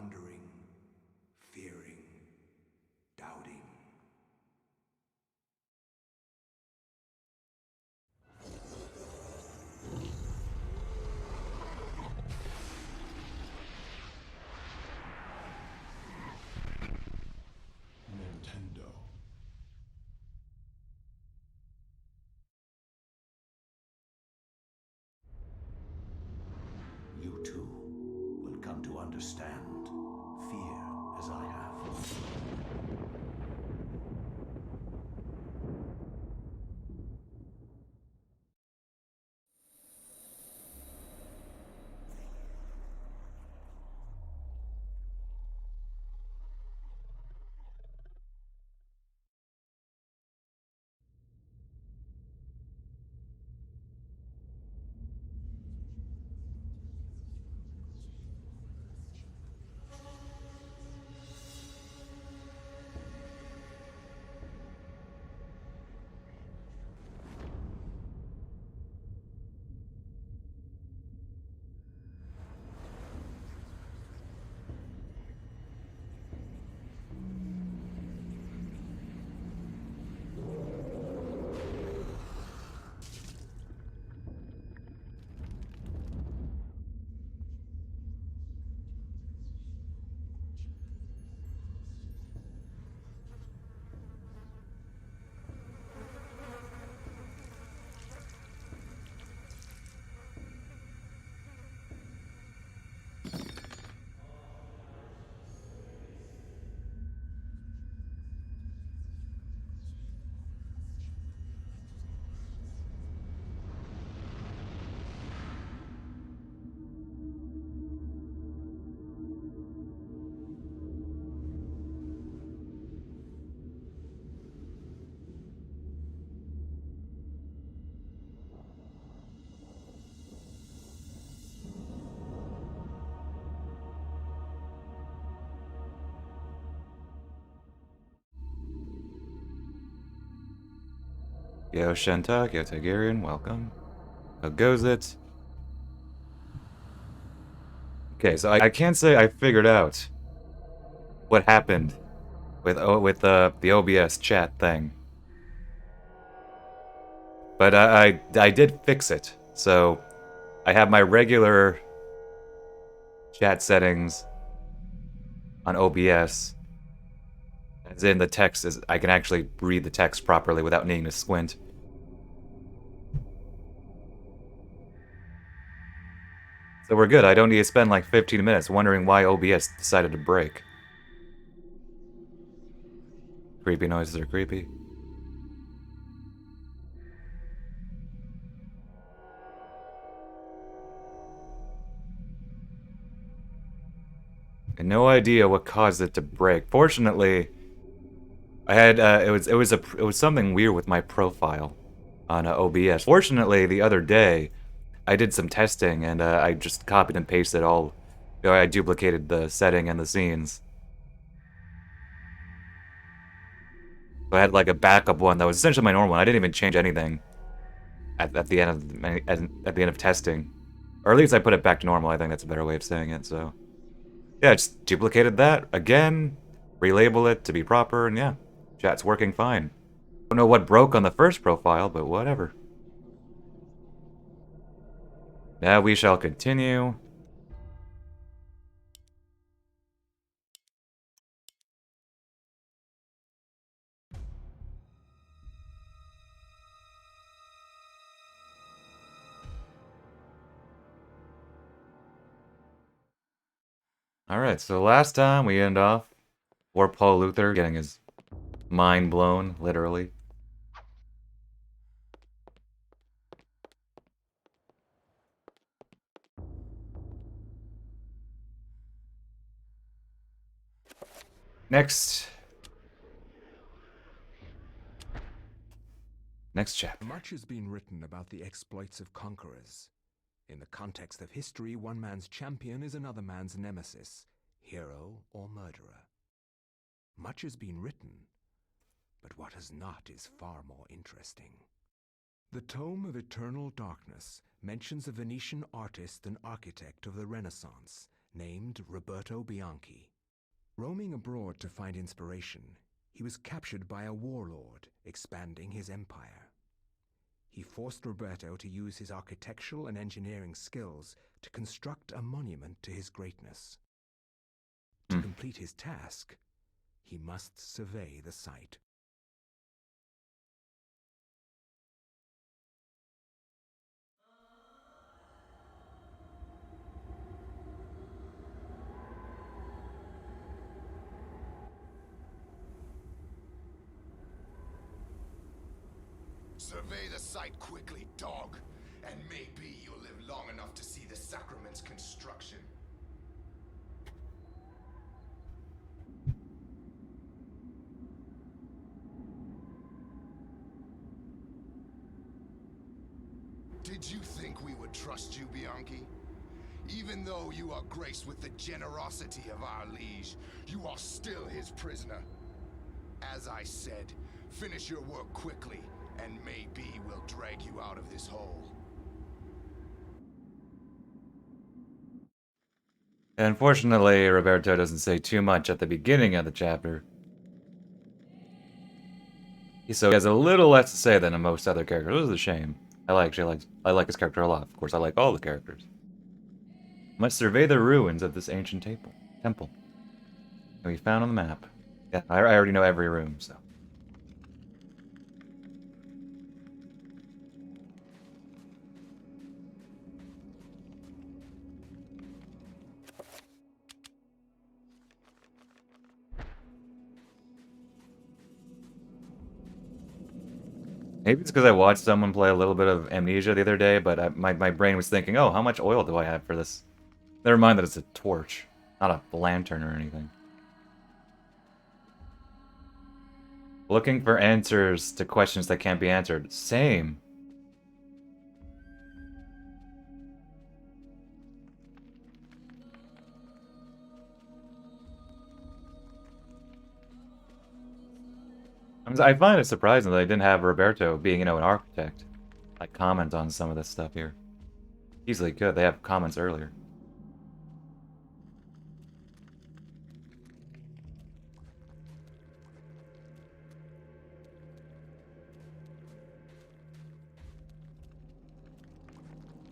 wondering, fearing, doubting. Nintendo. You too will come to understand fear as I have. Yo Shentak, yo Tigerian, welcome. How goes it? Okay, so I can't say I figured out what happened with the OBS chat thing, but I did fix it. So I have my regular chat settings on OBS, as in the text is I can actually read the text properly without needing to squint. So we're good. I don't need to spend like 15 minutes wondering why OBS decided to break. Creepy noises are creepy. And no idea what caused it to break. Fortunately, I had it was something weird with my profile on OBS. Fortunately, the other day I did some testing and I just copied and pasted all. I duplicated the setting and the scenes. So I had like a backup one that was essentially my normal one. I didn't even change anything at the end of at the end of testing, or at least I put it back to normal. I think that's a better way of saying it. So yeah, I just duplicated that again, relabel it to be proper, and yeah, chat's working fine. Don't know what broke on the first profile, but whatever. Now we shall continue. Alright, so last time we end off poor Paul Luther getting his mind blown, literally. Next chapter. Much has been written about the exploits of conquerors. In the context of history, one man's champion is another man's nemesis, hero or murderer. Much has been written, but what has not is far more interesting. The Tome of Eternal Darkness mentions a Venetian artist and architect of the Renaissance named Roberto Bianchi. Roaming abroad to find inspiration, he was captured by a warlord expanding his empire. He forced Roberto to use his architectural and engineering skills to construct a monument to his greatness. To complete his task, he must survey the site. Survey the site quickly, dog, and maybe you'll live long enough to see the sacrament's construction. Did you think we would trust you, Bianchi? Even though you are graced with the generosity of our liege, you are still his prisoner. As I said, finish your work quickly, and maybe we'll drag you out of this hole. Unfortunately, Roberto doesn't say too much at the beginning of the chapter. So he has a little less to say than most other characters, which is a shame. I like his character a lot. Of course, I like all the characters. Must survey the ruins of this ancient temple. Can be found on the map. Yeah, I already know every room, so. Maybe it's because I watched someone play a little bit of Amnesia the other day, but my brain was thinking, oh, how much oil do I have for this? Never mind that it's a torch, not a lantern or anything. Looking for answers to questions that can't be answered. Same. I find it surprising that they didn't have Roberto being, you know, an architect, like, comment on some of this stuff here. Easily could. They have comments earlier.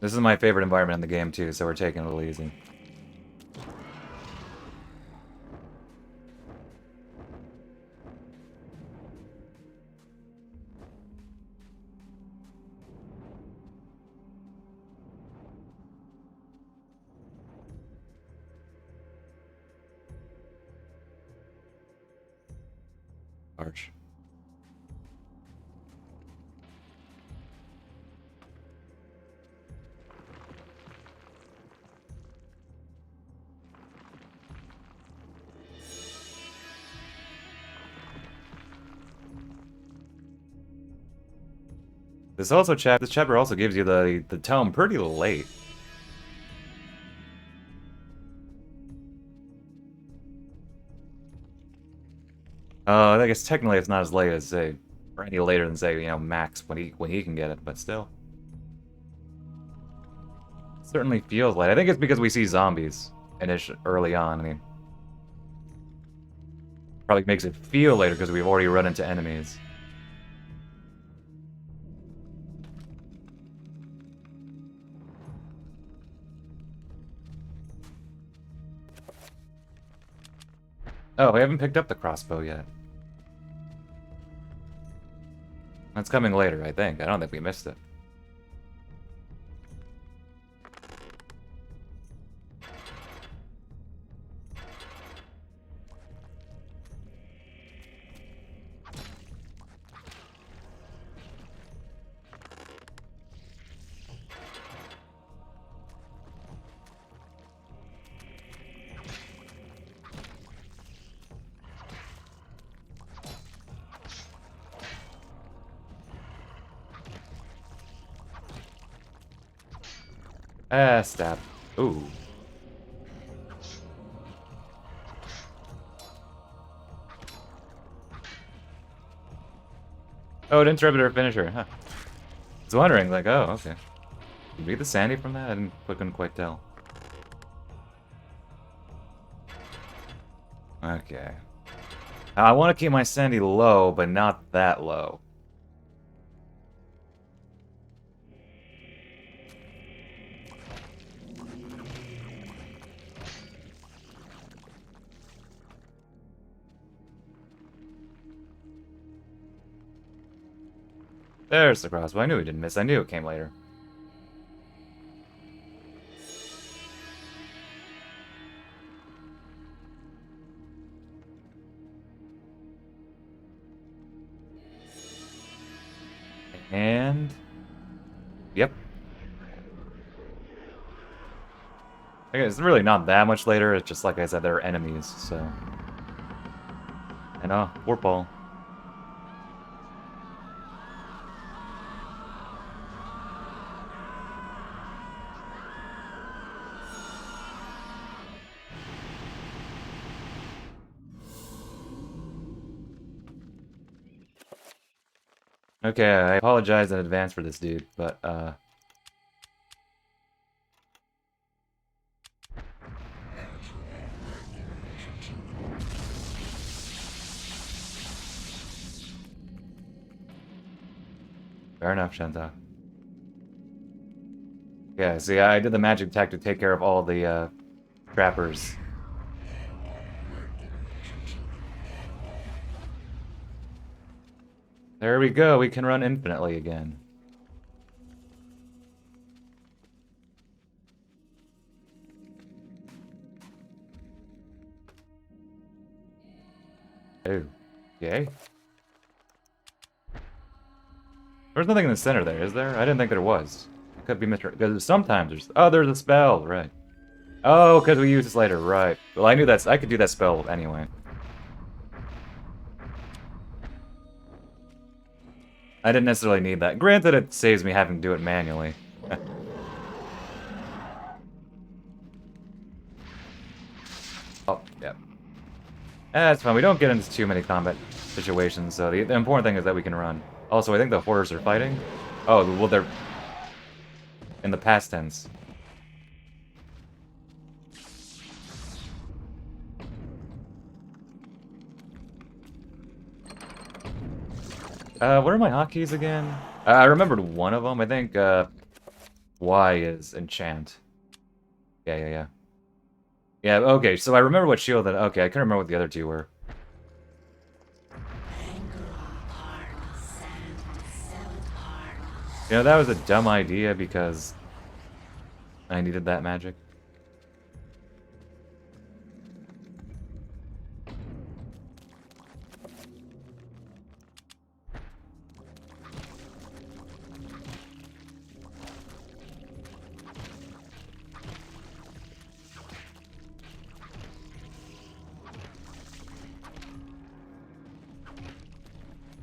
This is my favorite environment in the game, too, so we're taking it a little easy. Arch. This chapter also gives you the tome pretty late. I guess technically it's not as late as, say, or any later than, say, you know, Max when he can get it, but still. It certainly feels late. I think it's because we see zombies early on. I mean, probably makes it feel later because we've already run into enemies. Oh, we haven't picked up the crossbow yet. That's coming later, I think. I don't think we missed it. Stab. Ooh. Oh, it interrupted her finisher, huh? I was wondering, like, oh, okay. Did we get the Sandy from that? Couldn't quite tell. Okay. I want to keep my sanity low, but not that low. There's the crossbow. I knew he didn't miss. I knew it came later. And... Yep. Okay, it's really not that much later. It's just, like I said, they're enemies, so... And, warp ball. Okay, I apologize in advance for this dude, but, fair enough, Shanta. Yeah, see, I did the magic attack to take care of all the, trappers. There we go, we can run infinitely again. Oh, yay. There's nothing in the center there, is there? I didn't think there was. It could be Mr. Because sometimes there's... Oh, there's a spell, right. Oh, because we use this later, right. Well, I knew that's... I could do that spell anyway. I didn't necessarily need that. Granted, it saves me having to do it manually. Oh, yeah. That's fine. We don't get into too many combat situations, so the important thing is that we can run. Also, I think the horrors are fighting. Oh, well, they're in the past tense. What are my hotkeys again? I remembered one of them. I think, Y is enchant. Yeah. Yeah, okay, so I remember what shield that... Okay, I couldn't remember what the other two were. You know, that was a dumb idea because I needed that magic.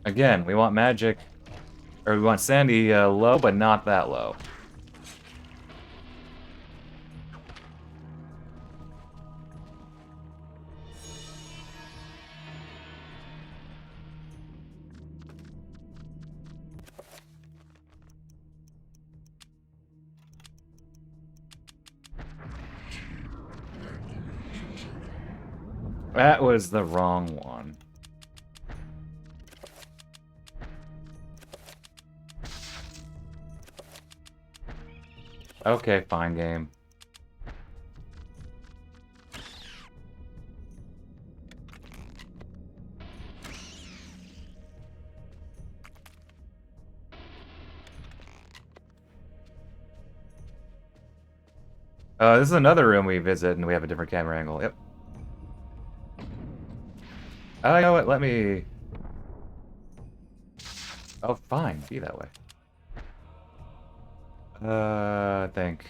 Again, we want magic, or we want sanity low, but not that low. That was the wrong one. Okay, fine game. This is another room we visit, and we have a different camera angle. Yep. You know what? Let me... Oh, fine. Be that way. I think.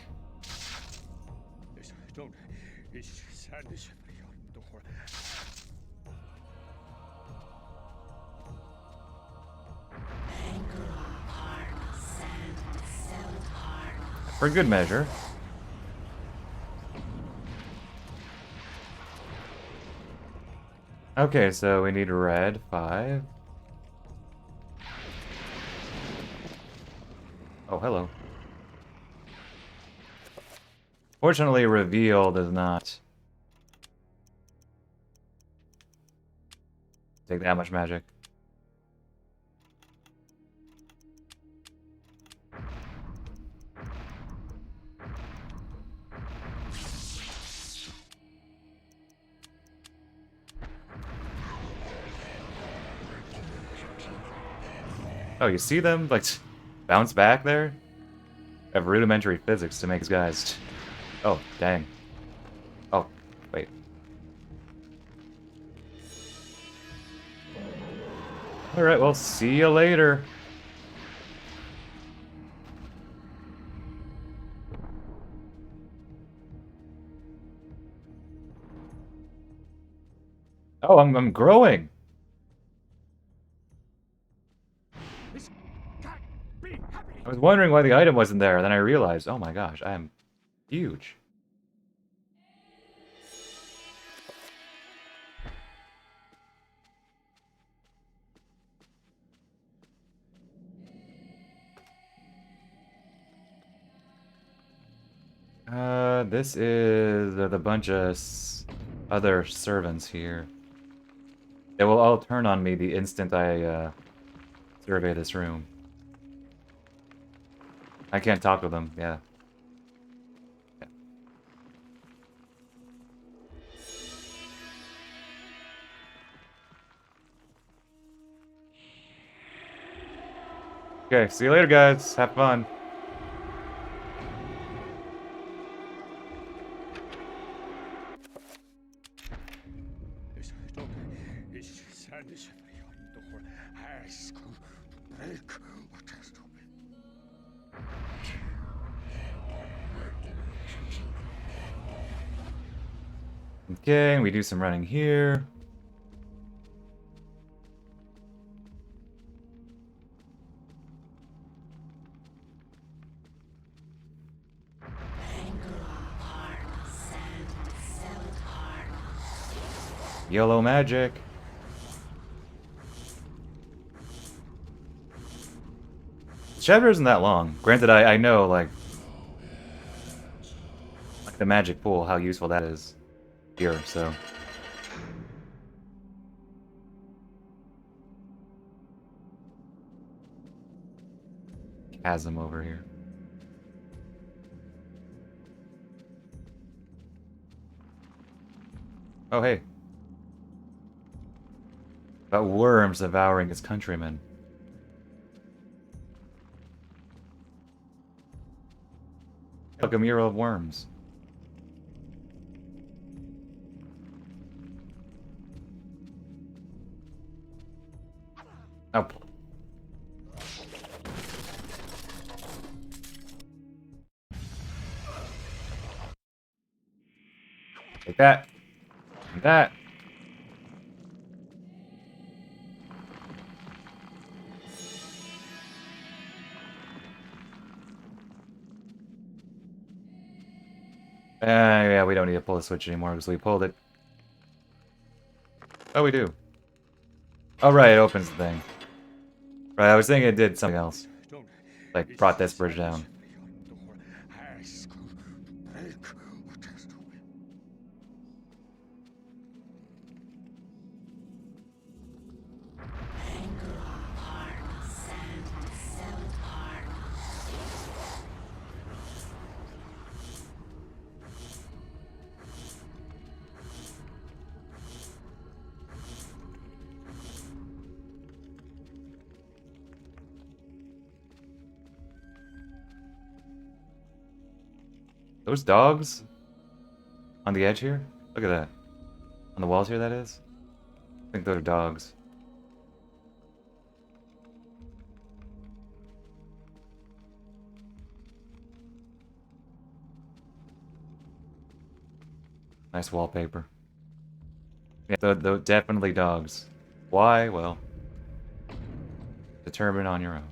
For good measure. Okay, so we need red, 5. Oh, hello. Fortunately, reveal does not Take that much magic. Oh, you see them like bounce back there? I have rudimentary physics to make these guys. Oh, dang. Oh, wait. Alright, well, see you later. Oh, I'm growing. I was wondering why the item wasn't there, and then I realized, oh my gosh, I am huge. This is the bunch of other servants here. They will all turn on me the instant I survey this room. I can't talk to them, yeah. Okay, see you later, guys. Have fun. Okay, we do some running here. Yellow magic. The chapter isn't that long. Granted, I know, like the magic pool, how useful that is here, so. Chasm over here. Oh, hey. About worms devouring its countrymen. Like a mural of worms. Oh. Take that. Take that. Yeah, we don't need to pull the switch anymore because we pulled it. Oh, we do. Oh, right, it opens the thing. Right, I was thinking it did something else. Like, brought this bridge down. Those dogs? On the edge here? Look at that. On the walls here, that is? I think those are dogs. Nice wallpaper. Yeah, those definitely dogs. Why? Well, determine on your own.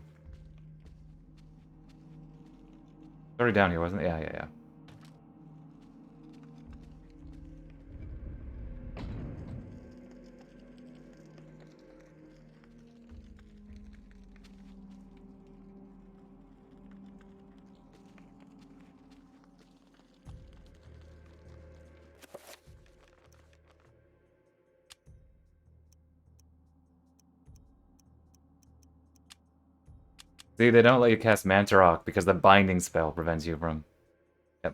It's already down here, wasn't it? Yeah. See, they don't let you cast Mantarok because the binding spell prevents you from... Yep.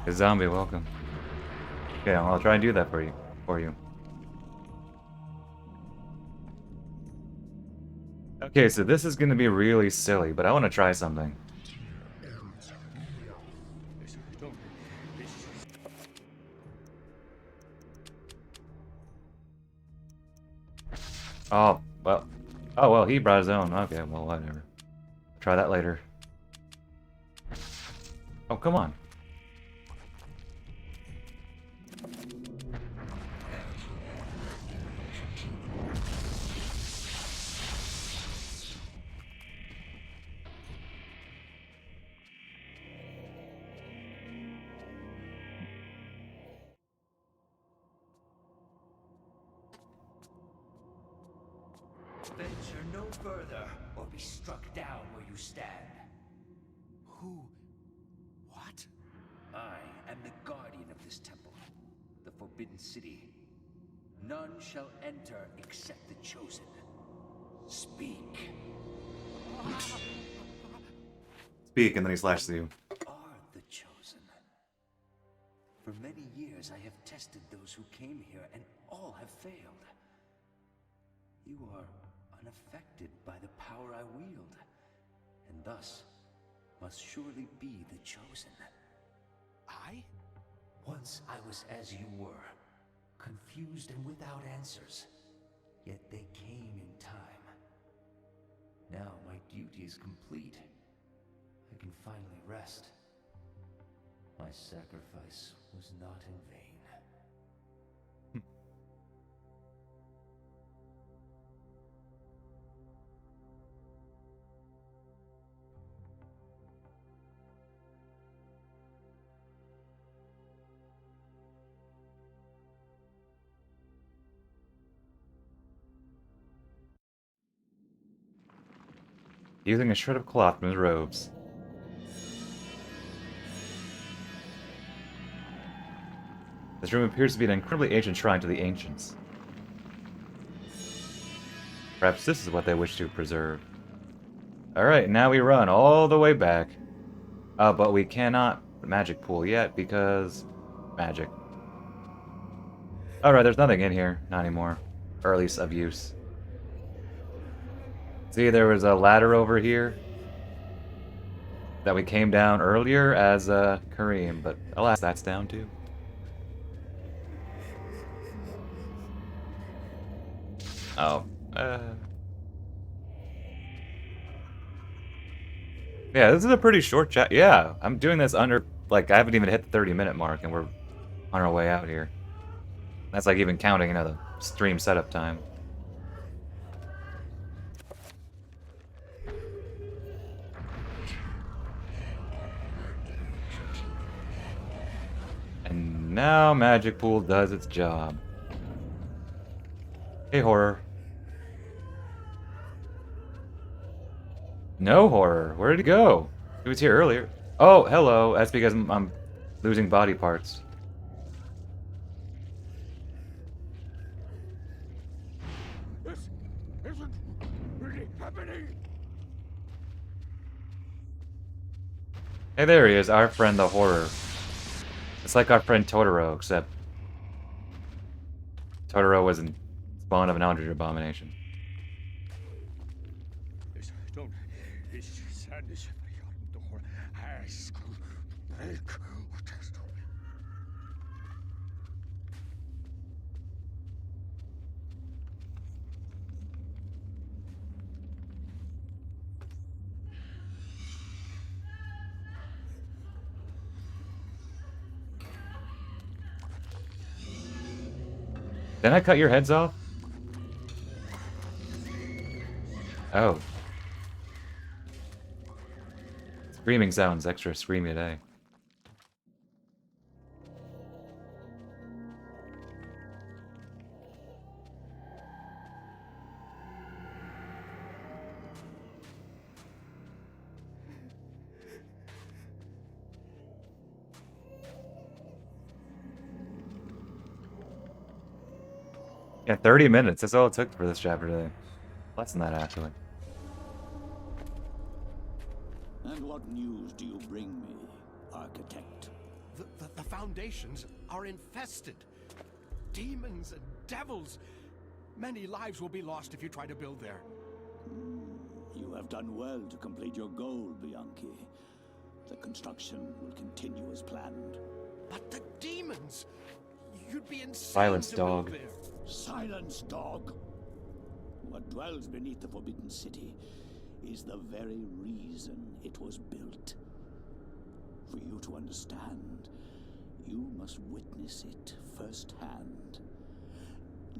A zombie, welcome. Okay, I'll try and do that for you. Okay, so this is gonna be really silly, but I want to try something. Oh, well. Oh, well, he brought his own. Okay, well, whatever. Try that later. Oh, come on. Venture no further, or be struck down where you stand. Who? What? I am the guardian of this temple, the Forbidden City. None shall enter except the chosen. Speak. Speak, and then he slashes you. Are the chosen. For many years I have tested those who came here, and all have failed. You are unaffected by the power I wield, and thus must surely be the chosen. I? Once I was as you were, confused and without answers, yet they came in time. Now my duty is complete. I can finally rest. My sacrifice was not in vain. Using a shred of cloth from his robes. This room appears to be an incredibly ancient shrine to the ancients. Perhaps this is what they wish to preserve. Alright, now we run all the way back. But we cannot magic pool yet because... magic. Alright, there's nothing in here. Not anymore. Or at least of use. See, there was a ladder over here that we came down earlier as Kareem, but alas, that's down too. Oh, yeah, this is a pretty short chat. Yeah, I'm doing this under, like, I haven't even hit the 30-minute mark, and we're on our way out here. That's like even counting, the stream setup time. And now Magic Pool does its job. Hey, horror. No horror. Where did he go? He was here earlier. Oh, hello. That's because I'm losing body parts. This isn't really happening. Hey, there he is, our friend the horror. It's like our friend Totoro, except Totoro was in spawn of an Eldritch Abomination. Didn't I cut your heads off? Oh. Screaming sounds extra screamy today. Yeah, 30 minutes. That's all it took for this chapter today. Less than that, actually. And what news do you bring me, Architect? The foundations are infested. Demons and devils. Many lives will be lost if you try to build there. You have done well to complete your goal, Bianchi. The construction will continue as planned. But the demons! You'd be insane Silence, to dog. build there. Silence, dog! What dwells beneath the Forbidden City is the very reason it was built. For you to understand, you must witness it firsthand.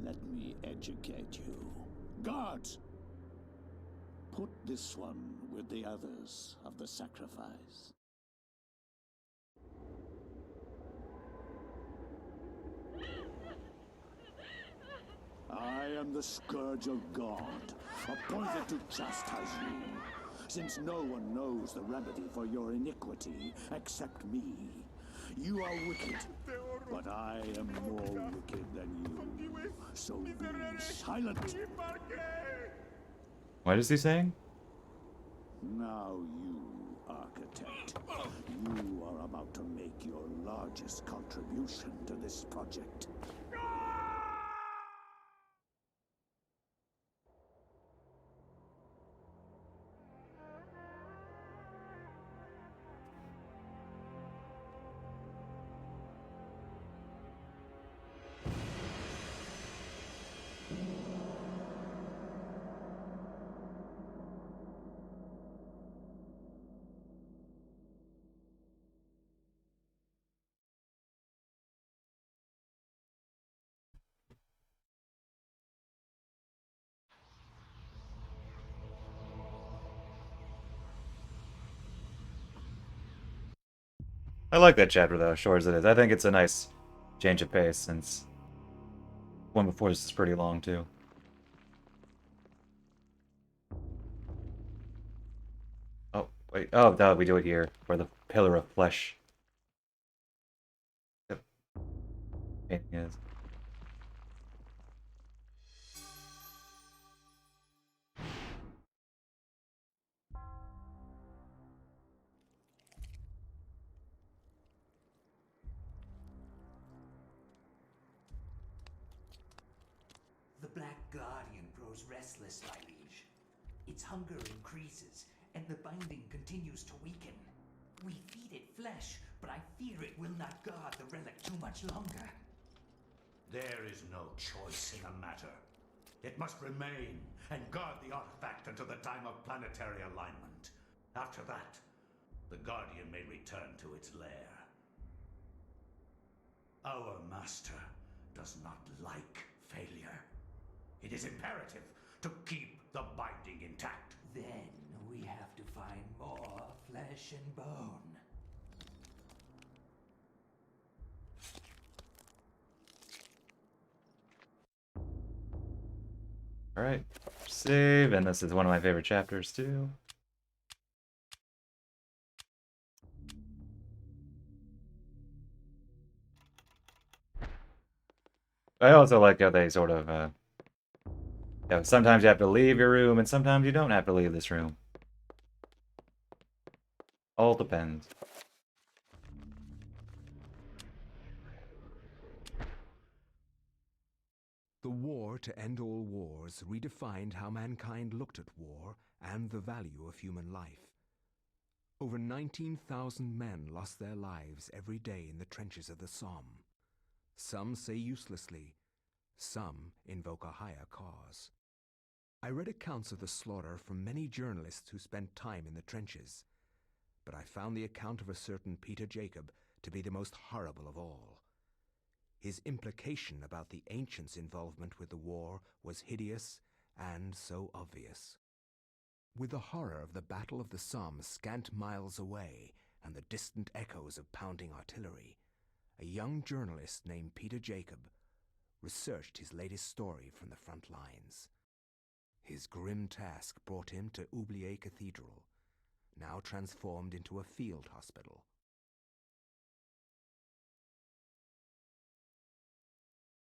Let me educate you. Guards! Put this one with the others of the sacrifice. I am the Scourge of God, appointed to chastise you, since no one knows the remedy for your iniquity except me. You are wicked, but I am more wicked than you. So be silent. What is he saying? Now you, Architect, you are about to make your largest contribution to this project. I like that chapter, though, short as it is. I think it's a nice change of pace, since one before this is pretty long, too. Oh, wait. Oh, no, we do it here, where the Pillar of Flesh. Yep. Painting is. The Black Guardian grows restless, my liege. Its hunger increases, and the binding continues to weaken. We feed it flesh, but I fear it will not guard the relic too much longer. There is no choice in the matter. It must remain and guard the artifact until the time of planetary alignment. After that, the Guardian may return to its lair. Our master does not like failure. It is imperative to keep the binding intact. Then we have to find more flesh and bone. Alright. Save, and this is one of my favorite chapters, too. I also like how they sort of, sometimes you have to leave your room, and sometimes you don't have to leave this room. All depends. The war to end all wars redefined how mankind looked at war and the value of human life. Over 19,000 men lost their lives every day in the trenches of the Somme. Some say uselessly, some invoke a higher cause. I read accounts of the slaughter from many journalists who spent time in the trenches, but I found the account of a certain Peter Jacob to be the most horrible of all. His implication about the ancients' involvement with the war was hideous and so obvious. With the horror of the Battle of the Somme scant miles away and the distant echoes of pounding artillery, a young journalist named Peter Jacob researched his latest story from the front lines. His grim task brought him to Oubliette Cathedral, now transformed into a field hospital.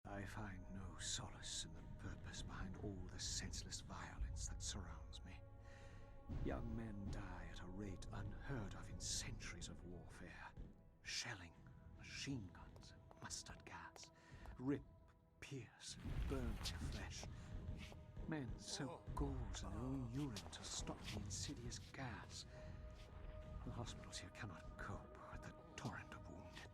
I find no solace in the purpose behind all the senseless violence that surrounds me. Young men die at a rate unheard of in centuries of warfare. Shelling, machine guns, and mustard gas rip, pierce, and burn their flesh. Men soak gauze in their own urine to stop the insidious gas. The hospitals here cannot cope with the torrent of wounded.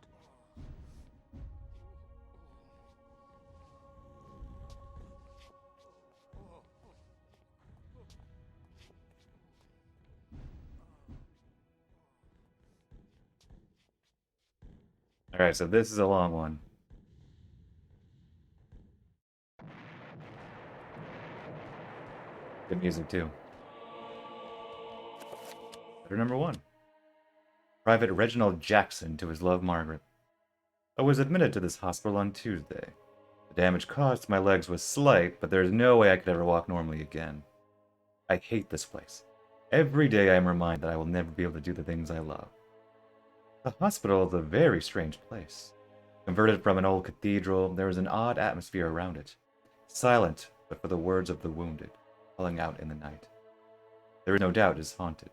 Alright, so this is a long one. Good music, too. Letter number 1. Private Reginald Jackson to his love, Margaret. I was admitted to this hospital on Tuesday. The damage caused to my legs was slight, but there is no way I could ever walk normally again. I hate this place. Every day I am reminded that I will never be able to do the things I love. The hospital is a very strange place. Converted from an old cathedral, there is an odd atmosphere around it. Silent, but for the words of the wounded, calling out in the night. There is no doubt it is haunted.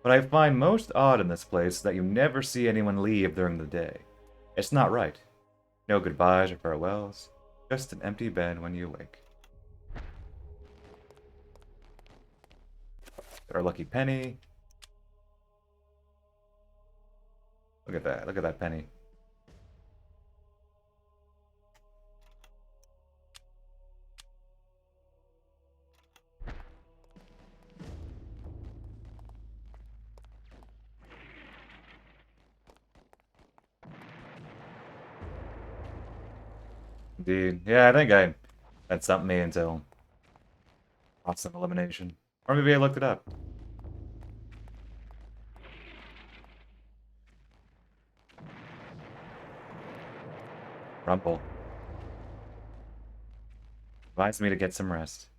What I find most odd in this place is that you never see anyone leave during the day. It's not right. No goodbyes or farewells, just an empty bed when you awake. Our lucky penny. Look at that penny. Indeed. Yeah, I think that stumped me until awesome elimination. Or maybe I looked it up. Rumple. Advised me to get some rest.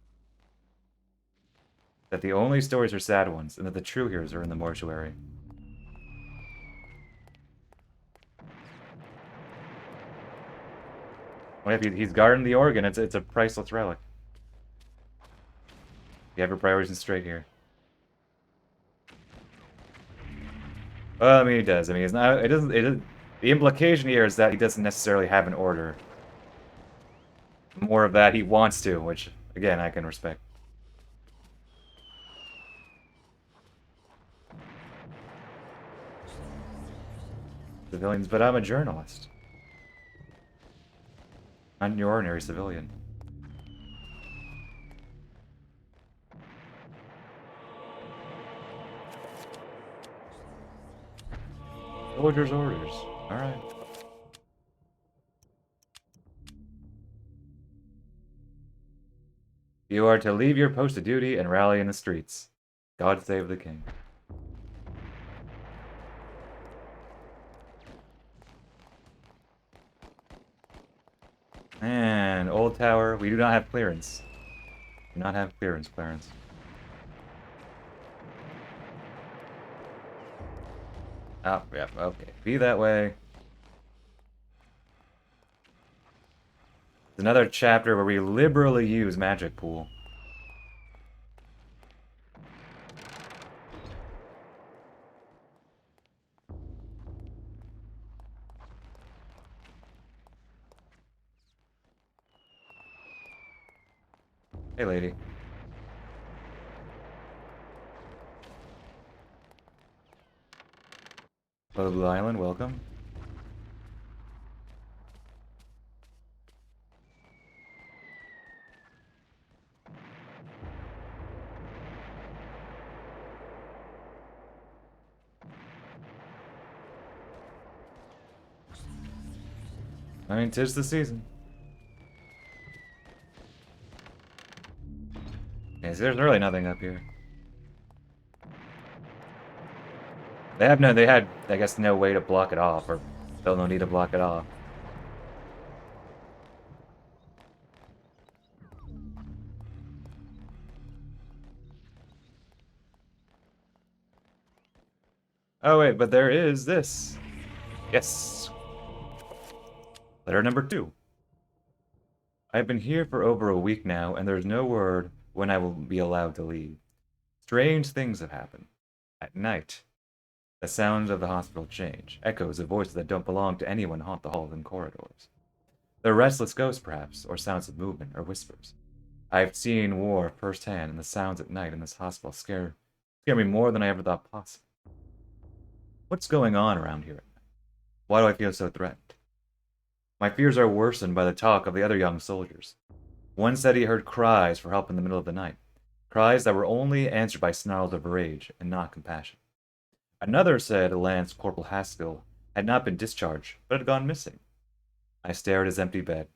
That the only stories are sad ones, and that the true heroes are in the mortuary. Well, if he's guarding the organ, it's a priceless relic. You have your priorities straight here. Well, I mean, he does. I mean, it's not. It doesn't. The implication here is that he doesn't necessarily have an order. More of that he wants to, which again I can respect. Civilians, but I'm a journalist. Not your ordinary civilian. Soldier's orders. Alright. You are to leave your post of duty and rally in the streets. God save the king. And Old Tower, we do not have clearance. Do not have clearance, Clarence. Oh, yeah, okay. Be that way. It's another chapter where we liberally use Magic Pool. Hey, lady. Hello, Blue Island, welcome. I mean, 'tis the season. Yeah, so there's really nothing up here. They had, I guess, no way to block it off, or still no need to block it off. Oh wait, but there is this. Yes. Letter number 2. I've been here for over a week now, and there's no word when I will be allowed to leave. Strange things have happened. At night, the sounds of the hospital change. Echoes of voices that don't belong to anyone haunt the halls and corridors. They're restless ghosts, perhaps, or sounds of movement, or whispers. I've seen war firsthand, and the sounds at night in this hospital scare me more than I ever thought possible. What's going on around here? Why do I feel so threatened? My fears are worsened by the talk of the other young soldiers. One said he heard cries for help in the middle of the night, cries that were only answered by snarls of rage and not compassion. Another said Lance Corporal Haskell had not been discharged, but had gone missing. I stared at his empty bed,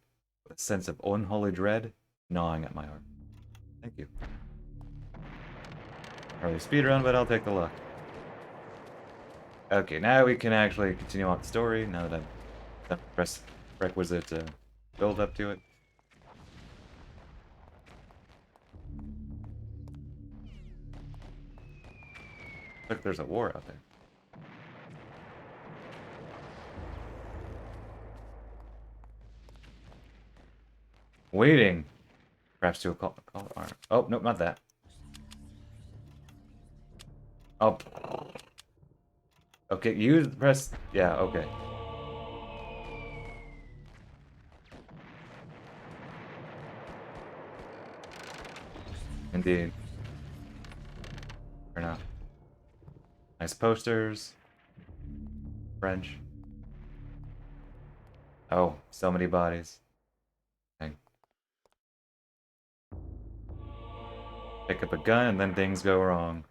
with a sense of unholy dread gnawing at my heart. Thank you. Early speedrun, but I'll take the luck. Okay, now we can actually continue on the story, now that I've done the requisite build up to it. Look, there's a war out there. Waiting. Perhaps to a call arm. Oh, nope, not that. Oh. Okay, use press. Yeah, okay. Indeed. Fair enough. Nice posters. French. Oh, so many bodies. Dang. Pick up a gun and then things go wrong.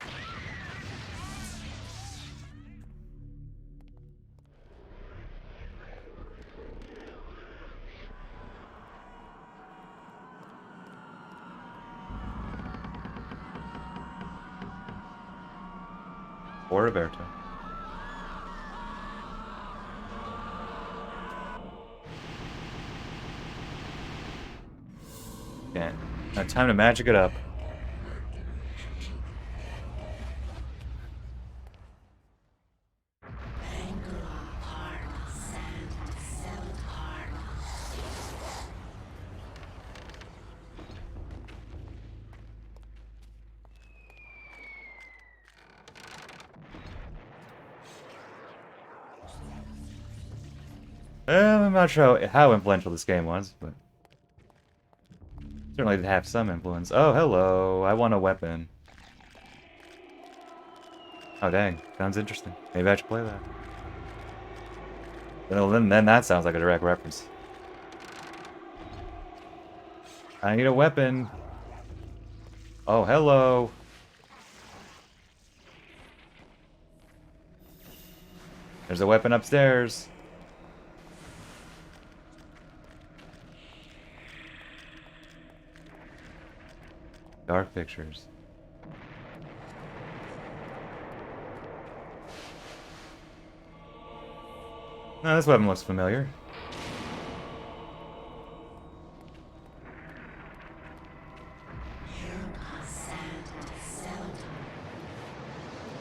Or Roberto. Yeah. Now time to magic it up. I'm not sure how influential this game was, but certainly did have some influence. Oh, hello. I want a weapon. Oh, dang. Sounds interesting. Maybe I should play that. Well, then that sounds like a direct reference. I need a weapon. Oh, hello. There's a weapon upstairs. Dark pictures. No, this weapon looks familiar.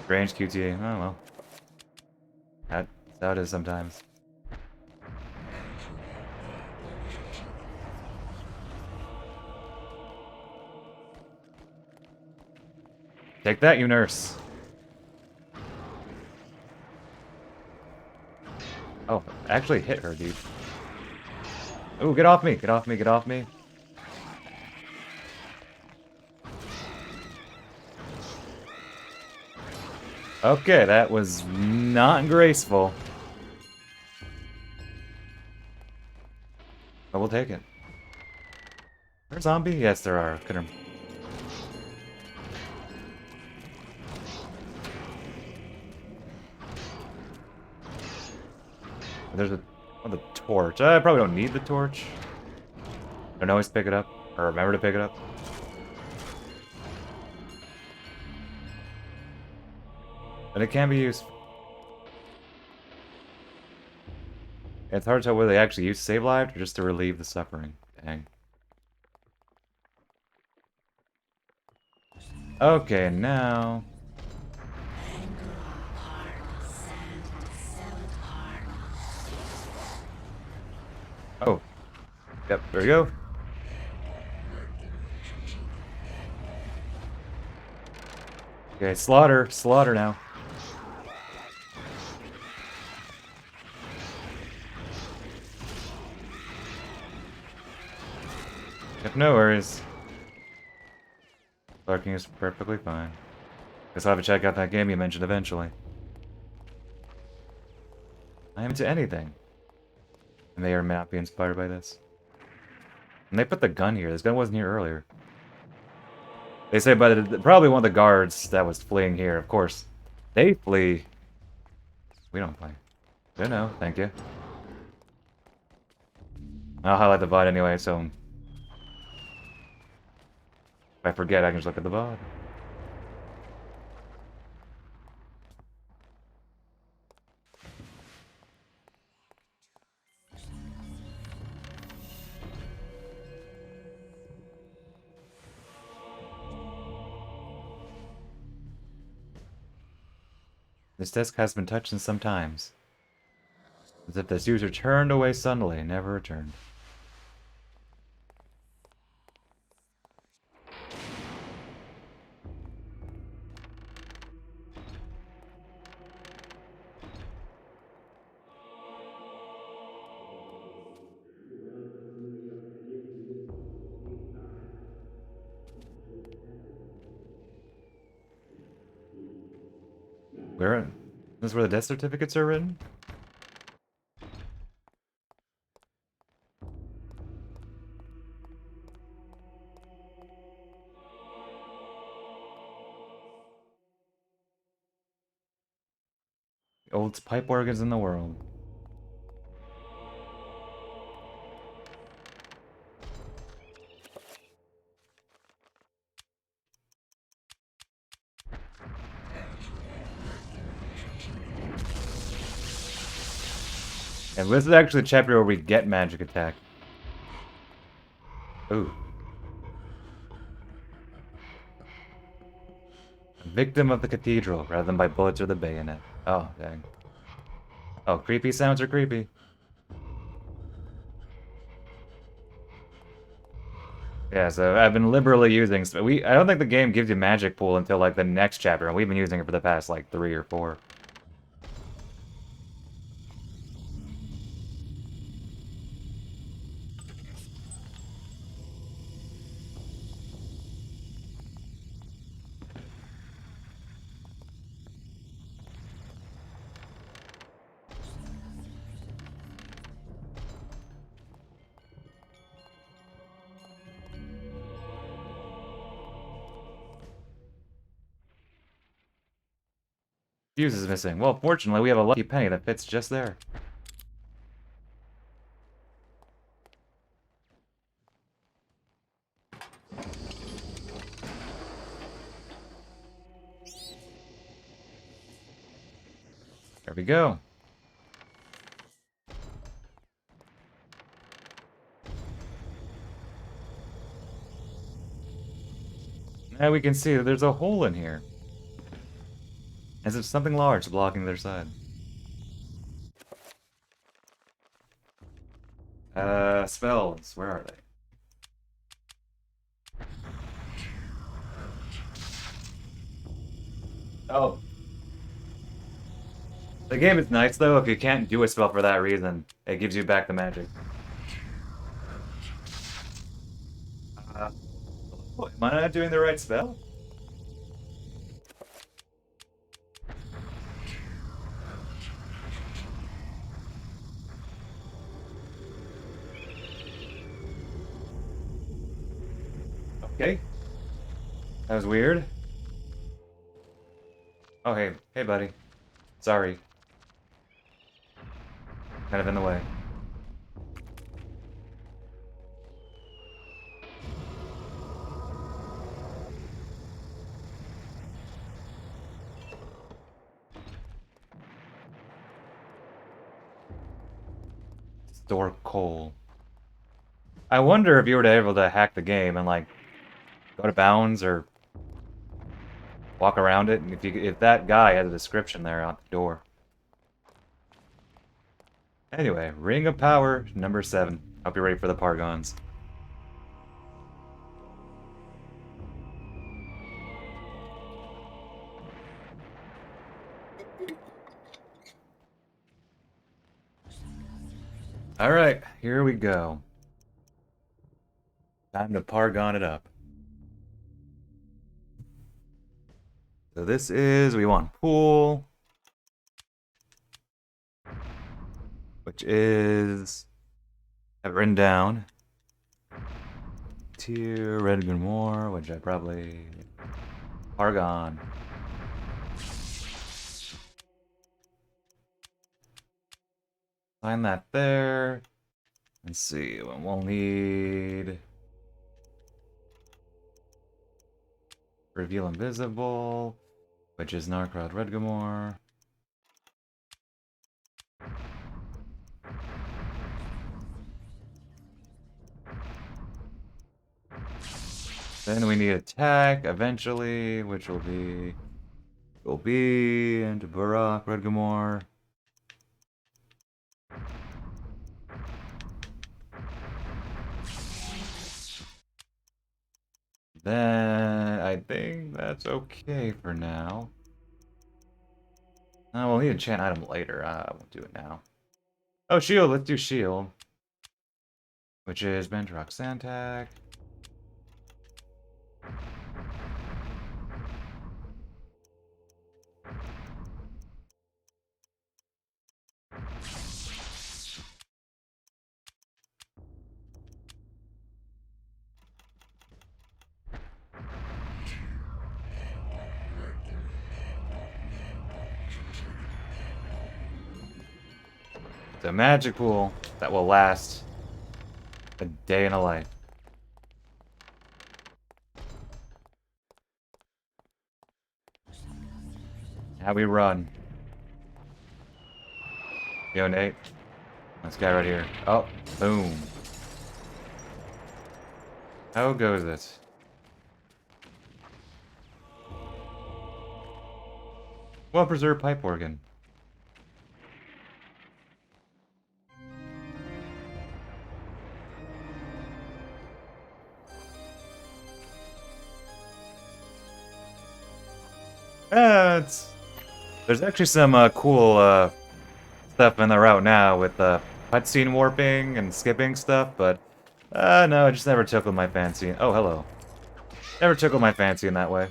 Range QTA. Oh well. That's how it is sometimes. Take that, you nurse. Oh, actually hit her, dude. Oh, get off me, get off me, get off me. Okay, that was not graceful. But we'll take it. There a zombie? Yes, there are. Couldn't... There's a... Oh, the torch. I probably don't need the torch. Don't always pick it up. Or remember to pick it up. And it can be used. It's hard to tell whether they actually use to save lives or just to relieve the suffering. Dang. Okay, now... Oh. Yep, there we go. Okay, slaughter. Slaughter now. Yep, no worries. Barking is perfectly fine. Guess I'll have to check out that game you mentioned eventually. I am into anything. I may or may not be inspired by this. And they put the gun here. This gun wasn't here earlier. They say but probably one of the guards that was fleeing here, of course. They flee. We don't flee. Good no, thank you. I'll highlight the VOD anyway, so if I forget, I can just look at the VOD. This desk has been touched in some times. As if this user turned away suddenly and never returned. Where? This is where the death certificates are written? The oldest pipe organs in the world. And this is actually the chapter where we get magic attack. Ooh. A victim of the cathedral, rather than by bullets or the bayonet. Oh, dang. Oh, creepy sounds are creepy. Yeah, so I've been liberally using... I don't think the game gives you magic pool until, like, the next chapter, and we've been using it for the past, like, 3 or 4. Fuse is missing. Well, fortunately, we have a lucky penny that fits just there. There we go. Now we can see that there's a hole in here. As if something large blocking their side. Spells. Where are they? Oh. The game is nice, though, if you can't do a spell for that reason. It gives you back the magic. Am I not doing the right spell? Okay. That was weird. Oh, hey. Hey, buddy. Sorry. Kind of in the way. Store coal. I wonder if you were able to hack the game and, like, go to bounds or walk around it, and if that guy had a description there on the door. Anyway, Ring of Power, number 7. Hope you're ready for the Pargons. Alright, here we go. Time to Pargon it up. So this is, we want pool. Which is, have it written down. Tier, Redgun War, which I probably, Pargon. Find that there. Let's see, we'll need Reveal Invisible, which is Narkrod Redgamore. Then we need attack eventually, which will be into Barak Redgamore. Then I think that's okay for now. We'll need a enchant item later. I won't do it now. Oh, shield. Let's do shield. Which is Bentrock Santak. It's a magic pool that will last a day in a life. How we run. Yo, Nate. This guy right here. Oh, boom. How goes it? Well-preserved pipe organ. There's actually some cool stuff in the route now with cutscene warping and skipping stuff, but no, it just never tickled my fancy. Oh, hello. Never tickled my fancy in that way.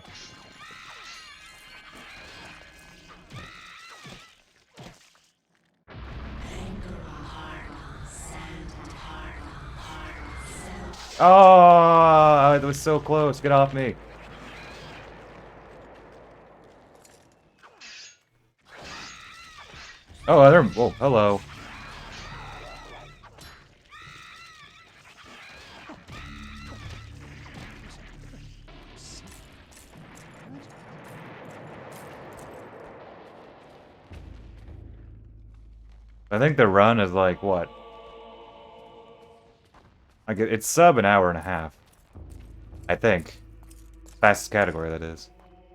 Oh, it was so close. Get off me. Oh, there. Oh, hello. I think the run is like what? Like it's sub an hour and a half. I think. Fastest category, that is.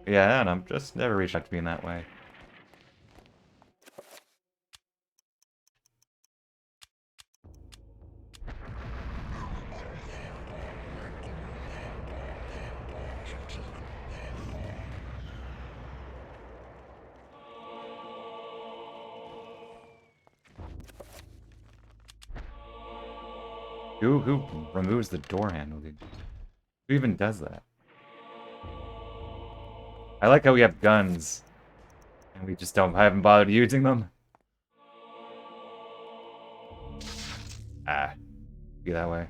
Yeah, and I'm just never reached out to being that way. Who removes the door handle, dude? Who even does that? I like how we have guns, and we just haven't bothered using them. Be that way.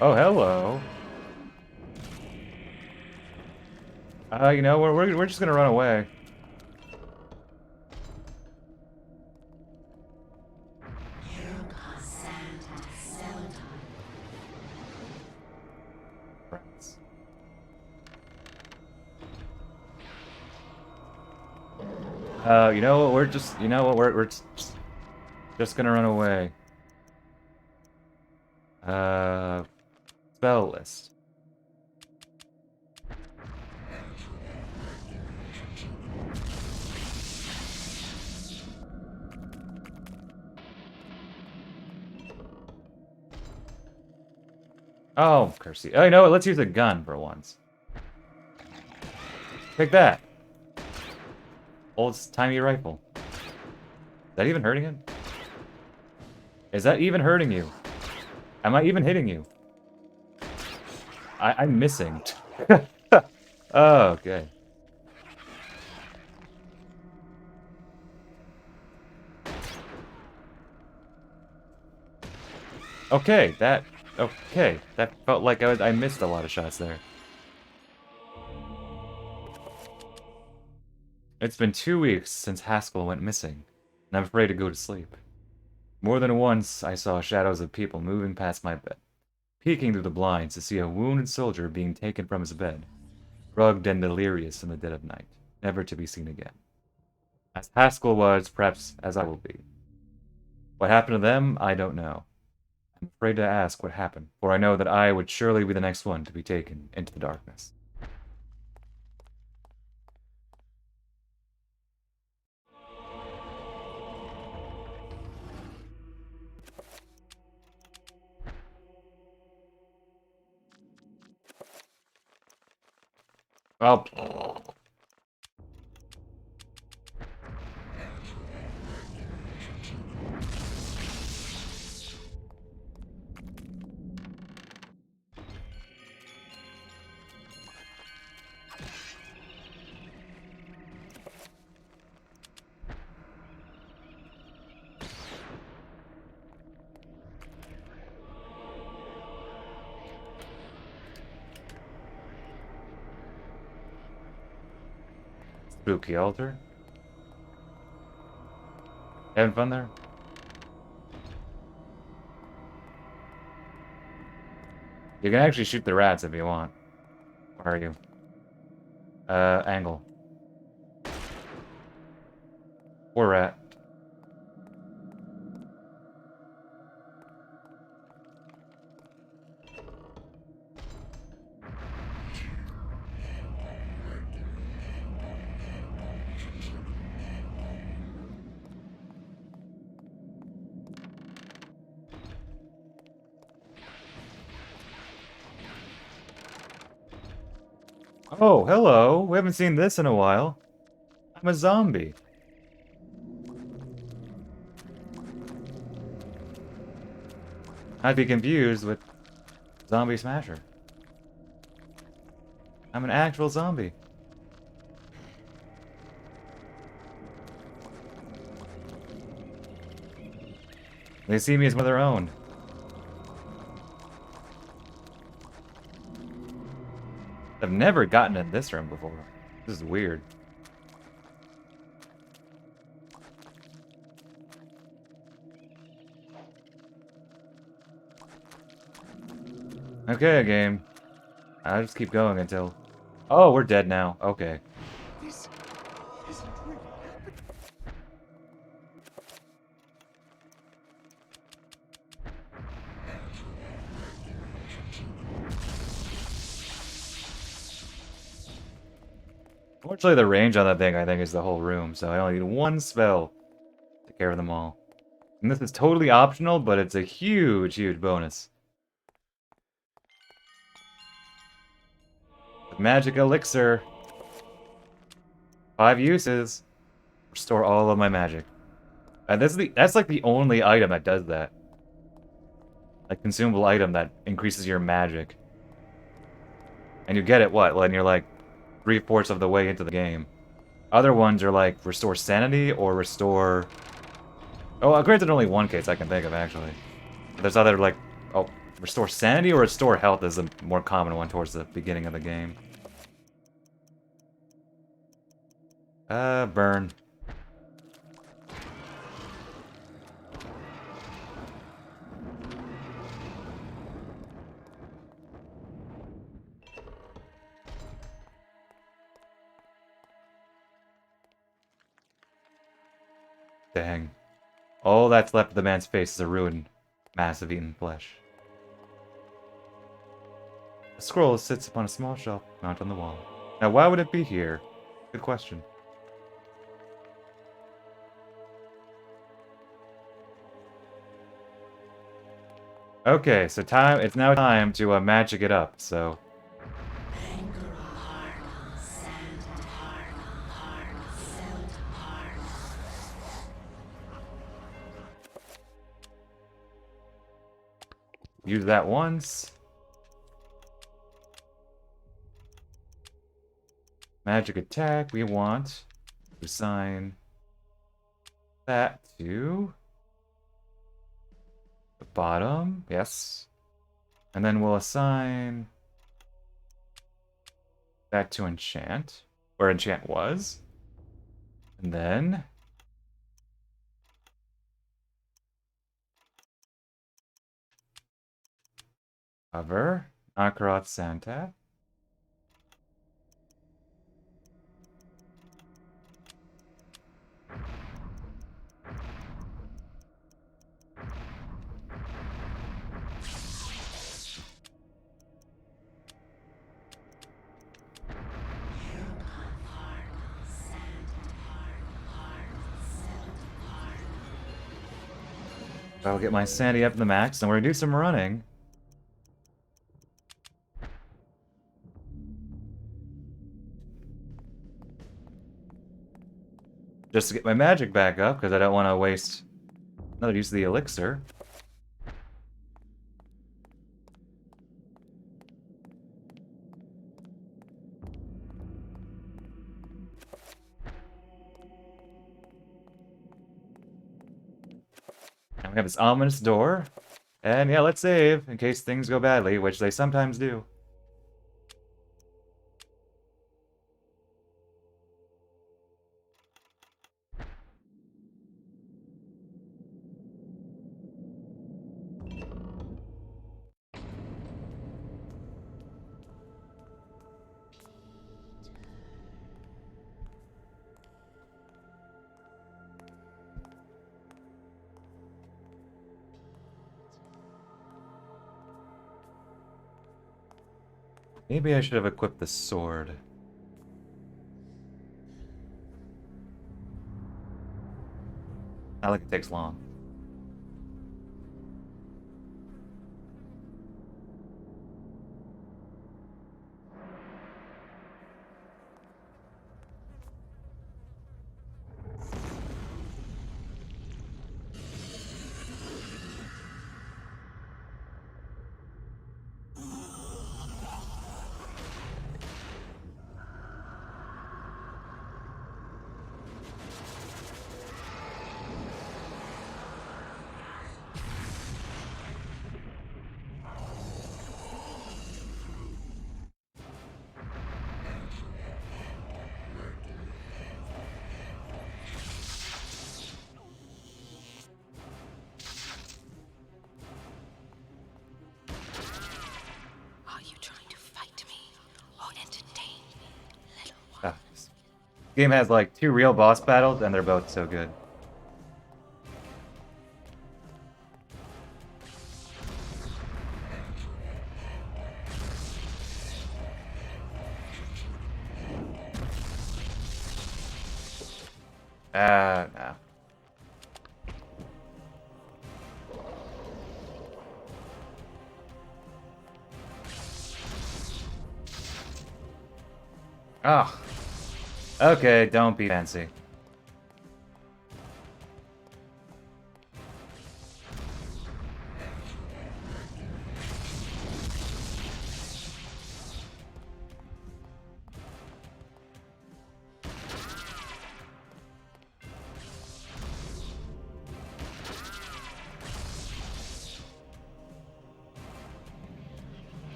Oh, hello. You know, we're just gonna run away. Friends. You know what? We're just gonna run away. Spell list. Oh, Kersey. Oh, you know what? Let's use a gun for once. Take that. Old-timey rifle. Is that even hurting him? Is that even hurting you? Am I even hitting you? I'm missing. Oh, okay. Okay, that felt like I missed a lot of shots there. It's been 2 weeks since Haskell went missing, and I'm afraid to go to sleep. More than once, I saw shadows of people moving past my bed, peeking through the blinds to see a wounded soldier being taken from his bed, drugged and delirious in the dead of night, never to be seen again. As Haskell was, perhaps as I will be. What happened to them, I don't know. I'm afraid to ask what happened, for I know that I would surely be the next one to be taken into the darkness. Well, spooky altar. Having fun there? You can actually shoot the rats if you want. Where are you? Angle. Poor rat. Oh, hello. We haven't seen this in a while. I'm a zombie. I'd be confused with Zombie Smasher. I'm an actual zombie. They see me as one of their own. I've never gotten in this room before. This is weird. Okay, game. I'll just keep going until... Oh, we're dead now. Okay. This isn't really happening. Fortunately, the range on that thing, I think, is the whole room, so I only need one spell to take care of them all. And this is totally optional, but it's a huge, huge bonus. The magic elixir. 5 uses. Restore all of my magic. And that's like the only item that does that. A consumable item that increases your magic. And you get it, what, when you're like 3/4 of the way into the game. Other ones are like restore sanity or restore... Oh, granted only one case I can think of, actually. There's other like... Oh, restore sanity or restore health is a more common one towards the beginning of the game. Burn. Dang. All that's left of the man's face is a ruined mass of eaten flesh. A scroll sits upon a small shelf mounted on the wall. Now, why would it be here? Good question. Okay, so it's now time to magic it up, so... Use that once. Magic attack, we want to assign that to the bottom, yes. And then we'll assign that to enchant, where enchant was. And then cover Nakaroth Santa. I'll get my sanity up to the max, and we're gonna do some running. Just to get my magic back up, because I don't want to waste another use of the elixir. And we have this ominous door. And yeah, let's save, in case things go badly, which they sometimes do. Maybe I should have equipped the sword. Not like it takes long. This game has like 2 real boss battles, and they're both so good. No. Oh. Okay, don't be fancy.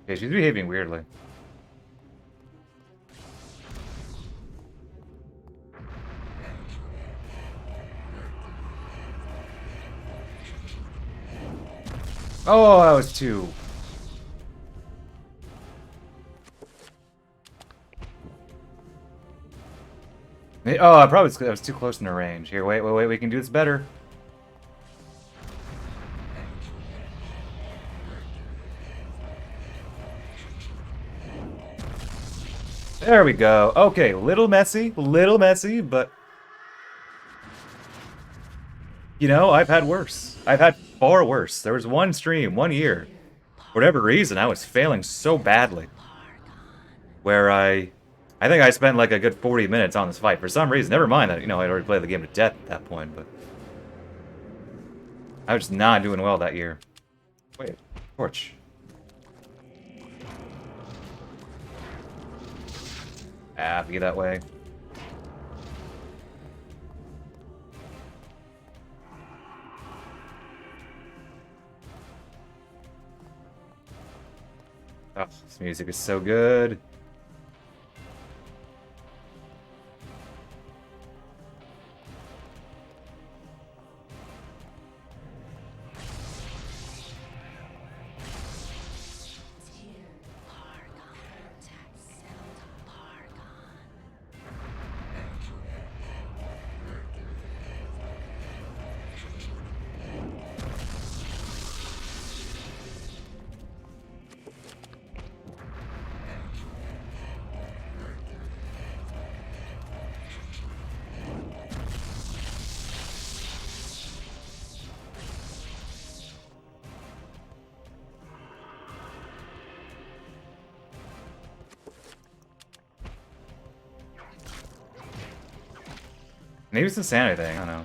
Okay, she's behaving weirdly. Oh, that was 2. Oh, I was too close in the range. Here, wait, we can do this better. There we go. Okay, little messy, but... You know, I've had worse. I've had far worse. There was one stream, 1 year. For whatever reason, I was failing so badly. Where I think I spent like a good 40 minutes on this fight. For some reason, never mind that, you know, I'd already played the game to death at that point, but... I was just not doing well that year. Wait, torch. Ah, be that way. Oh, this music is so good. Maybe it's a sanity thing, I don't know.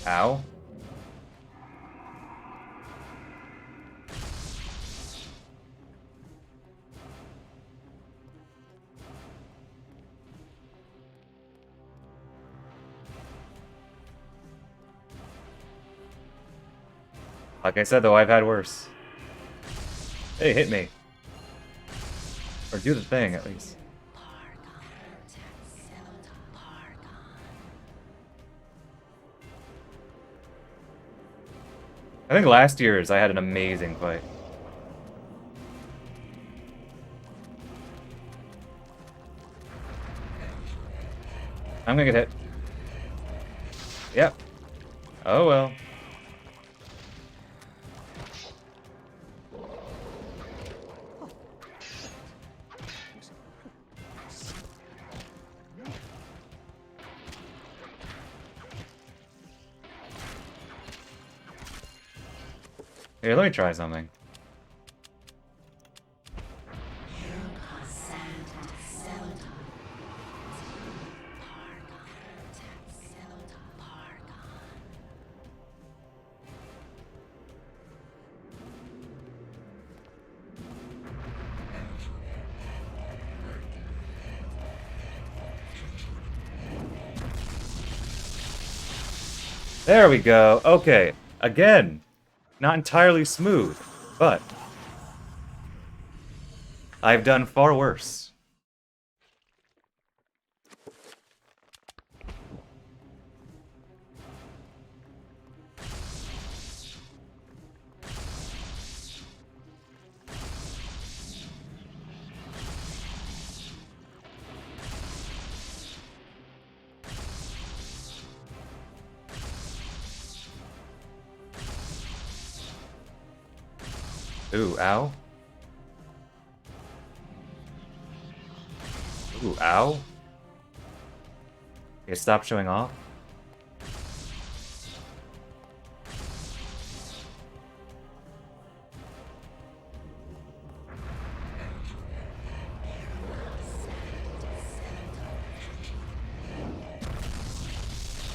Ow. Like I said, though, I've had worse. Hey, hit me. Or do the thing, at least. I think last year's I had an amazing fight. I'm gonna get hit. Yep. Oh well. Here, let me try something. There we go. Okay. Again. Not entirely smooth, but I've done far worse. Ooh, ow. Ooh, ow. Okay, stop showing off.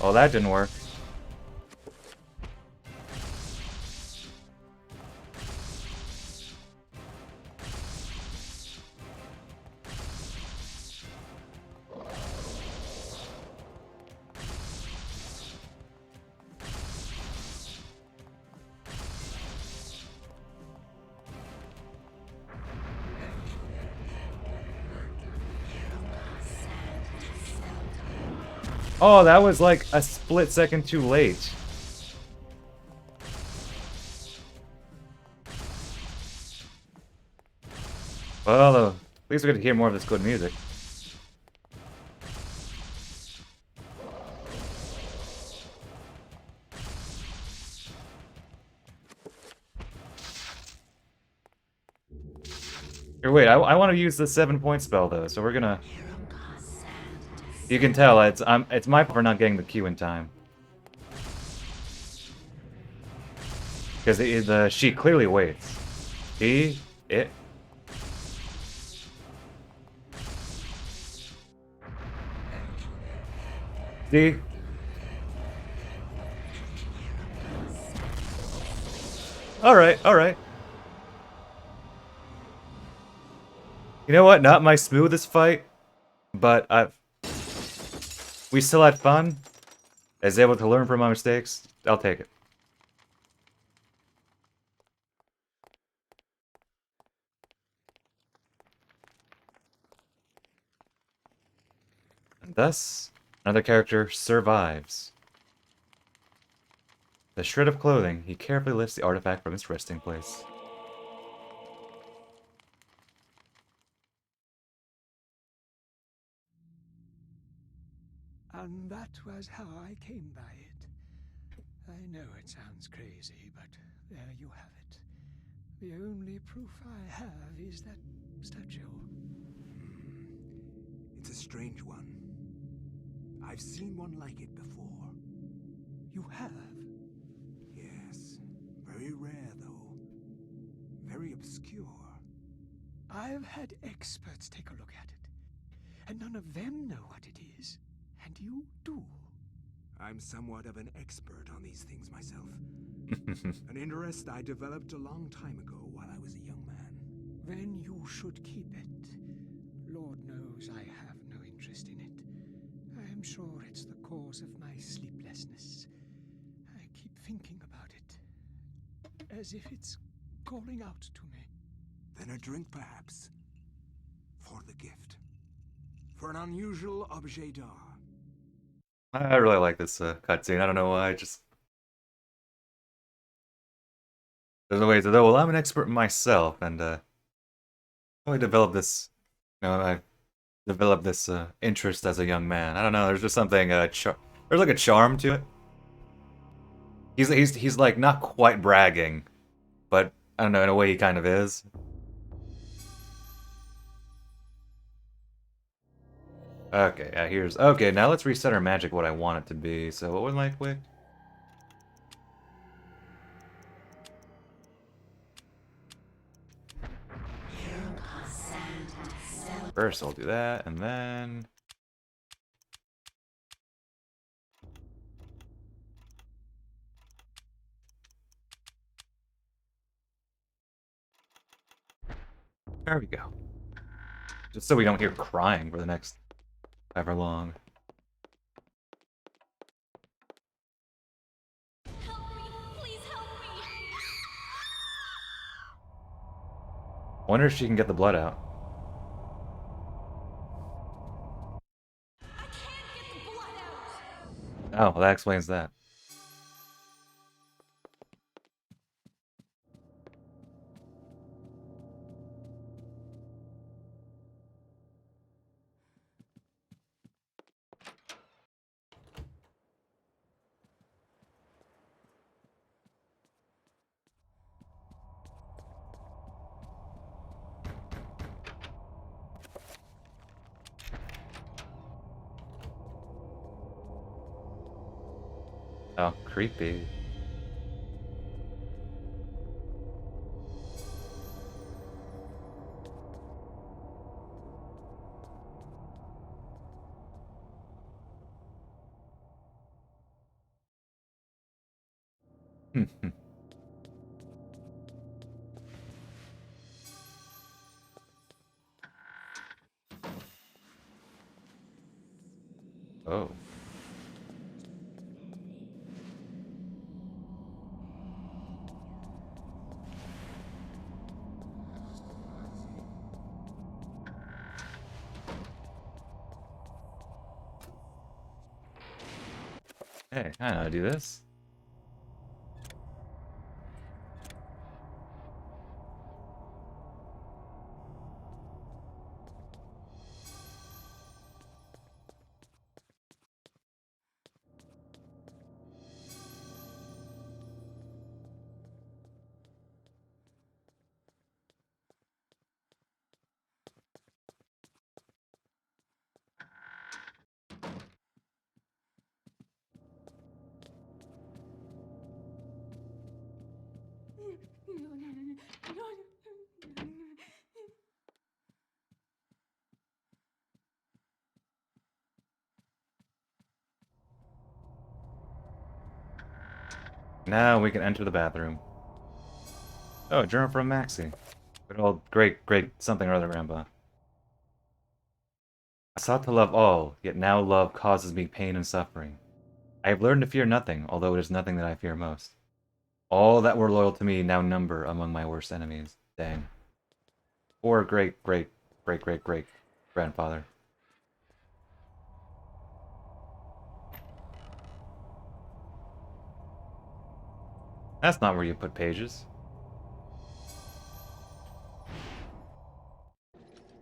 Oh, that didn't work. Oh, that was like a split second too late. Well, at least we get to hear more of this good music. Here, wait, I want to use the 7-point spell though, so we're gonna. You can tell it's my fault for not getting the Q in time. Because she clearly waits. See? Alright, alright. You know what? Not my smoothest fight, but we still had fun. I was able to learn from my mistakes. I'll take it. And thus, another character survives. The shred of clothing, he carefully lifts the artifact from its resting place. And that was how I came by it. I know it sounds crazy, but there you have it. The only proof I have is that statue. It's a strange one. I've seen one like it before. You have? Yes. Very rare, though. Very obscure. I've had experts take a look at it, and none of them know what it is. And you do. I'm somewhat of an expert on these things myself. An interest I developed a long time ago while I was a young man. Then you should keep it. Lord knows I have no interest in it. I'm sure it's the cause of my sleeplessness. I keep thinking about it, as if it's calling out to me. Then a drink, perhaps. For the gift. For an unusual objet d'art. I really like this cutscene. I don't know why. Just there's a way to though. Well, I'm an expert myself, and I developed this. I developed this interest as a young man. I don't know. There's just something. There's like a charm to it. He's like not quite bragging, but I don't know. In a way, he kind of is. Okay, okay, now let's reset our magic what I want it to be. So what was my quick? First I'll do that, and then... There we go. Just so we don't hear crying for the next however long. Help me! Please help me! Wonder if she can get the blood out. I can't get the blood out! Oh, well, that explains that. Oh, creepy. Oh. Hey, I know how to do this. Now we can enter the bathroom. Oh, journal from Maxie. Good old great something or other, Grandpa. I sought to love all, yet now love causes me pain and suffering. I have learned to fear nothing, although it is nothing that I fear most. All that were loyal to me now number among my worst enemies. Dang. Or great grandfather. That's not where you put pages.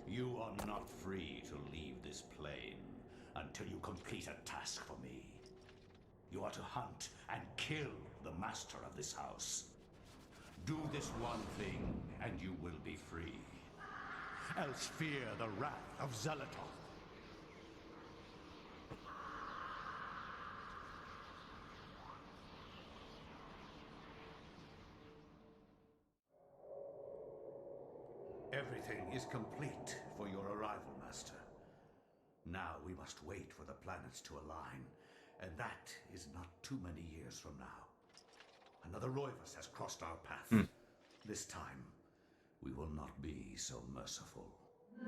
You are not free to leave this plane until you complete a task for me. You are to hunt and kill the master of this house. Do this one thing, and you will be free. Else fear the wrath of Xelatoth. Everything is complete for your arrival, Master. Now we must wait for the planets to align, and that is not too many years from now. Another Roivus has crossed our path. This time, we will not be so merciful.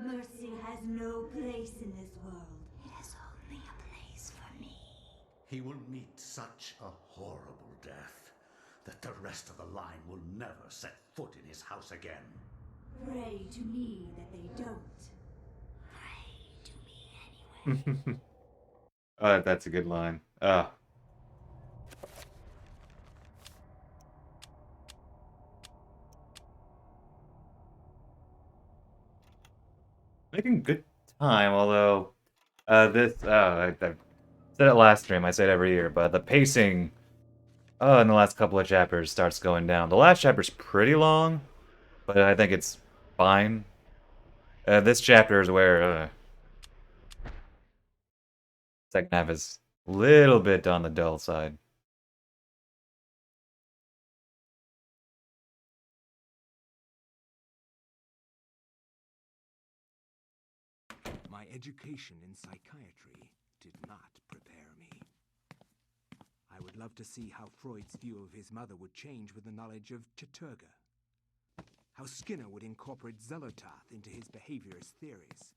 Mercy has no place in this world. It has only a place for me. He will meet such a horrible death that the rest of the line will never set foot in his house again. Pray to me that they don't. Pray to me anyway. Oh, that's a good line. Making good time, although I said it last stream, I say it every year, but the pacing in the last couple of chapters starts going down. The last chapter's pretty long, but I think it's fine. This chapter is where second half is a little bit on the dull side. My education in psychiatry did not prepare me. I would love to see how Freud's view of his mother would change with the knowledge of Cthulhu. How Skinner would incorporate Xelatoth into his behaviorist theories.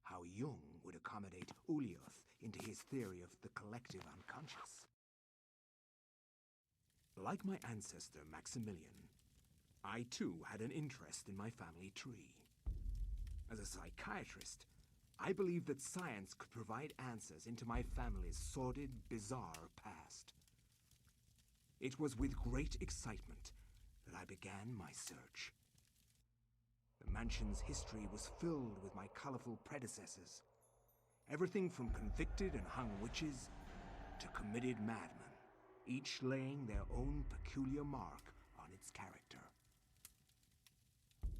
How Jung would accommodate Ulioth into his theory of the collective unconscious. Like my ancestor Maximilian, I too had an interest in my family tree. As a psychiatrist, I believed that science could provide answers into my family's sordid, bizarre past. It was with great excitement that I began my search. The mansion's history was filled with my colorful predecessors. Everything from convicted and hung witches to committed madmen, each laying their own peculiar mark on its character.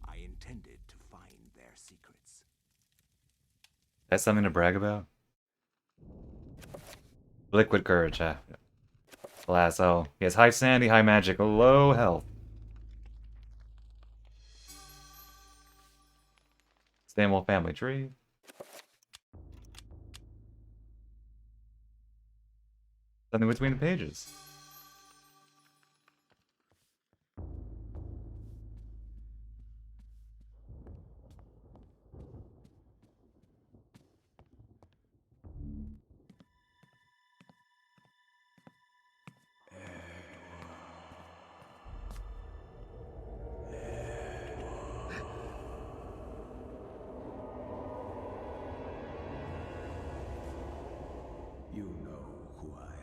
I intended to find their secrets. That's something to brag about? Liquid courage, alas, oh. He has high sanity, high magic, low health. Stanwell family tree. Something between the pages. You know who I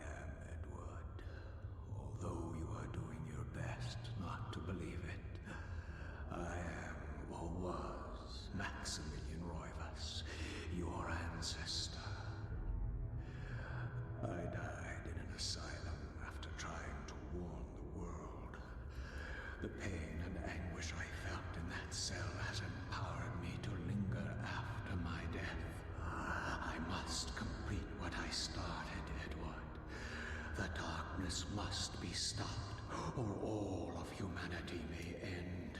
The pain and anguish I felt in that cell has empowered me to linger after my death. I must complete what I started, Edward. The darkness must be stopped, or all of humanity may end.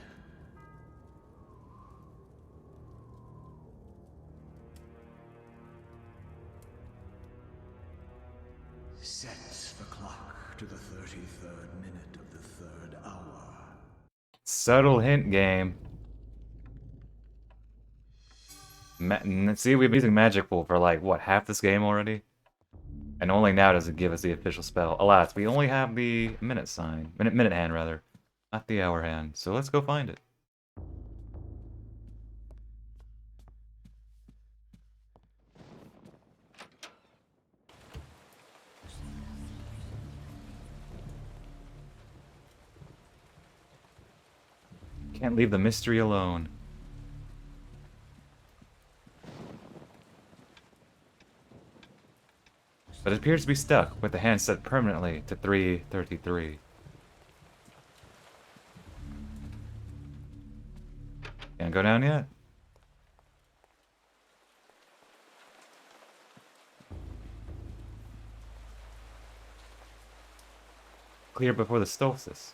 Sets the clock to the 33rd minute of the 3rd hour. Subtle hint game. See, we've been using Magic Pool for like, what, half this game already? And only now does it give us the official spell. Alas, we only have the minute sign. Minute hand, rather. Not the hour hand. So let's go find it. Can't leave the mystery alone. But it appears to be stuck, with the hand set permanently to 333. Can't go down yet. Clear before the solstice.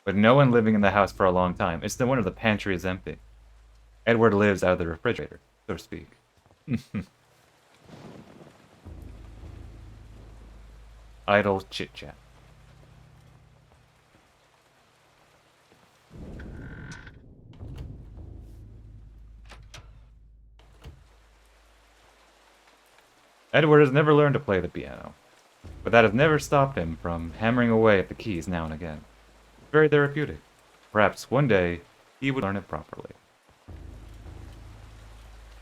But no one living in the house for a long time. It's no wonder the pantry is empty. Edward lives out of the refrigerator, so to speak. Idle chit-chat. Edward has never learned to play the piano, but that has never stopped him from hammering away at the keys now and again. Very therapeutic. Perhaps one day he would learn it properly.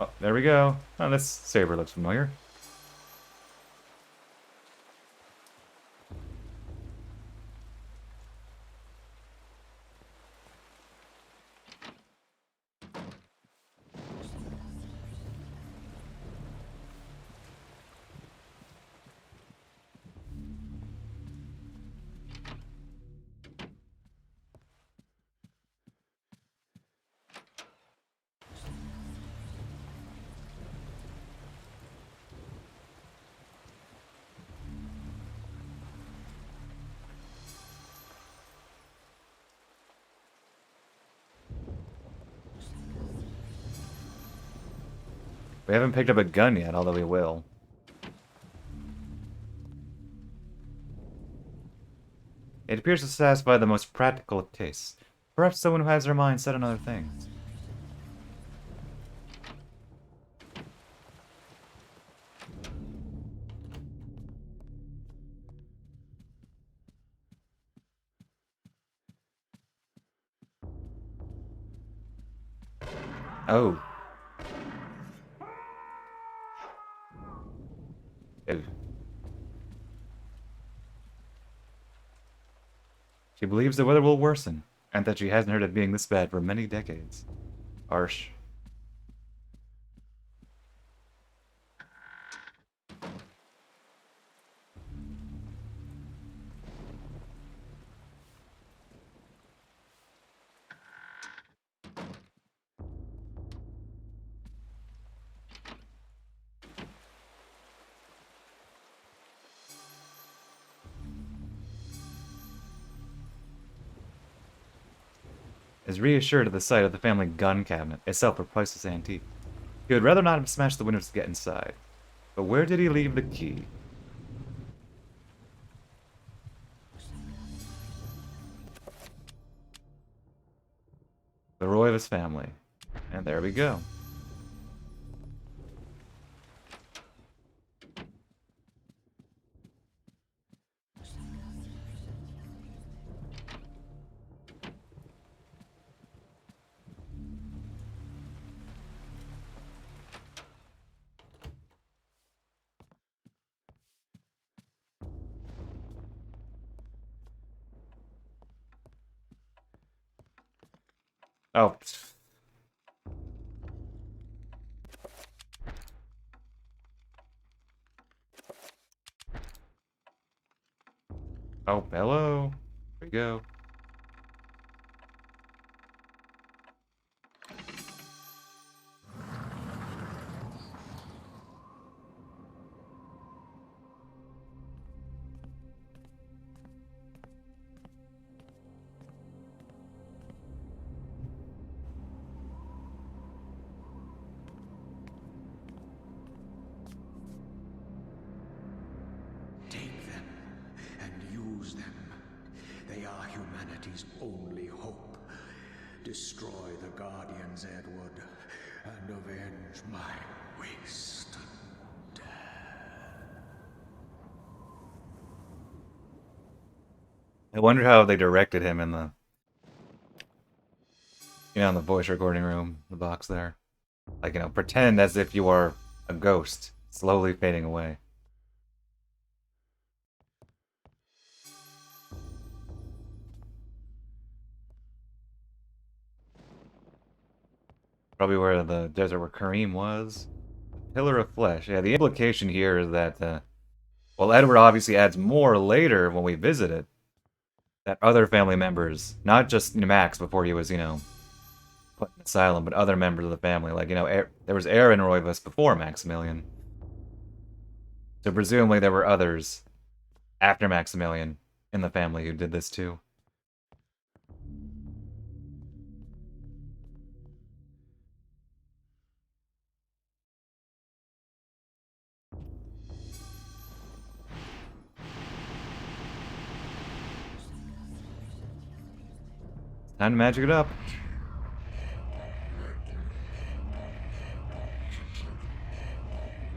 Oh, there we go. Oh, this saber looks familiar. We haven't picked up a gun yet, although we will. It appears to satisfy the most practical of tastes. Perhaps someone who has their mind set on other things. Oh. Ew. She believes the weather will worsen, and that she hasn't heard it being this bad for many decades. Harsh. Is reassured at the sight of the family gun cabinet, itself a priceless antique. He would rather not have smashed the windows to get inside. But where did he leave the key? The Roy of his family. And there we go. Oh. Oh, hello. There we go. Take them and use them. They are humanity's only hope. Destroy the Guardians, Edward, and avenge my waste. I wonder how they directed him in the, in the voice recording room, the box there. Like, pretend as if you are a ghost, slowly fading away. Probably where the desert where Kareem was. Pillar of Flesh. Yeah, the implication here is that, well, Edward obviously adds more later when we visit it. That other family members, not just Max before he was, put in asylum, but other members of the family. Like, there was Aaron Roivas before Maximilian. So presumably there were others after Maximilian in the family who did this too. Time to magic it up.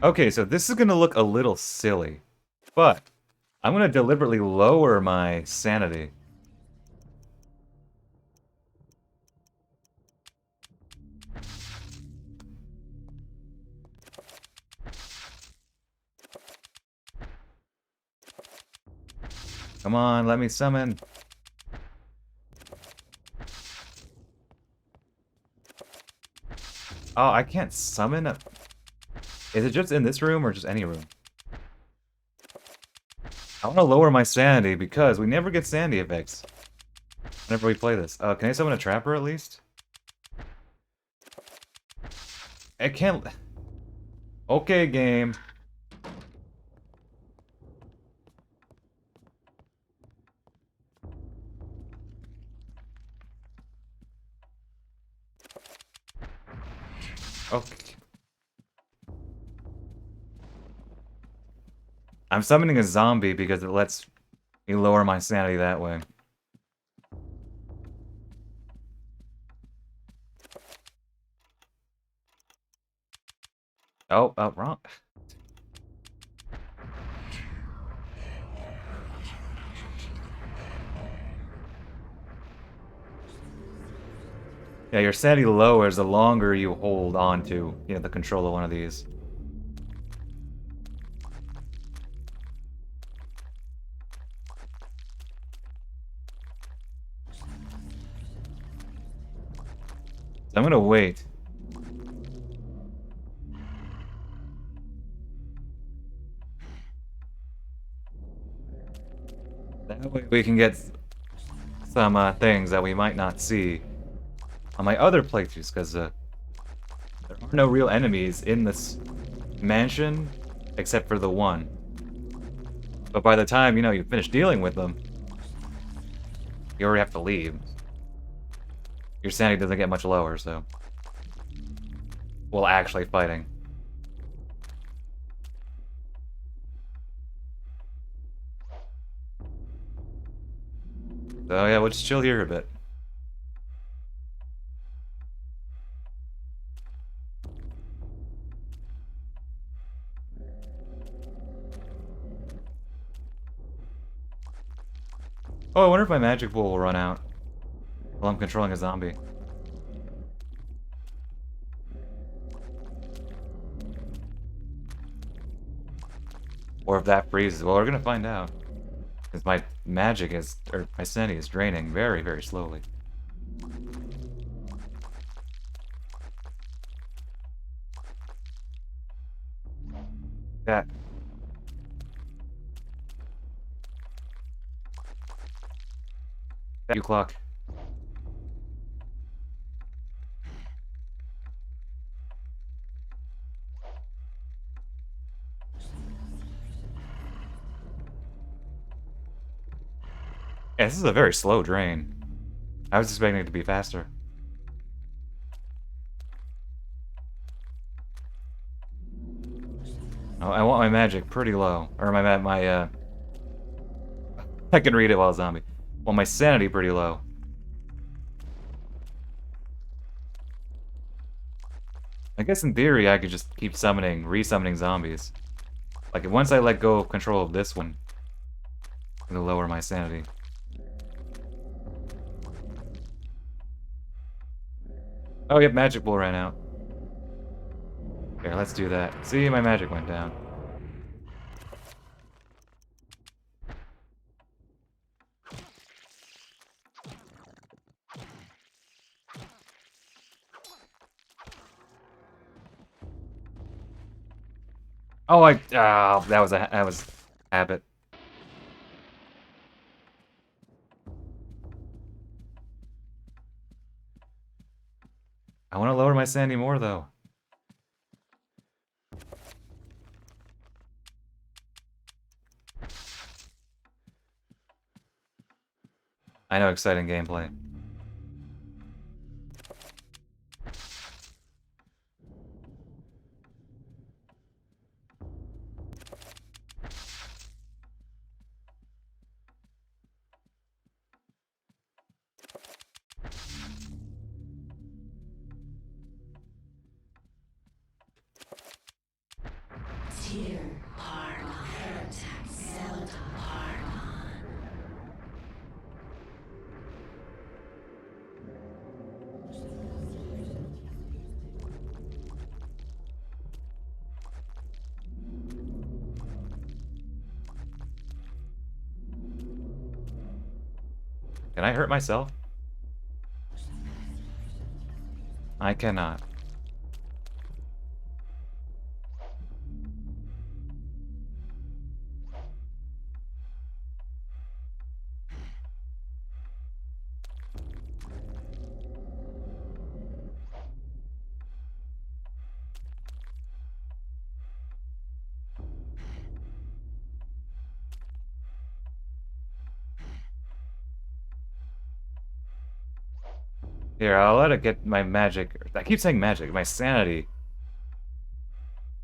Okay, so this is gonna look a little silly, but I'm gonna deliberately lower my sanity. Come on, let me summon. Oh, I can't summon a... Is it just in this room or just any room? I want to lower my sanity because we never get sanity effects whenever we play this. Can I summon a trapper at least? I can't... Okay, game. Okay. I'm summoning a zombie because it lets me lower my sanity that way. Oh, wrong. Yeah, your sanity lowers the longer you hold on to, the control of one of these. So I'm gonna wait. That way we can get some things that we might not see on my other playthroughs, because there are no real enemies in this mansion except for the one. But by the time, you finish dealing with them, you already have to leave. Your sanity doesn't get much lower, so... Well, actually fighting. So yeah, we'll just chill here a bit. Oh, I wonder if my magic pool will run out while I'm controlling a zombie. Or if that freezes. Well, we're gonna find out. Because my magic is, or my sanity is draining very, very slowly. That. Thank you, clock. Yeah, this is a very slow drain. I was expecting it to be faster. Oh, I want my magic pretty low. Or I can read it while zombie. Well, my sanity pretty low. I guess in theory I could just keep summoning, resummoning zombies. Like, once I let go of control of this one, it'll lower my sanity. Oh, yep, magic bull ran out. Here, let's do that. See, my magic went down. Oh, that was habit. I want to lower my sanity more, though. I know, exciting gameplay. Tyr Pardon. Heretic Zelda Pardon. Can I hurt myself? I cannot. Here, I'll let it get my magic. I keep saying magic. My sanity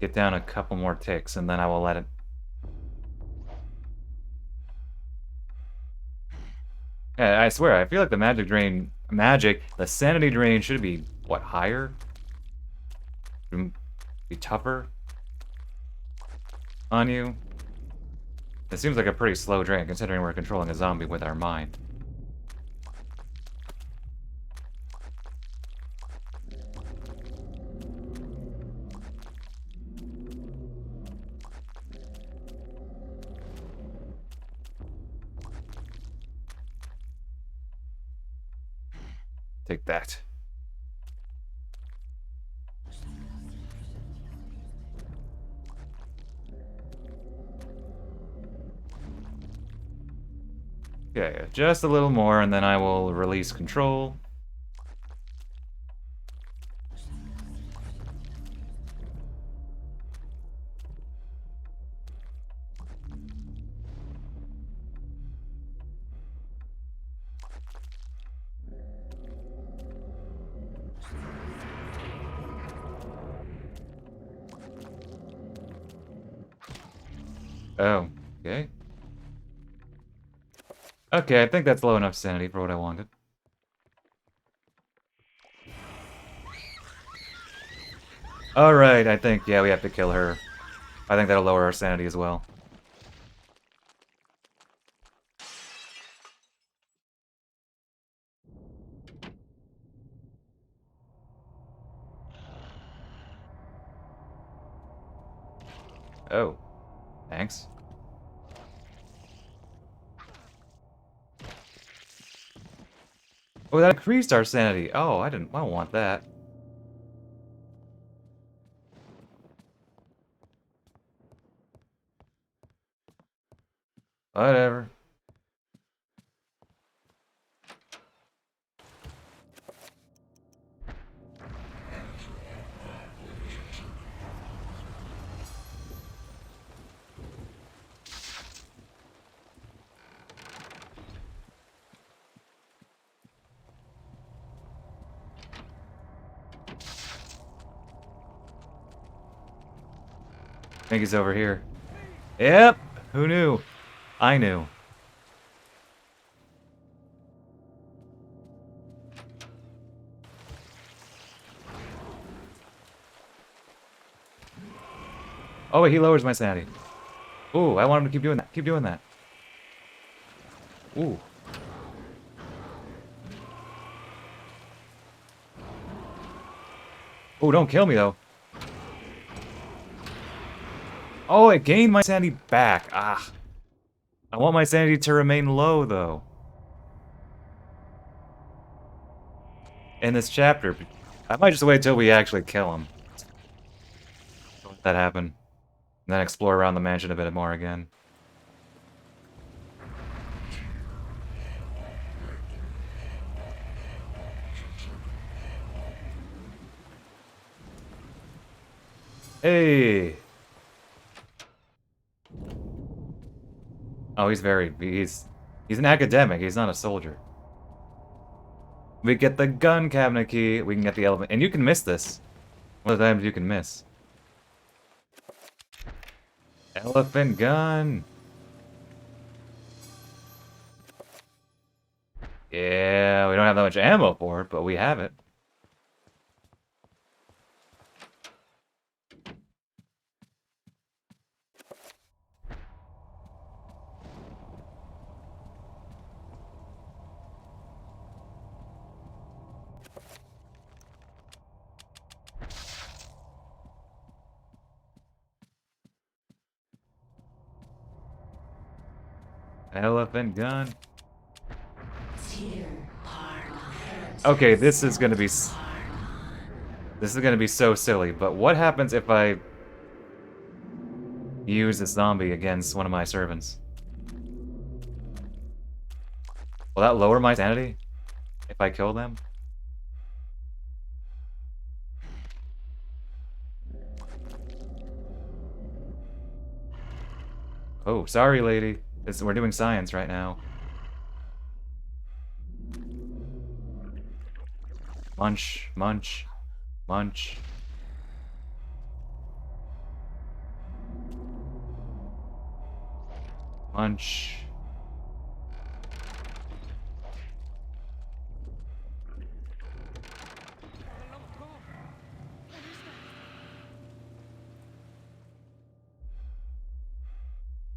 get down a couple more ticks, and then I will let it. Yeah, I swear, I feel like the the sanity drain should be, what, higher? Be tougher on you? It seems like a pretty slow drain, considering we're controlling a zombie with our mind. Take that. Okay, just a little more, and then I will release control. Oh, okay. Okay, I think that's low enough sanity for what I wanted. Alright, I think, yeah, we have to kill her. I think that'll lower our sanity as well. Oh. Thanks. Oh, that increased our sanity. Oh, I don't want that. Whatever. I think he's over here. Yep! Who knew? I knew. Oh wait, he lowers my sanity. Ooh, I want him to keep doing that. Keep doing that. Ooh. Oh, don't kill me though. Oh, it gained my sanity back. Ah. I want my sanity to remain low though. In this chapter. I might just wait till we actually kill him. Let that happen. And then explore around the mansion a bit more again. Hey! Oh, he's an academic, he's not a soldier. We get the gun cabinet key, we can get the elephant, and you can miss this. One of the times you can miss. Elephant gun! Yeah, we don't have that much ammo for it, but we have it. Elephant gun. Okay, this is gonna be so silly, but what happens if I use a zombie against one of my servants? Will that lower my sanity if I kill them? Oh, sorry, lady. We're doing science right now. Munch, munch, munch. Munch.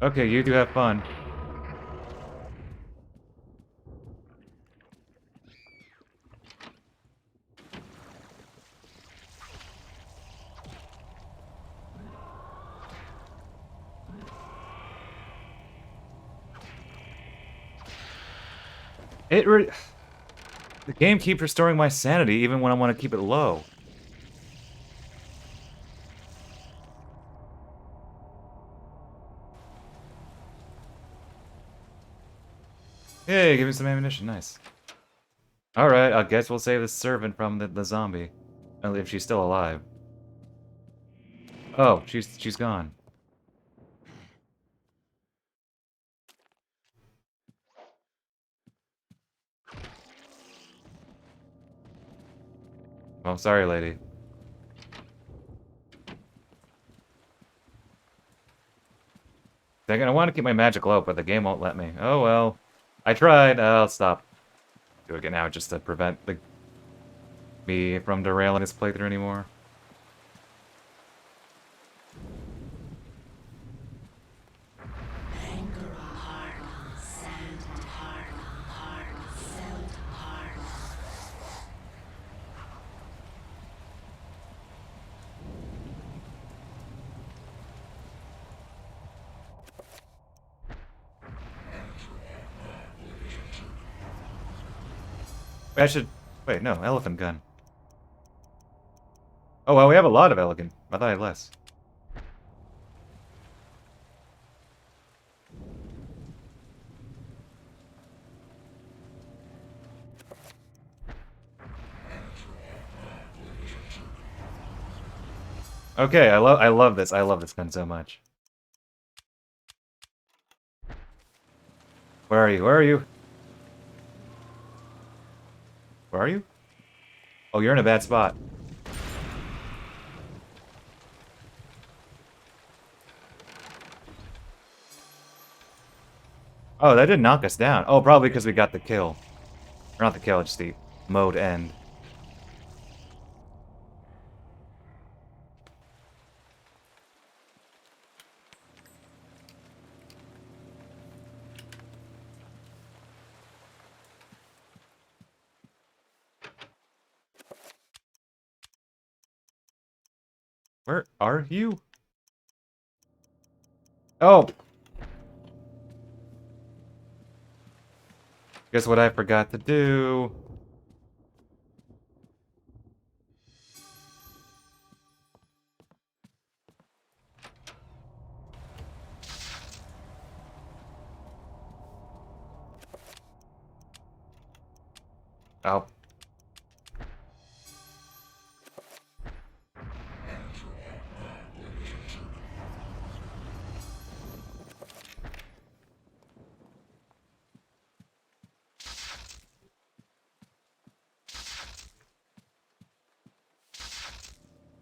Okay, you do have fun. The game keeps restoring my sanity even when I want to keep it low. Hey, give me some ammunition, nice. Alright, I guess we'll save the servant from the zombie. If she's still alive. Oh, she's gone. Oh, sorry, lady. I want to keep my magic low, but the game won't let me. Oh well. I tried. I'll stop. Do it now just to prevent me from derailing this playthrough anymore. I should... Wait, no, elephant gun. Oh, well, we have a lot of elegant. I thought I had less. Okay, I love this. I love this gun so much. Where are you? Where are you? Where are you? Oh, you're in a bad spot. Oh, that didn't knock us down. Oh, probably because we got the kill. Or not the kill, just the mode end. Where are you? Oh! Guess what I forgot to do? Oh.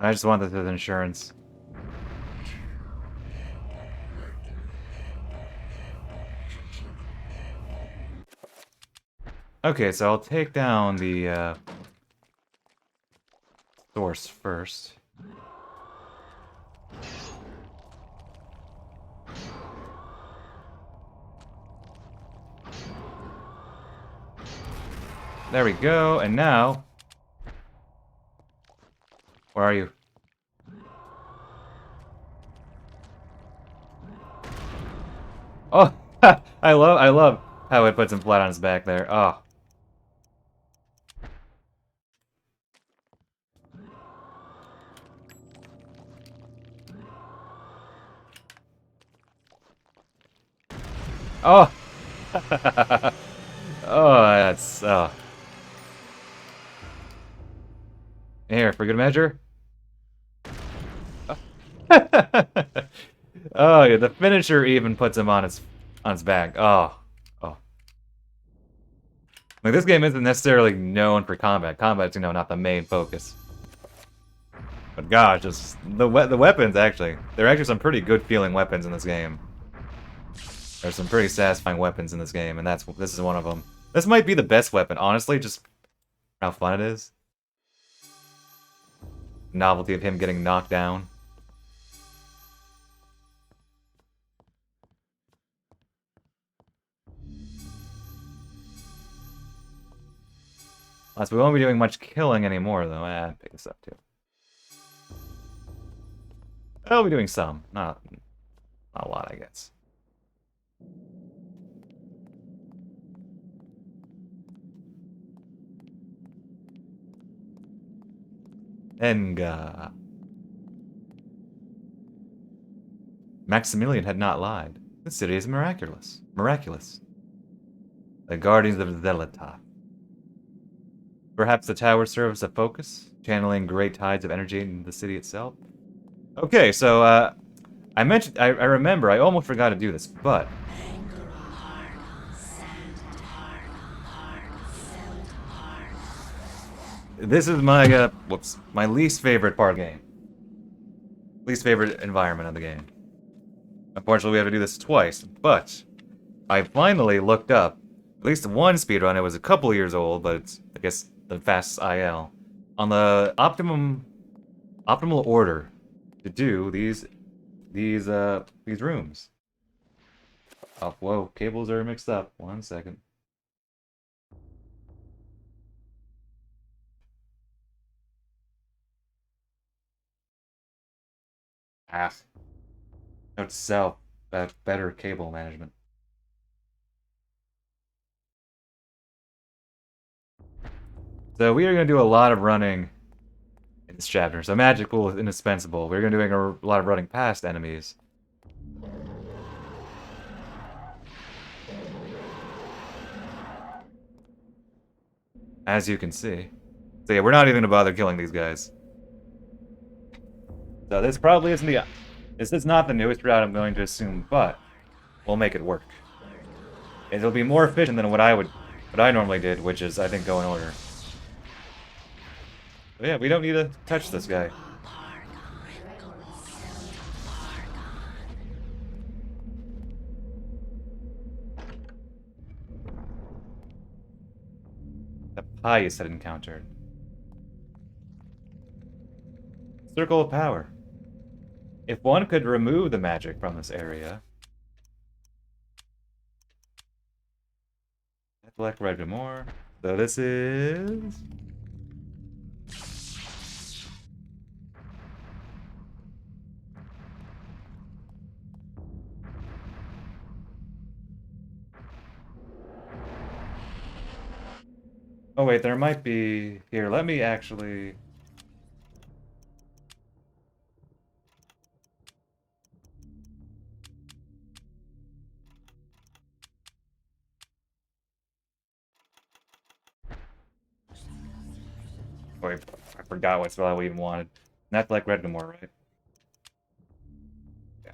I just wanted the insurance. Okay, so I'll take down the source first. There we go, and now... Where are you? Oh, I love how it puts him flat on his back there. Oh. Oh. Oh, that's Here, for good measure. Oh, yeah, the finisher even puts him on his back. Oh. Oh. Like, this game isn't necessarily known for combat. Combat's, you know, not the main focus. But gosh, just the weapons, actually. There are actually some pretty good feeling weapons in this game. There's some pretty satisfying weapons in this game, and this is one of them. This might be the best weapon, honestly, just how fun it is. Novelty of him getting knocked down. Plus, we won't be doing much killing anymore, though. Pick this up, too. I'll be doing some. Not a lot, I guess. Enga. Maximilian had not lied. The city is miraculous. Miraculous. The Guardians of Xel'lotath. Perhaps the tower serves a focus, channeling great tides of energy into the city itself. Okay, so, I remember, I almost forgot to do this, but... This is my, my least favorite part of the game. Least favorite environment of the game. Unfortunately, we have to do this twice, but I finally looked up at least one speedrun. It was a couple years old, but it's, I guess, the fastest IL. On the optimal order to do these rooms. Oh, whoa, cables are mixed up. 1 second. Note to self, better cable management. So we are going to do a lot of running in this chapter. So magic pool is indispensable. We're going to be doing a lot of running past enemies. As you can see. So yeah, we're not even going to bother killing these guys. So this probably isn't the... This is not the newest route, I'm going to assume, but we'll make it work. It'll be more efficient than what I normally did, which is, I think, go in order. But yeah, we don't need to touch this guy. that Pius had encountered. Circle of Power. If one could remove the magic from this area... Black Red more. So this is... Oh wait, there might be... Here, let me actually... Wait, I forgot what spell we even wanted. Not like Redgamore, right? Yeah.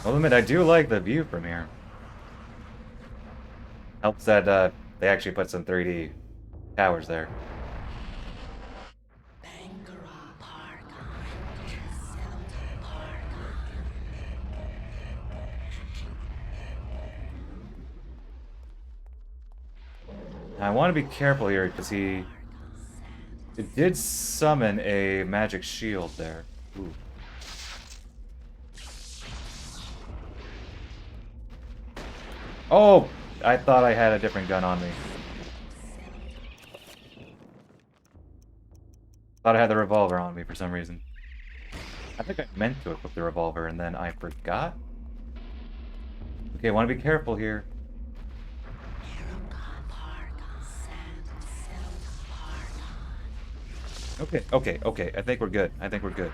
Well, admit, I do like the view from here. Helps that they actually put some 3D towers there. Now, I want to be careful here because it did summon a magic shield there. Ooh. Oh, I thought I had a different gun on me. Thought I had the revolver on me for some reason. I think I meant to equip the revolver and then I forgot. Okay, I want to be careful here. Okay. I think we're good.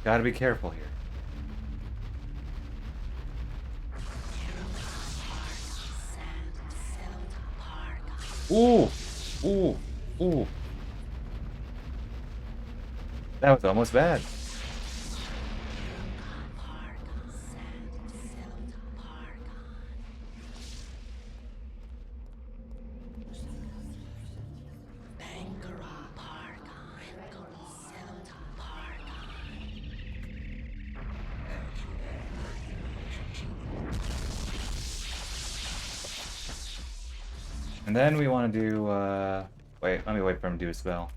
Gotta be careful here. Ooh! That was almost bad. And then we want to do, wait, let me wait for him to do a spell.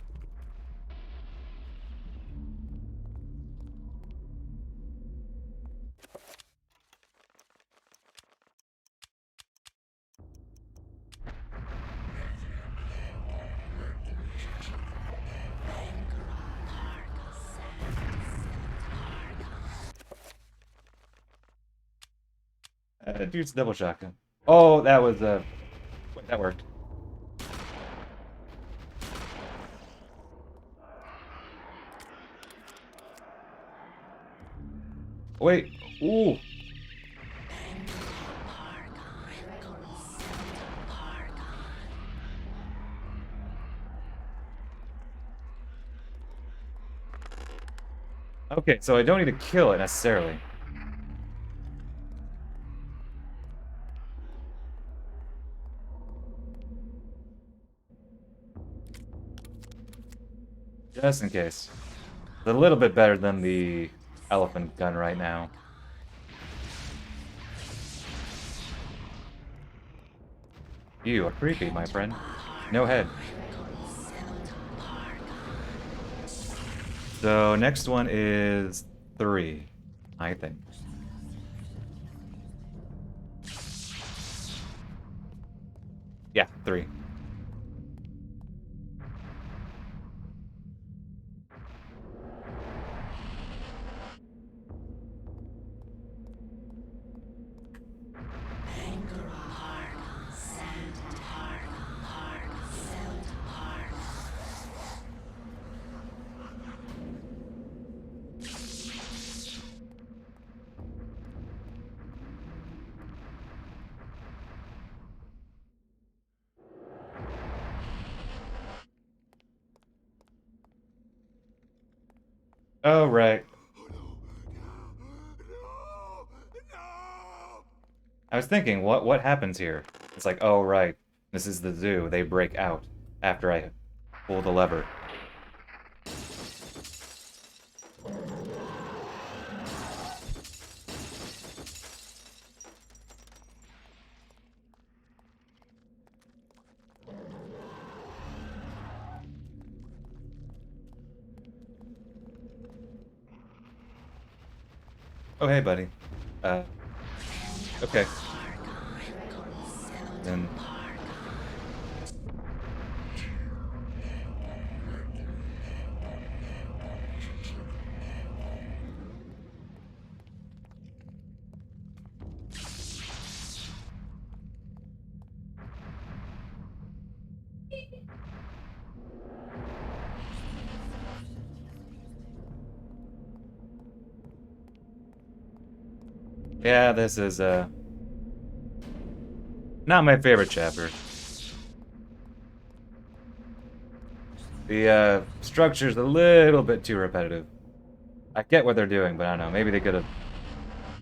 Dude's double shotgun. Oh, that was, wait, that worked. Wait, ooh. Okay, so I don't need to kill it necessarily. Just in case. It's a little bit better than the elephant gun right now. You are creepy, my friend. No head. So next one is 3, I think. Yeah, 3. Oh, right. I was thinking, what happens here? It's like, oh right, this is the zoo. They break out after I pull the lever. Oh hey, buddy. Okay. Then. Yeah, this is not my favorite chapter. The structure's a little bit too repetitive. I get what they're doing, but I don't know. Maybe they could have,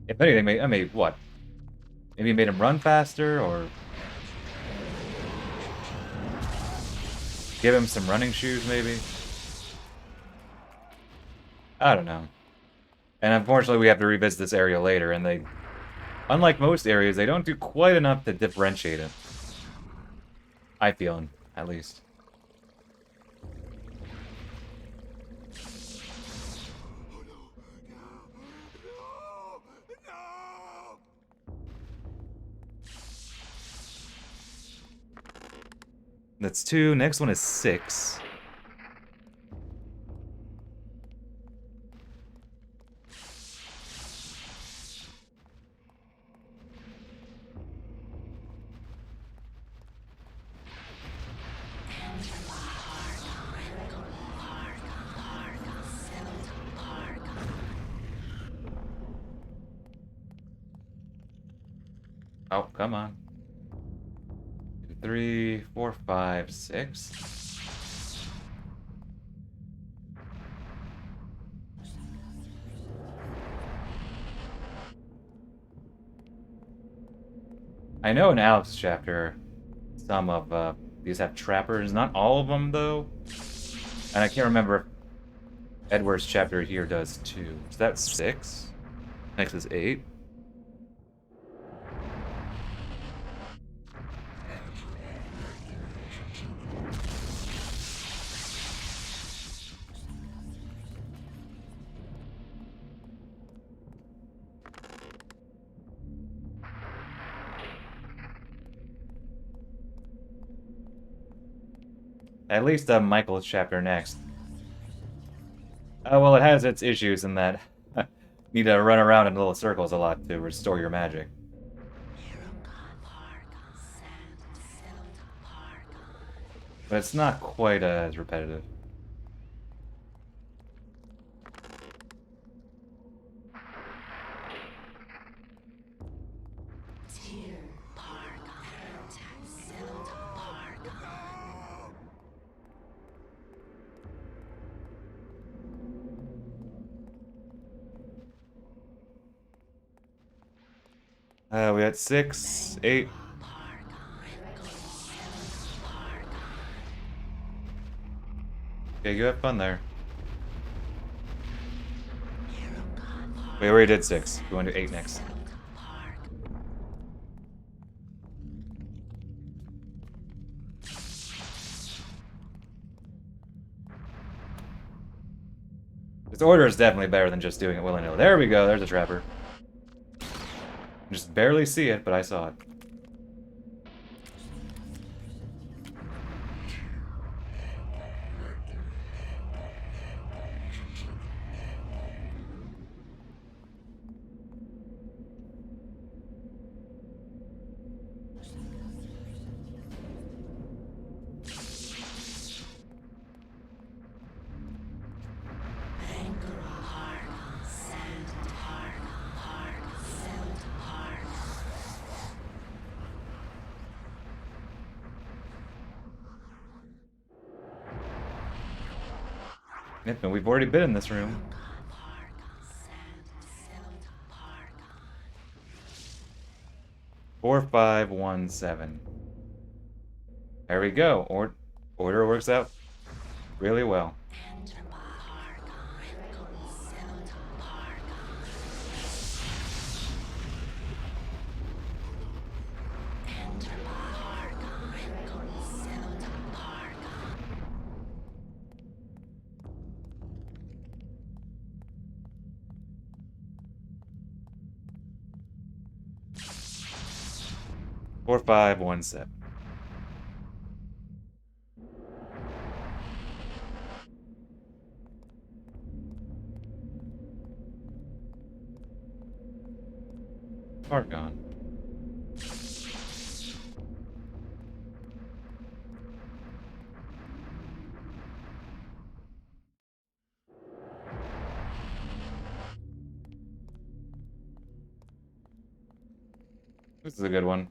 if anything, I mean, what? Maybe made him run faster, or give him some running shoes, maybe. I don't know. And unfortunately, we have to revisit this area later, and they, unlike most areas, they don't do quite enough to differentiate it. I feel, at least. That's 2. Next one is 6. Oh, come on. 2, 3, 4, 5, 6. I know in Alex's chapter, some of these have trappers. Not all of them, though. And I can't remember if Edward's chapter here does too. So that's 6. Next is 8. At least Michael's chapter next. Well, it has its issues in that you need to run around in little circles a lot to restore your magic. But it's not quite as repetitive. We had 6, 8. Okay, you have fun there. We already did 6. We want to do 8 next. This order is definitely better than just doing it willy-nilly. There we go, there's a trapper. Just barely see it, but I saw it. Yep, and we've already been in this room. 4517. There we go. Order works out really well. Four, 517. Argon. This is a good one.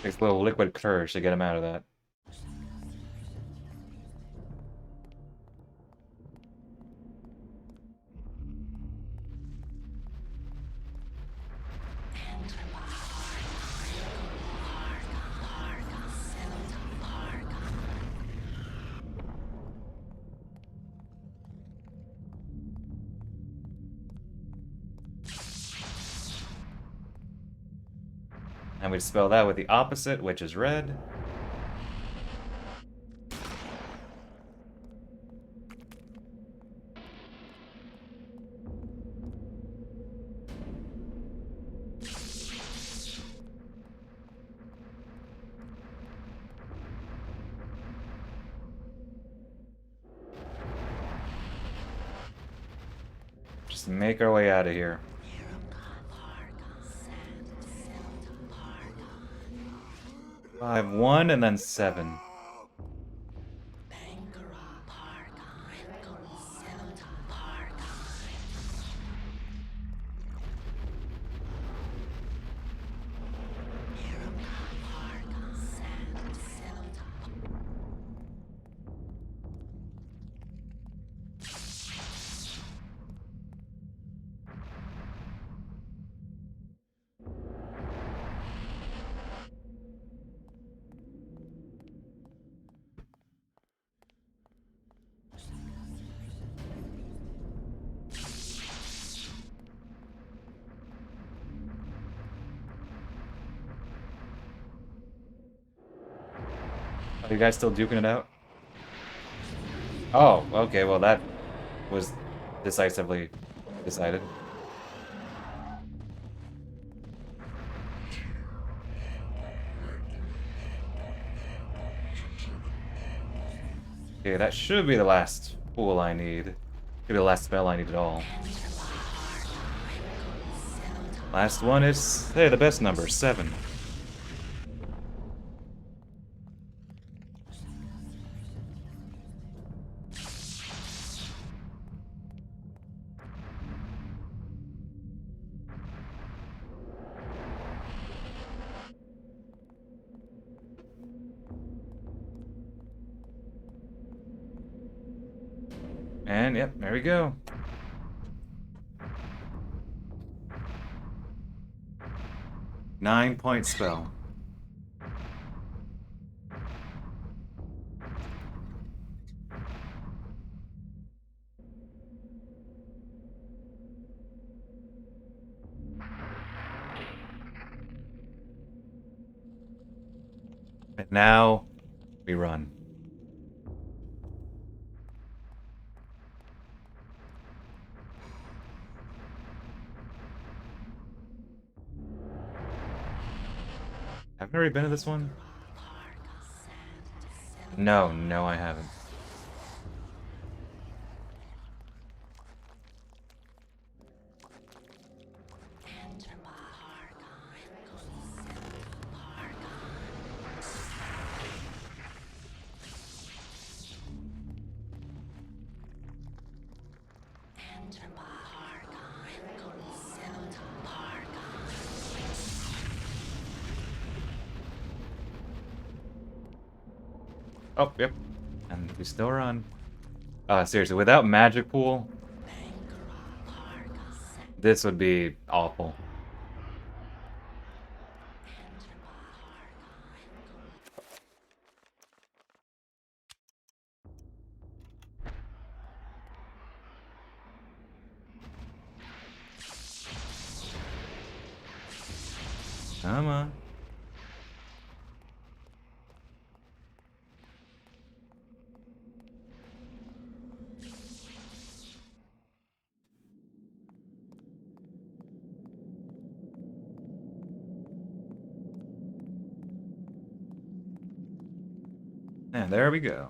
Takes a little liquid courage to get him out of that. And we spell that with the opposite, which is red. Just make our way out of here. 5, 1, and then 7. Are you guys still duking it out? Oh, okay, well that was decisively decided. Okay, that should be the last pool I need. Should be the last spell I need at all. Last one is, hey, the best number, 7. And yep, there we go. Nine-point spell. And now we run. Haven't I already been to this one? No, I haven't. Oh, yep. And we still run. Seriously, without Magic Pool, this would be awful. Come on. And there we go.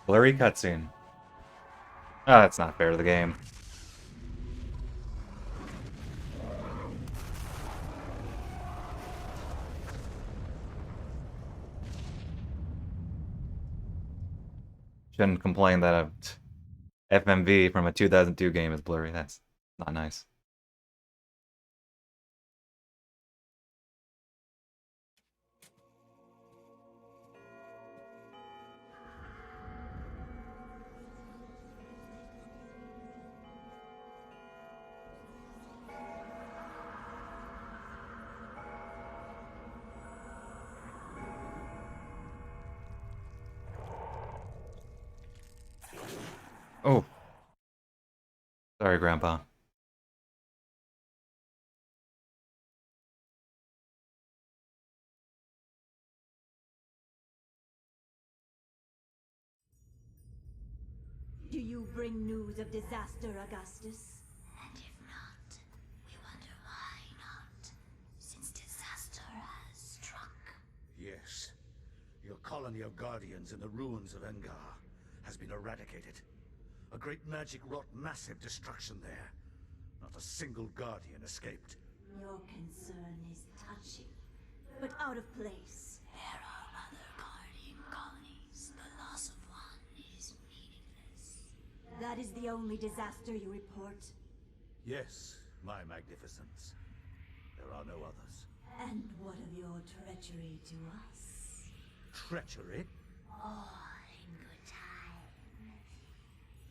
Blurry cutscene. Oh, that's not fair to the game. Shouldn't complain that a FMV from a 2002 game is blurry. That's not nice. Oh. Sorry, Grandpa. Do you bring news of disaster, Augustus? And if not, we wonder why not, since disaster has struck. Yes. Your colony of Guardians in the ruins of Engar has been eradicated. A great magic wrought massive destruction there. Not a single Guardian escaped. Your concern is touching, but out of place. There are other Guardian colonies. The loss of one is meaningless. That is the only disaster you report. Yes, my magnificence. There are no others. And what of your treachery to us? Treachery? All in good time.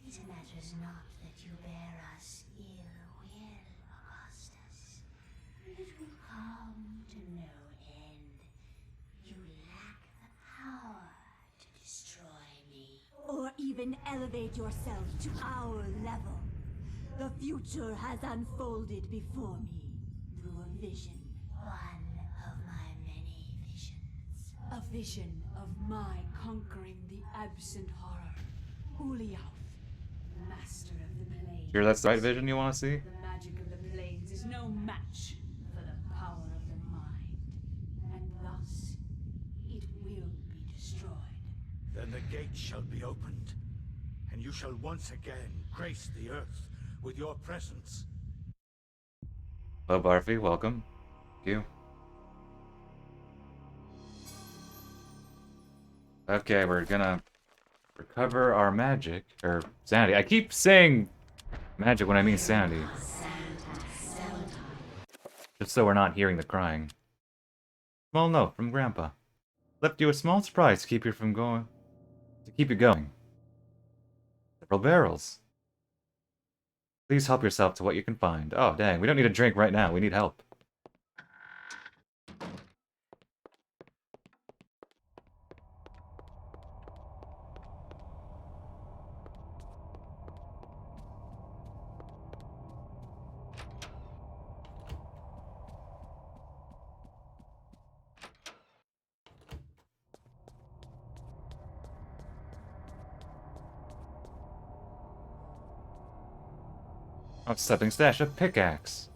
It matters not that you bear us ill will, Augustus. It will come to no end. You lack the power to destroy me. Or even elevate yourself to our level. The future has unfolded before me through a vision. One of my many visions. A vision of my conquering the absent horror. Ulyaoth, master of the plains. Sure, that's the right vision you want to see? The magic of the plains is no match for the power of the mind. And thus, it will be destroyed. Then the gates shall be opened, and you shall once again grace the earth with your presence. Hello, Barfy. Welcome. Thank you. Okay, we're gonna recover our magic, or sanity. I keep saying magic when I mean sanity. Just so we're not hearing the crying. Small note from Grandpa. Left you a small surprise to keep you from going. To keep you going. Several barrels. Please help yourself to what you can find. Oh, dang. We don't need a drink right now. We need help. Oh, stepping stash, a pickaxe.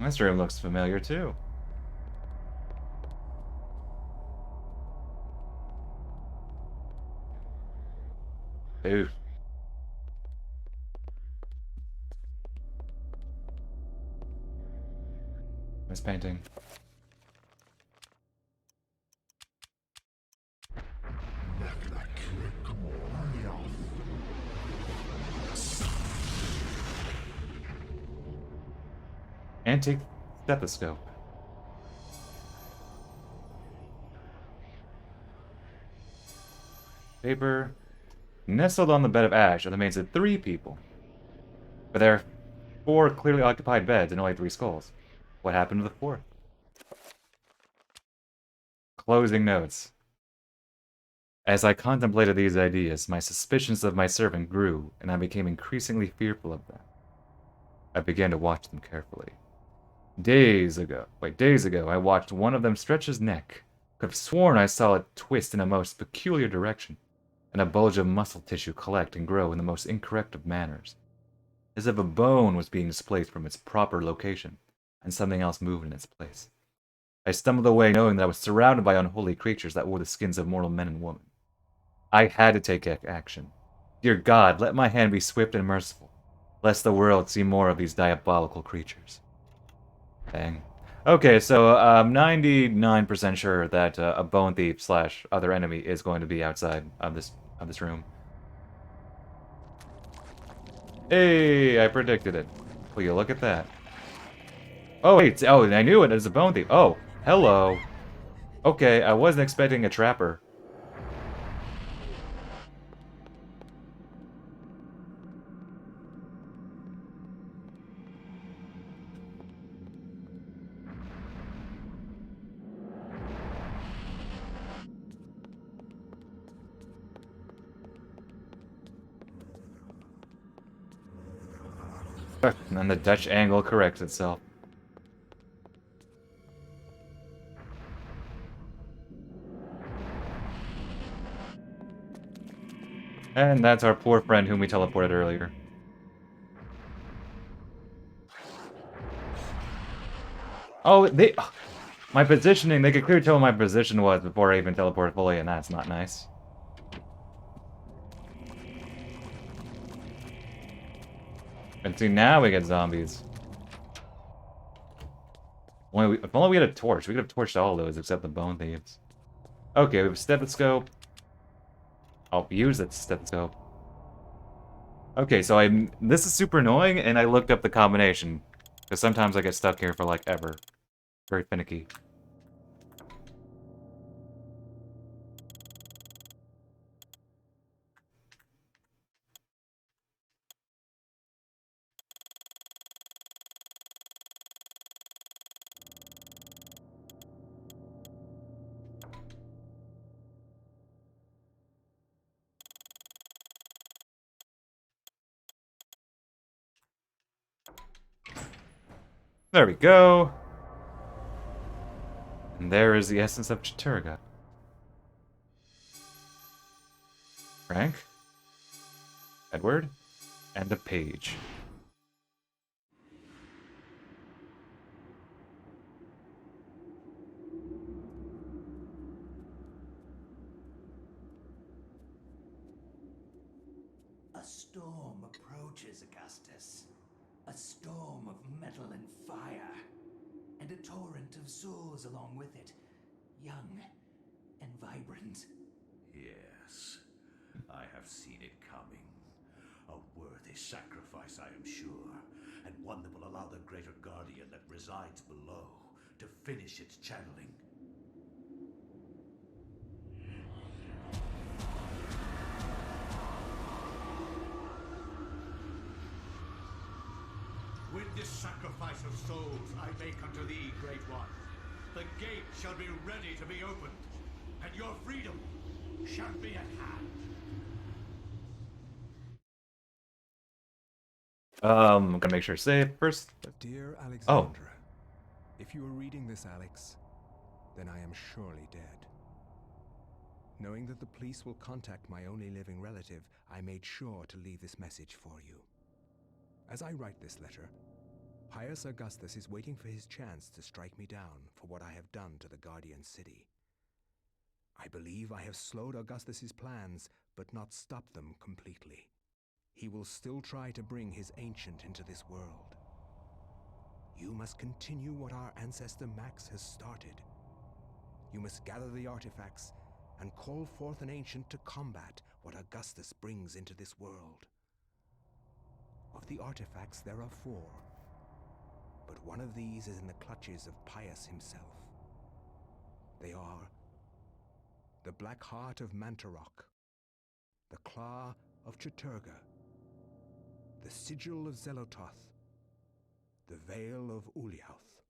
This room looks familiar too. Ooh. This painting. Antique stethoscope. Paper. Nestled on the bed of ash are the remains of 3 people. But there are 4 clearly occupied beds and only 3 skulls. What happened to the 4th? Closing notes. As I contemplated these ideas, my suspicions of my servant grew, and I became increasingly fearful of them. I began to watch them carefully. Days ago, I watched one of them stretch his neck. Could have sworn I saw it twist in a most peculiar direction, and a bulge of muscle tissue collect and grow in the most incorrect of manners, as if a bone was being displaced from its proper location, and something else moved in its place. I stumbled away knowing that I was surrounded by unholy creatures that wore the skins of mortal men and women. I had to take action. Dear God, let my hand be swift and merciful, lest the world see more of these diabolical creatures. Dang. Okay, so I'm 99% sure that a bone thief / other enemy is going to be outside of this room. Hey, I predicted it. Will you look at that? Oh wait, oh, I knew it as a bone thief. Oh, hello. Okay, I wasn't expecting a trapper. And then the Dutch angle corrects itself. And that's our poor friend whom we teleported earlier. Oh, my positioning, they could clearly tell what my position was before I even teleported fully, and that's not nice. And see, now we get zombies. If only we had a torch. We could have torched all of those except the bone thieves. Okay, we have a stethoscope. I'll use that stethoscope. Okay, so this is super annoying, and I looked up the combination. Because sometimes I get stuck here for, like, ever. Very finicky. There we go. And there is the essence of Chattur'gha. Frank, Edward, and a page. A storm approaches, Augustus. A storm of metal and fire. And a torrent of souls along with it. Young and vibrant. Yes, I have seen it coming. A worthy sacrifice, I am sure, and one that will allow the greater guardian that resides below to finish its channeling. With this sacrifice of souls I make unto thee, Great One, the gate shall be ready to be opened, and your freedom shall be at hand. I'm gonna make sure to save first. Dear Alexandra, if you are reading this, Alex, then I am surely dead. Knowing that the police will contact my only living relative, I made sure to leave this message for you. As I write this letter, Pius Augustus is waiting for his chance to strike me down for what I have done to the Guardian City. I believe I have slowed Augustus's plans, but not stopped them completely. He will still try to bring his ancient into this world. You must continue what our ancestor Max has started. You must gather the artifacts and call forth an ancient to combat what Augustus brings into this world. Of the artifacts, there are 4. But one of these is in the clutches of Pius himself. They are the Black Heart of Mantarok, the Claw of Chattur'gha, the Sigil of Xel'lotath, the Veil of Ulyaoth.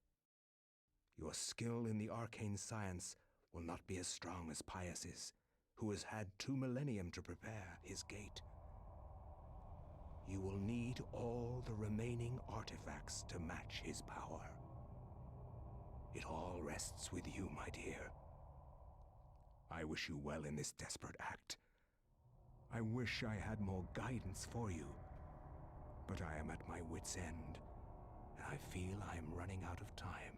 Your skill in the arcane science will not be as strong as Pius's, who has had 2 millennium to prepare his gate. You will need all the remaining artifacts to match his power. It all rests with you, my dear. I wish you well in this desperate act. I wish I had more guidance for you, but I am at my wit's end, and I feel I am running out of time.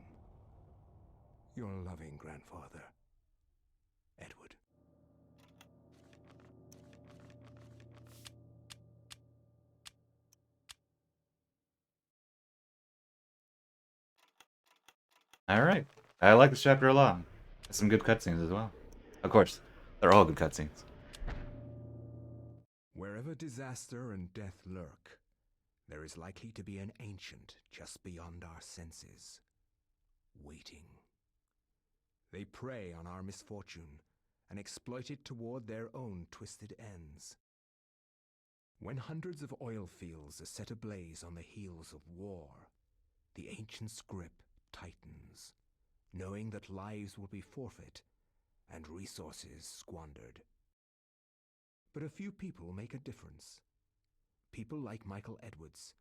Your loving grandfather, Edward. Alright. I like this chapter a lot. There's some good cutscenes as well. Of course, they're all good cutscenes. Wherever disaster and death lurk, there is likely to be an ancient just beyond our senses, waiting. They prey on our misfortune and exploit it toward their own twisted ends. When hundreds of oil fields are set ablaze on the heels of war, the ancient's grip tightens, knowing that lives will be forfeit and resources squandered. But a few people make a difference. People like Michael Edwards,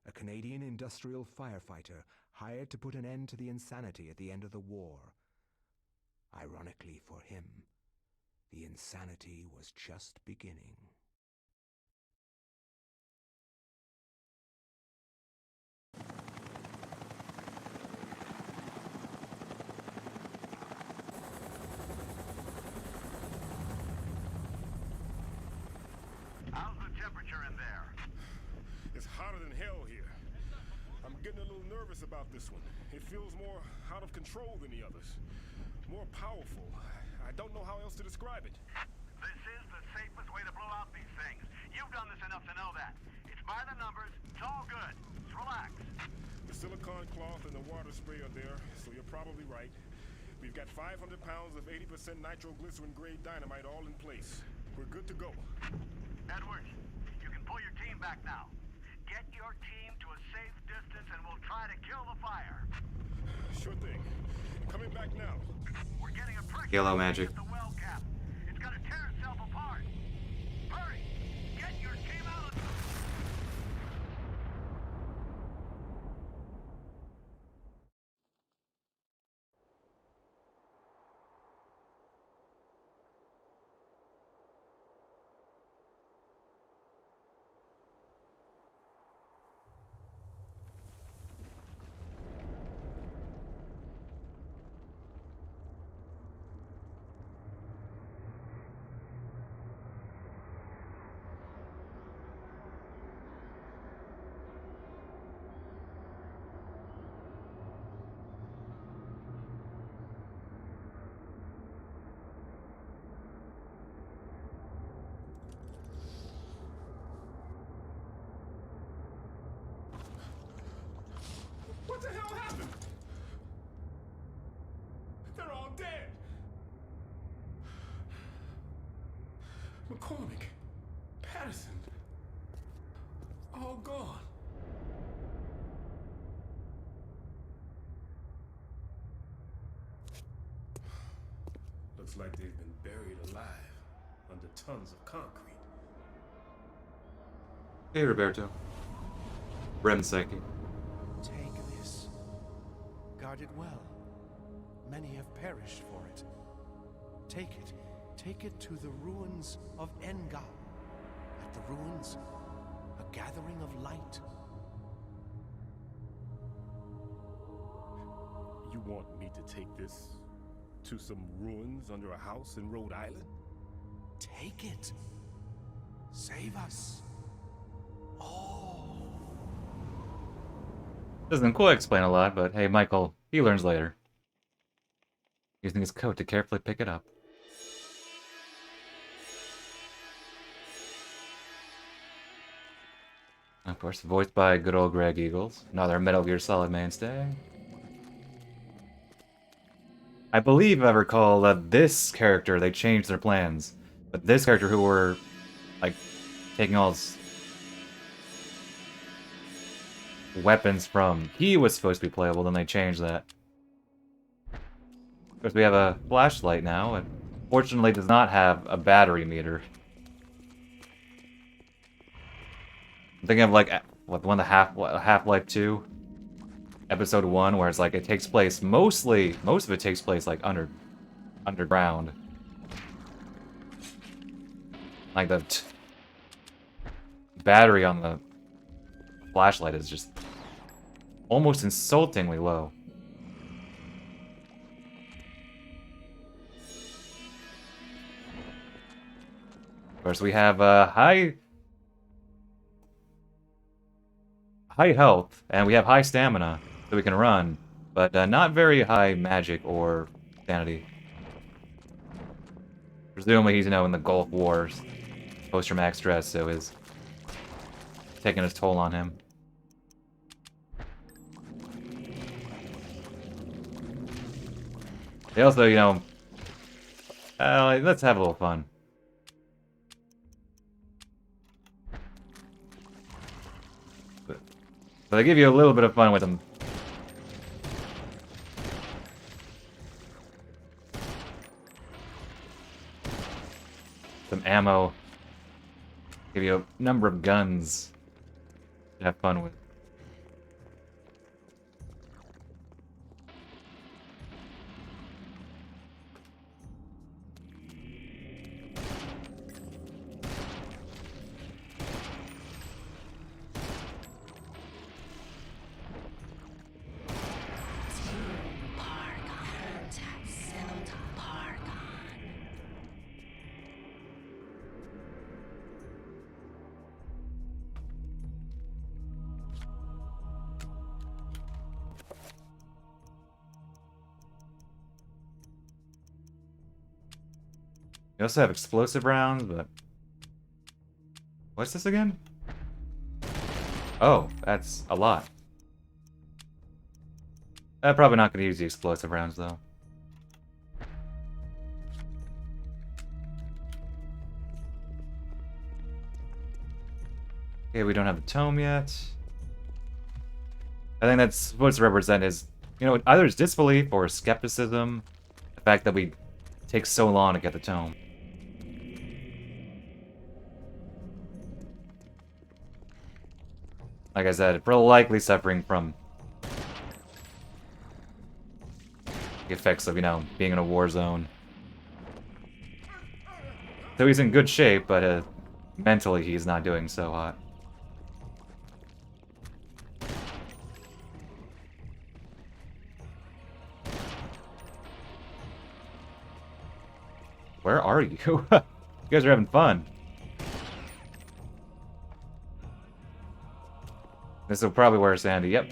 a Canadian industrial firefighter hired to put an end to the insanity at the end of the war. Ironically for him, the insanity was just beginning. How's the temperature in there? It's hotter than hell here. I'm getting a little nervous about this one. It feels more out of control than the others. More powerful. I don't know how else to describe it. This is the safest way to blow out these things. You've done this enough to know that. It's by the numbers. It's all good. Just relax. The silicone cloth and the water spray are there, so you're probably right. We've got 500 pounds of 80% nitroglycerin-grade dynamite all in place. We're good to go. Edward, you can pull your team back now. Get your team to a safe distance and we'll try to kill the fire. Sure thing. Coming back now. We're getting a pressure Yellow magic. at the well cap. It's gonna tear itself apart. Hurry! Get your team out of... What the hell happened? They're all dead. McCormick, Patterson, all gone. Looks like they've been buried alive under tons of concrete. Hey, Roberto. Rem Psyche. Take this. Guard it well. Many have perished for it. Take it. Take it to the ruins of Engal. At the ruins, a gathering of light. You want me to take this to some ruins under a house in Rhode Island? Take it. Save us. All. Doesn't quite explain a lot, but hey, Michael, he learns later. Using his coat to carefully pick it up. Of course, voiced by good old Greg Eagles, another Metal Gear Solid mainstay. I believe I recall that this character, they changed their plans. But this character who were, like, taking all his weapons from, he was supposed to be playable, then they changed that. Of course, we have a flashlight now, and fortunately does not have a battery meter. I'm thinking of, like, what, one of the Half-Life 2, Episode 1, where it's like, it takes place, most of it takes place, like, underground. Like, the battery on the flashlight is just almost insultingly low. Of course, we have high health, and we have high stamina, so we can run, but not very high magic or sanity. Presumably he's, you know, in the Gulf Wars, post-traumatic stress, so is taking its toll on him. They also, you know, let's have a little fun. So they give you a little bit of fun with them. Some ammo. Give you a number of guns to have fun with. You also have explosive rounds, but... What's this again? Oh, that's a lot. I'm probably not going to use the explosive rounds, though. Okay, we don't have the tome yet. I think that's supposed to represent is, you know, either it's disbelief or skepticism. The fact that we take so long to get the tome. Like I said, we're likely suffering from the effects of, you know, being in a war zone. So he's in good shape, but mentally he's not doing so hot. Where are you? You guys are having fun. This will probably wear Sandy, yep.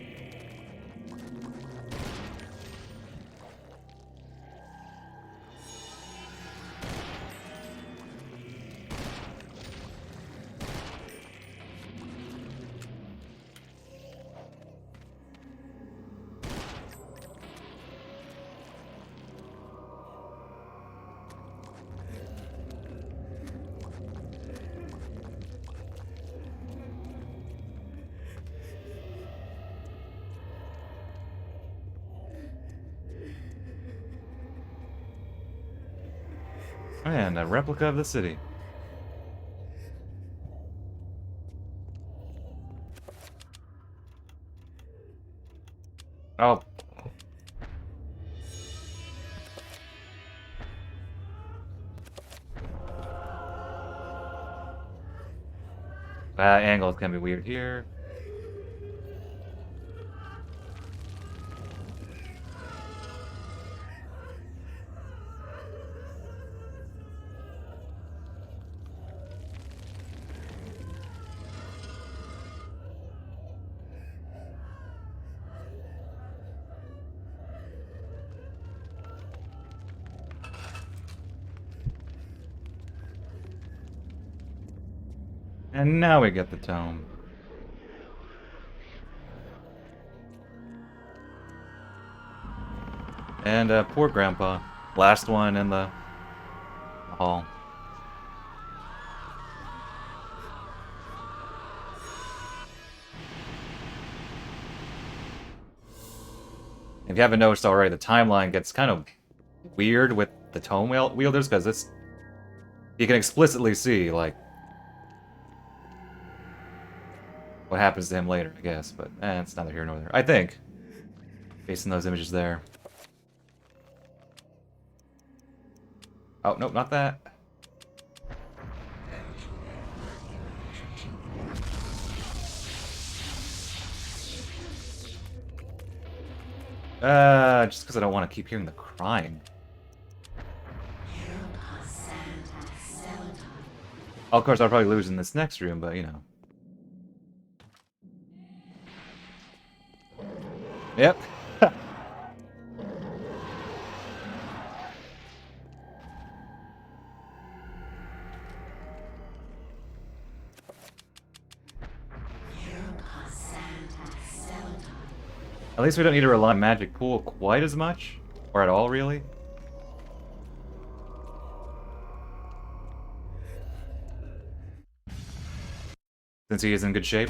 And a replica of the city. Oh. Angles can be weird here. And now we get the tome. And poor Grandpa. Last one in the hall. If you haven't noticed already, the timeline gets kind of weird with the tome wielders, because it's... You can explicitly see, like... what happens to him later, I guess, but it's neither here nor there. I think. Based on those images there. Oh, nope, not that. Just because I don't want to keep hearing the crying. Oh, of course, I'll probably lose in this next room, but you know. Yep. At least we don't need to rely on magic pool quite as much, or at all, really. Since he is in good shape.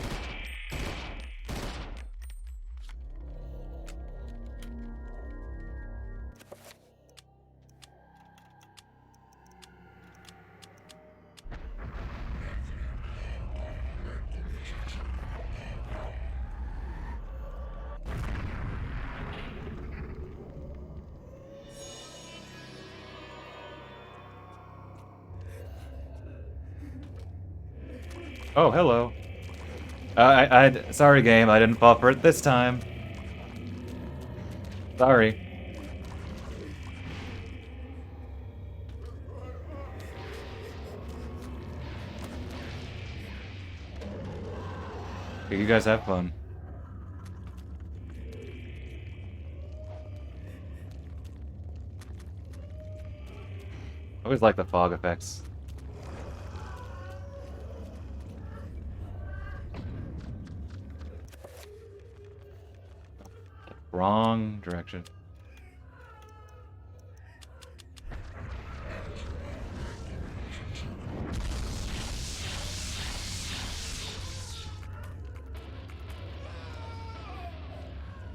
Oh, hello. Sorry, game. I didn't fall for it this time. Sorry. Okay, you guys have fun. I always like the fog effects. Wrong direction.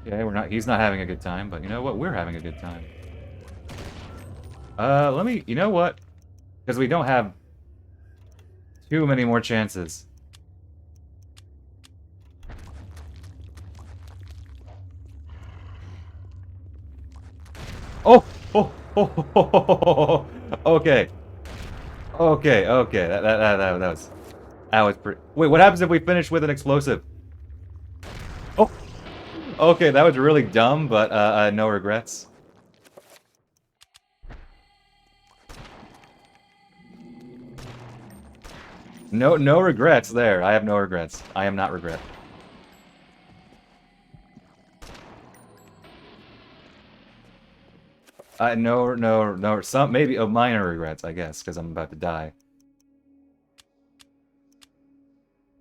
Yeah, he's not having a good time, but you know what? We're having a good time. You know what? Because we don't have too many more chances. Oh! Oh! Oh! Oh! Oh! Oh! Okay. Okay. Okay. That was pretty. Wait, what happens if we finish with an explosive? Oh. Okay, that was really dumb, but no regrets. No regrets there. I have no regrets. I am not regret. No, some, maybe minor regrets, I guess, because I'm about to die.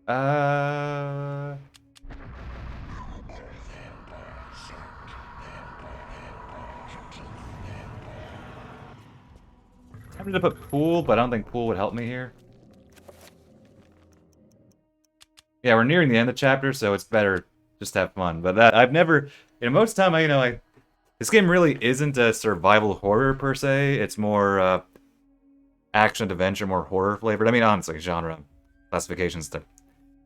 I'm gonna put pool, but I don't think pool would help me here. Yeah, we're nearing the end of the chapter, so it's better just to have fun. But I've never, most of the time, this game really isn't a survival horror per se. It's more action adventure, more horror flavored. I mean, honestly, genre classifications stuff.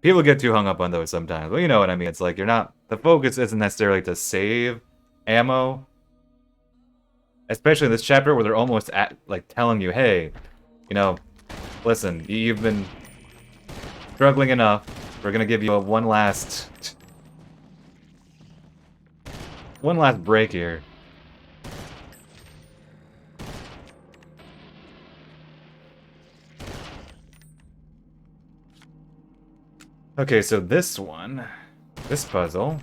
People get too hung up on those sometimes. Well, you know what I mean. It's like the focus isn't necessarily to save ammo. Especially in this chapter where they're almost telling you, hey, listen, you've been struggling enough. We're gonna give you a one last break here. Okay, so this puzzle,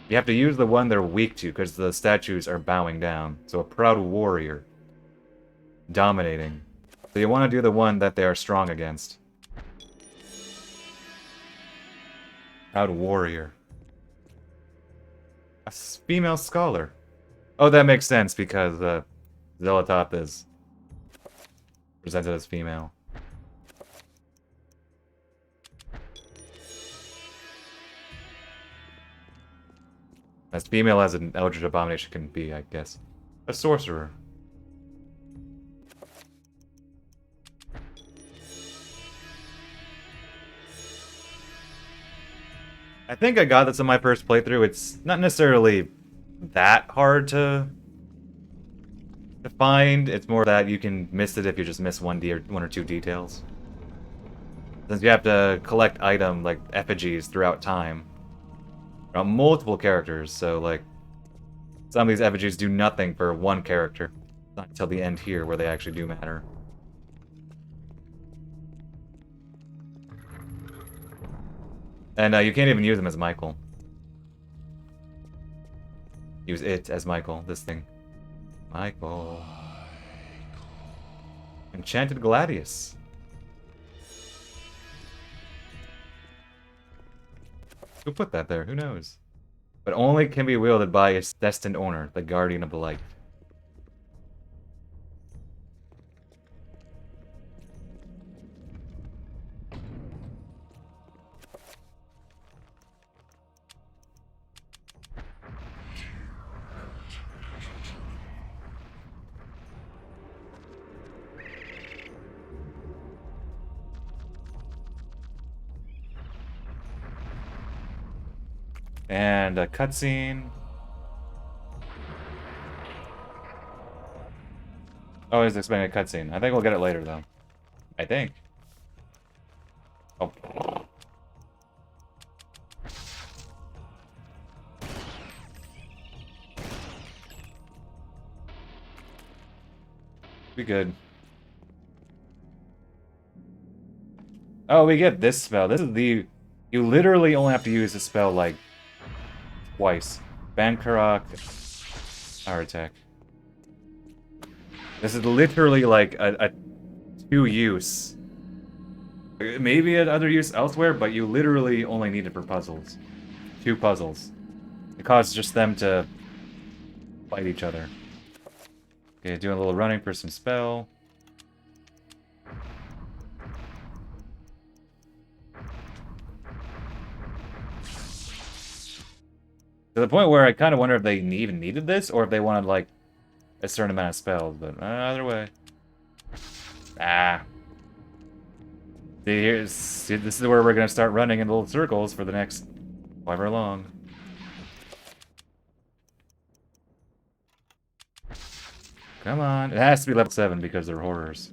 you have to use the one they're weak to because the statues are bowing down. So a proud warrior. Dominating. So you want to do the one that they are strong against. Proud warrior. A female scholar. Oh, that makes sense because Xelotop is presented as female. As female as an Eldritch Abomination can be, I guess. A sorcerer. I think I got this in my first playthrough. It's not necessarily that hard to find. It's more that you can miss it if you just miss one or two details. Since you have to collect item like effigies throughout time. Multiple characters, so like some of these effigies do nothing for one character. Not until the end here where they actually do matter. And you can't even use them as Michael. Use it as Michael, this thing. Michael. Enchanted Gladius. Who put that there? Who knows? But only can be wielded by its destined owner, the Guardian of the Light. And a cutscene. Oh, he's explaining a cutscene. I think we'll get it later, though. I think. Oh. Be good. Oh, we get this spell. This is the... You literally only have to use this spell, like, twice. Bankarok, Power Attack. This is literally like a two-use. Maybe another use elsewhere, but you literally only need it for puzzles. 2 puzzles. It causes just them to fight each other. Okay, doing a little running for some spell. To the point where I kind of wonder if they even needed this, or if they wanted, like, a certain amount of spells, but either way. Ah. See, this is where we're going to start running in little circles for the next however long. Come on. It has to be level 7 because they're horrors.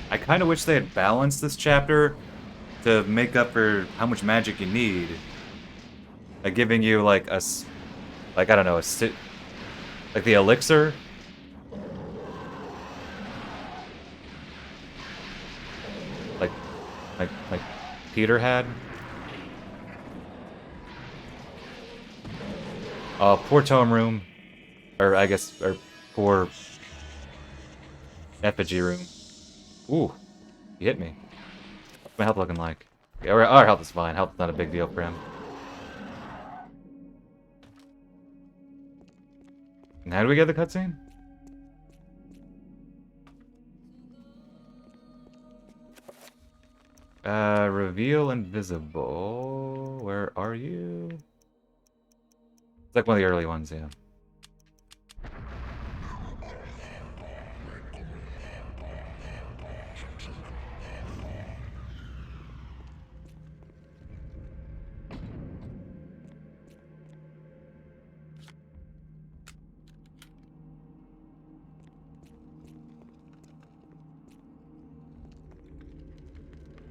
I kind of wish they had balanced this chapter to make up for how much magic you need. Like giving you like a, like I don't know, like the elixir. Like Peter had. Poor Tome Room, or I guess, or poor Effigy Room. Ooh, he hit me. What's my health looking like? Yeah, our health is fine. Health's not a big deal for him. And how do we get the cutscene? Reveal invisible. Where are you? It's like one of the early ones, yeah.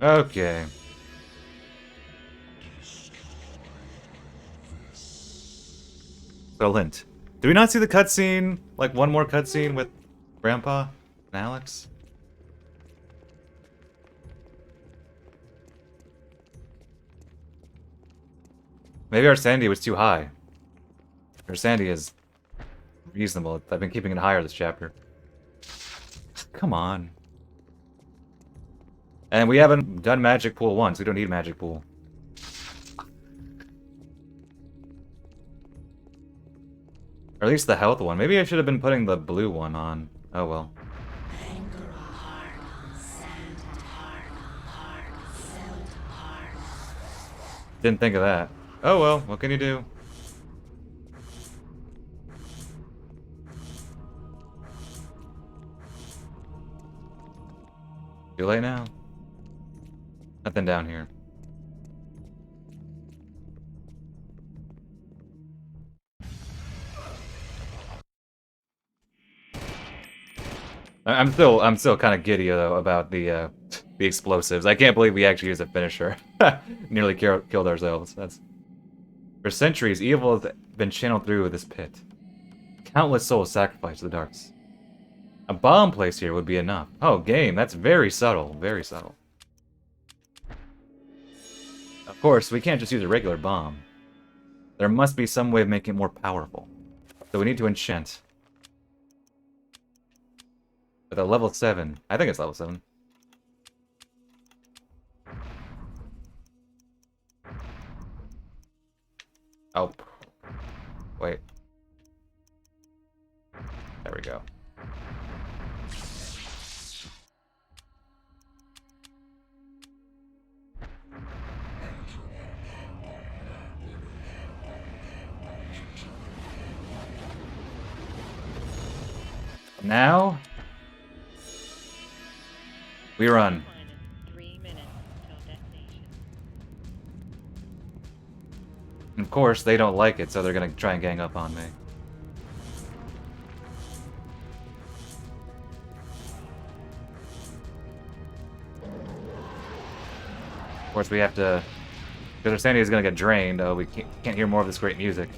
Okay. So, Lint. Did we not see the cutscene? Like, one more cutscene with Grandpa and Alex? Maybe our sanity was too high. Our sanity is reasonable. I've been keeping it higher this chapter. Come on. And we haven't done Magic Pool once. We don't need Magic Pool. Or at least the health one. Maybe I should have been putting the blue one on. Oh well. Didn't think of that. Oh well, what can you do? Too late now. Nothing down here. I'm still kind of giddy though about the explosives. I can't believe we actually used a finisher. Nearly killed ourselves. That's for centuries, evil has been channeled through this pit. Countless souls sacrificed to the darks. A bomb placed here would be enough. Oh, game. That's very subtle. Very subtle. Of course, we can't just use a regular bomb. There must be some way of making it more powerful. So we need to enchant. With a level 7. I think it's level 7. Oh. Wait. There we go. Now we run. 3 minutes till destination. Of course, they don't like it, so they're gonna try and gang up on me. Of course, we have to, because our sanity is gonna get drained. Oh, we can't hear more of this great music.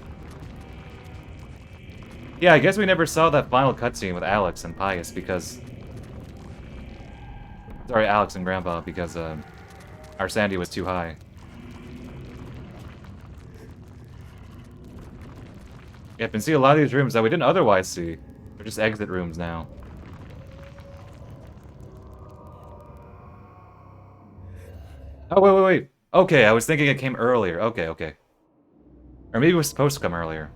Yeah, I guess we never saw that final cutscene with Alex and Pius because... Sorry, Alex and Grandpa, because our sanity was too high. Yep, and see a lot of these rooms that we didn't otherwise see. They're just exit rooms now. Oh, wait. Okay, I was thinking it came earlier. Okay. Or maybe it was supposed to come earlier.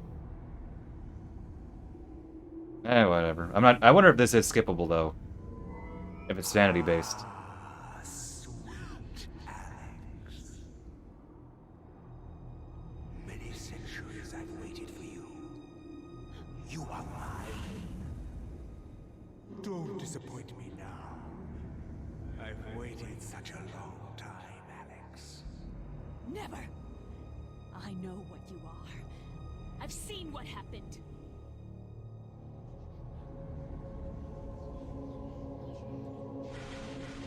Eh, whatever. I wonder if this is skippable, though. If it's vanity-based. Sweet Alex. Many centuries I've waited for you. You are mine. Don't disappoint me now. I've waited such a long time, Alex. Never! I know what you are. I've seen what happened.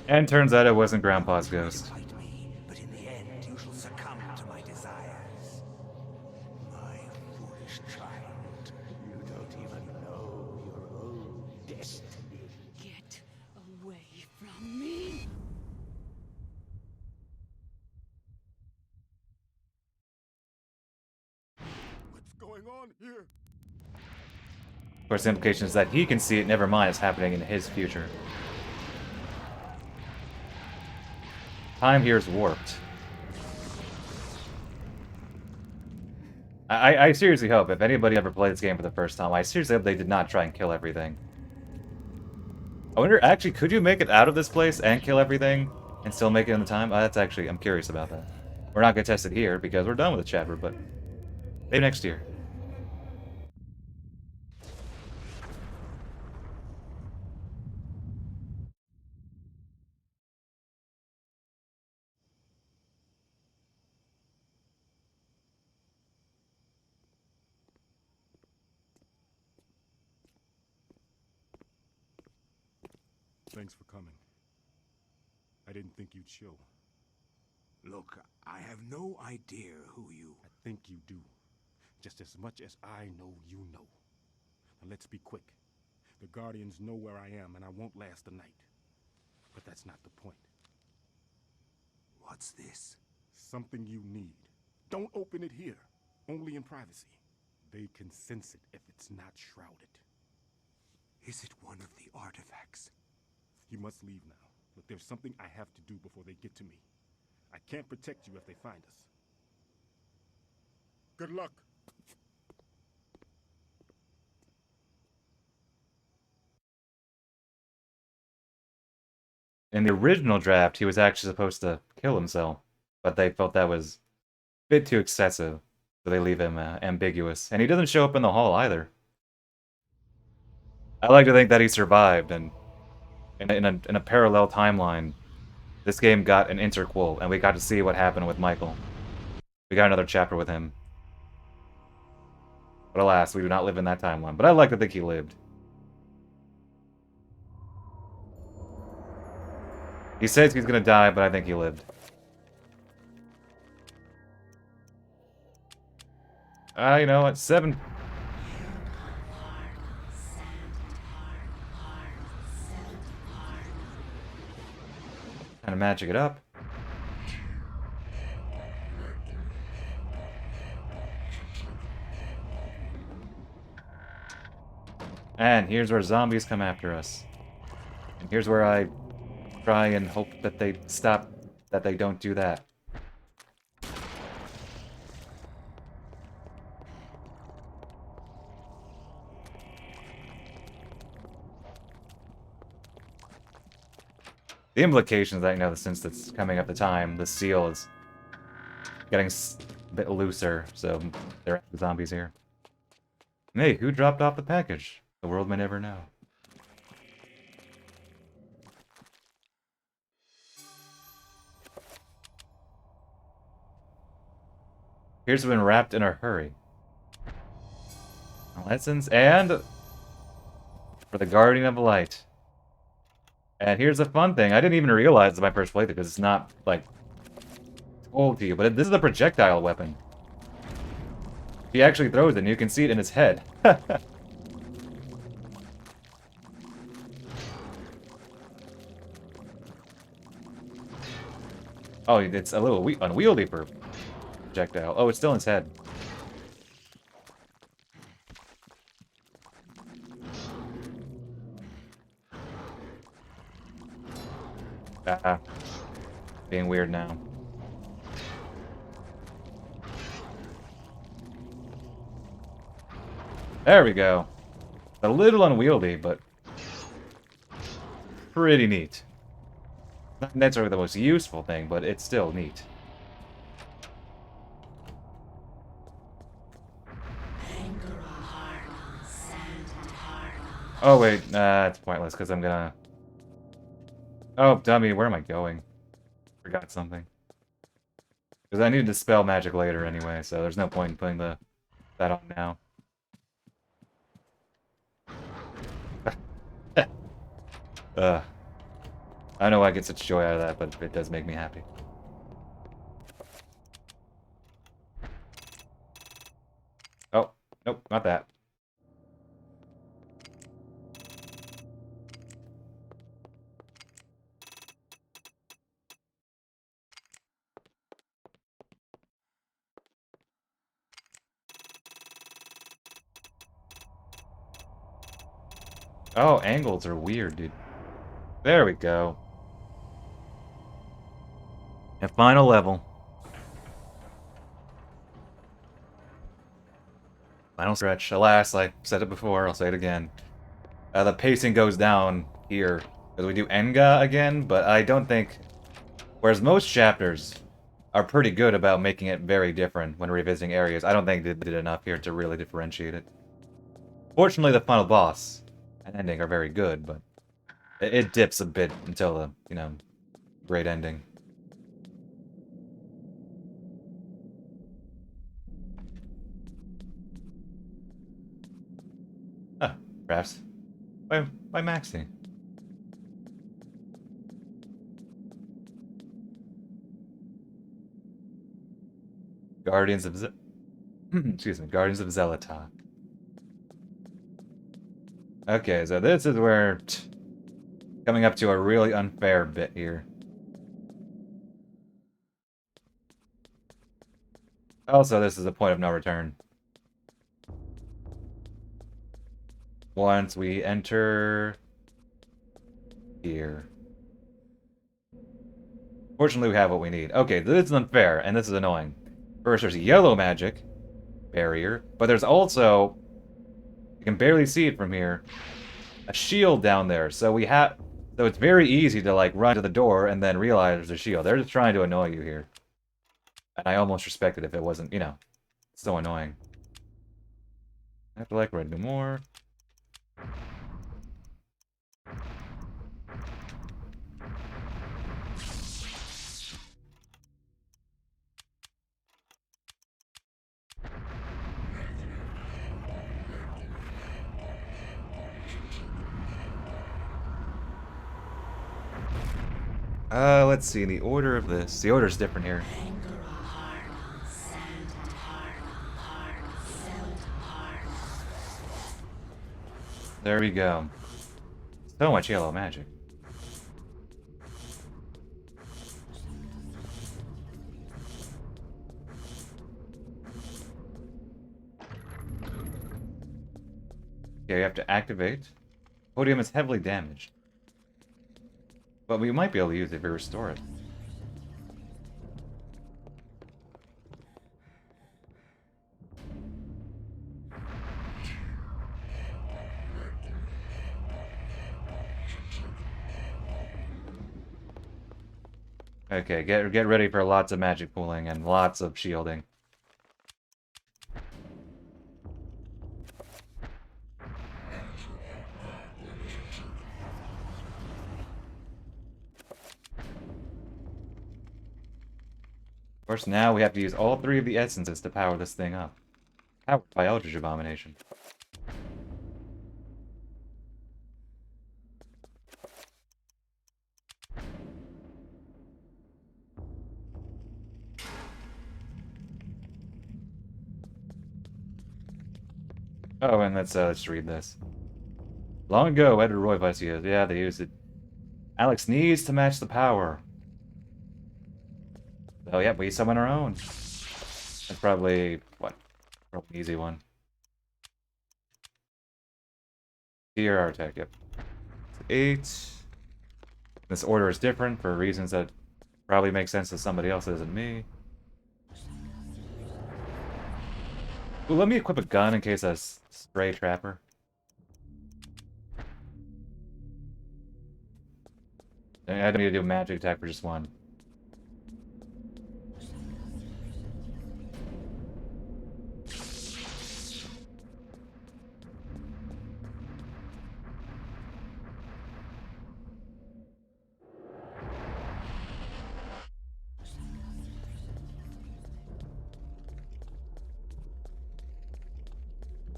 And turns out it wasn't Grandpa's ghost. Fight me, but in the end you shall succumb to my desires. My foolish child. You don't even know your own destiny. Get away from me! What's going on here? Of course, the implication is that he can see it, never mind it's happening in his future. Time here is warped. I seriously hope, if anybody ever played this game for the first time, I seriously hope they did not try and kill everything. I wonder, actually, could you make it out of this place and kill everything and still make it in the time? That's actually, I'm curious about that. We're not going to test it here because we're done with the chapter, but maybe next year. Thanks for coming. I didn't think you'd show. Look, I have no idea who you... I think you do. Just as much as I know you know. Now let's be quick. The Guardians know where I am, and I won't last the night. But that's not the point. What's this? Something you need. Don't open it here. Only in privacy. They can sense it if it's not shrouded. Is it one of the artifacts? You must leave now. But there's something I have to do before they get to me. I can't protect you if they find us. Good luck. In the original draft, he was actually supposed to kill himself, but they felt that was a bit too excessive, so they leave him ambiguous. And he doesn't show up in the hall either. I like to think that he survived, and in a parallel timeline, this game got an interquel, and we got to see what happened with Michael. We got another chapter with him. But alas, we do not live in that timeline. But I like to think he lived. He says he's gonna die, but I think he lived. You know what? 7. Kind of magic it up. And here's where zombies come after us. And here's where I try and hope that they stop, that they don't do that. The implications that, you know, since it's coming up the time, the seal is getting a bit looser, so there are zombies here. Hey, who dropped off the package? The world may never know. Here's been wrapped in a hurry. Lessons and for the Guardian of Light. And here's a fun thing. I didn't even realize in my first playthrough because it's not, like, told to you, but this is a projectile weapon. He actually throws it, and you can see it in his head. Oh, it's a little unwieldy for projectile. Oh, it's still in his head. Being weird now. There we go. A little unwieldy, but pretty neat. Not necessarily the most useful thing, but it's still neat. Oh wait, it's pointless because I'm gonna... Oh, dummy, where am I going? Forgot something. Because I need to dispel magic later anyway, so there's no point in putting that on now. I don't know why I get such joy out of that, but it does make me happy. Oh, nope, not that. Oh, angles are weird, dude. There we go. And final level. Final stretch. Alas, I said it before, I'll say it again. The pacing goes down here, because we do Enga again, but I don't think... Whereas most chapters are pretty good about making it very different when revisiting areas, I don't think they did enough here to really differentiate it. Fortunately, the final boss and ending are very good, but it dips a bit until the, you know, great ending. Ah, perhaps. By Maxie. Guardians of excuse me, Guardians of Xelata. Okay, so this is where coming up to a really unfair bit here. Also, this is a point of no return. Once we enter here. Fortunately, we have what we need. Okay, this is unfair, and this is annoying. First, there's yellow magic barrier, but there's also, you can barely see it from here, a shield down there. So it's very easy to like run to the door and then realize there's a shield. They're just trying to annoy you here. And I almost respect it if it wasn't, you know, so annoying. I have to like read no more. Let's see, the order of this. The order's different here. There we go. So much yellow magic. Okay, we have to activate. Podium is heavily damaged. But we might be able to use it if we restore it. Okay, get ready for lots of magic pooling and lots of shielding. Of course, now we have to use all 3 of the essences to power this thing up. Powered by Eldritch Abomination. Oh, and let's read this. Long ago, Edward Royvice used. Yeah, they used it. Alex needs to match the power. Oh, yeah, we summon our own. That's probably, what? Probably an easy one. Here, our attack, yep. 8. This order is different for reasons that probably make sense to somebody else that isn't me. Ooh, let me equip a gun in case a stray trapper. I don't need to do a magic attack for just one.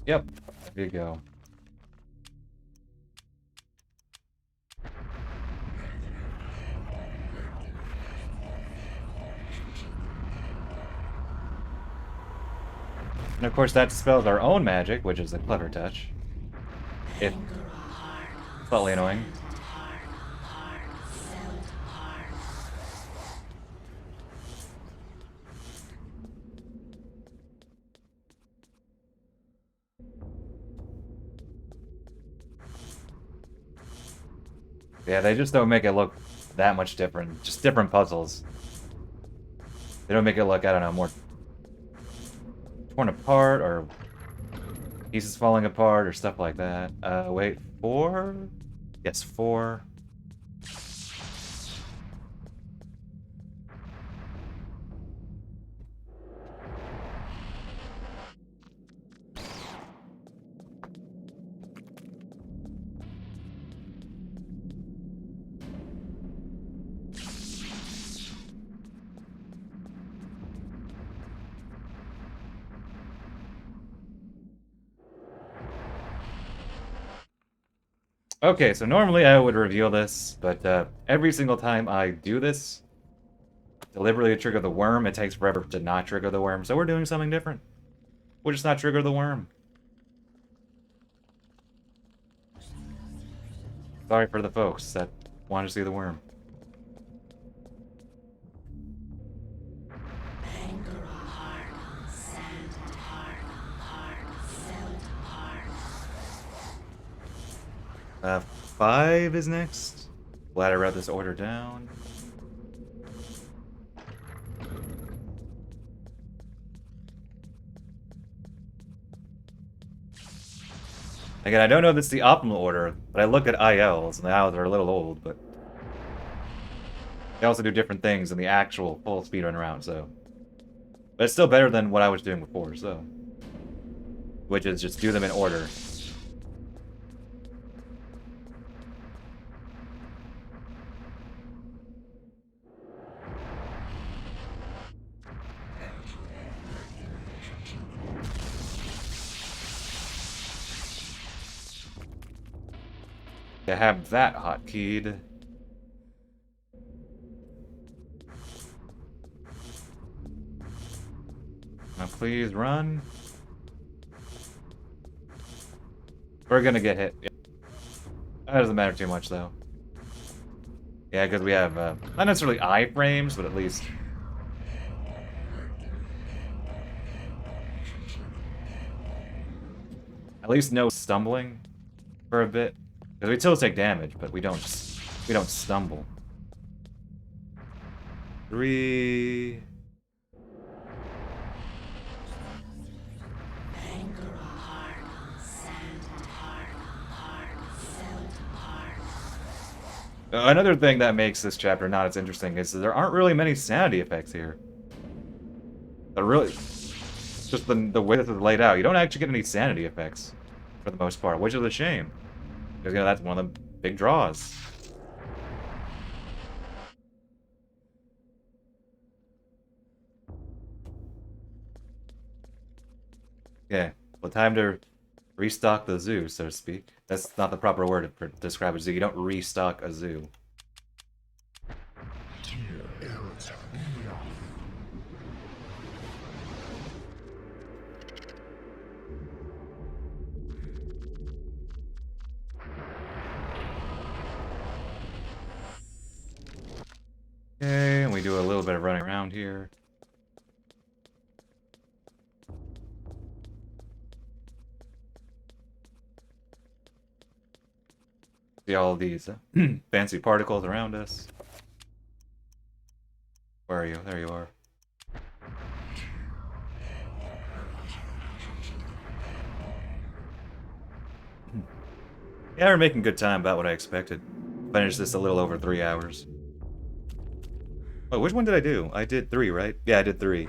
Yep, there you go. And of course that dispels our own magic, which is a clever touch. It's slightly annoying. Yeah, they just don't make it look that much different. Just different puzzles. They don't make it look, I don't know, more torn apart or pieces falling apart or stuff like that. Wait, 4? Yes, 4. Okay, so normally I would reveal this, but every single time I do this, deliberately trigger the worm, it takes forever to not trigger the worm, so we're doing something different. We'll just not trigger the worm. Sorry for the folks that want to see the worm. 5 is next. Glad I wrote this order down. Again, I don't know if it's the optimal order, but I look at ILs, and the ILs are a little old, but they also do different things in the actual full speedrun round, so. But it's still better than what I was doing before, so. Which is just do them in order. To have that hotkeyed. Now please run. We're gonna get hit. Yeah. That doesn't matter too much though. Yeah, because we have not necessarily iframes, but at least no stumbling for a bit. Because we still take damage, but we don't stumble. 3. Another thing that makes this chapter not as interesting is that there aren't really many sanity effects here. They're really just the way that they're laid out. You don't actually get any sanity effects for the most part, which is a shame. Because, you know, that's one of the big draws. Okay, well, time to restock the zoo, so to speak. That's not the proper word to describe a zoo. You don't restock a zoo. Okay, and we do a little bit of running around here. See all of these fancy particles around us. Where are you? There you are. Yeah, we're making good time, about what I expected. Finished this a little over 3 hours. Oh, which one did I do? I did 3, right? Yeah, I did 3.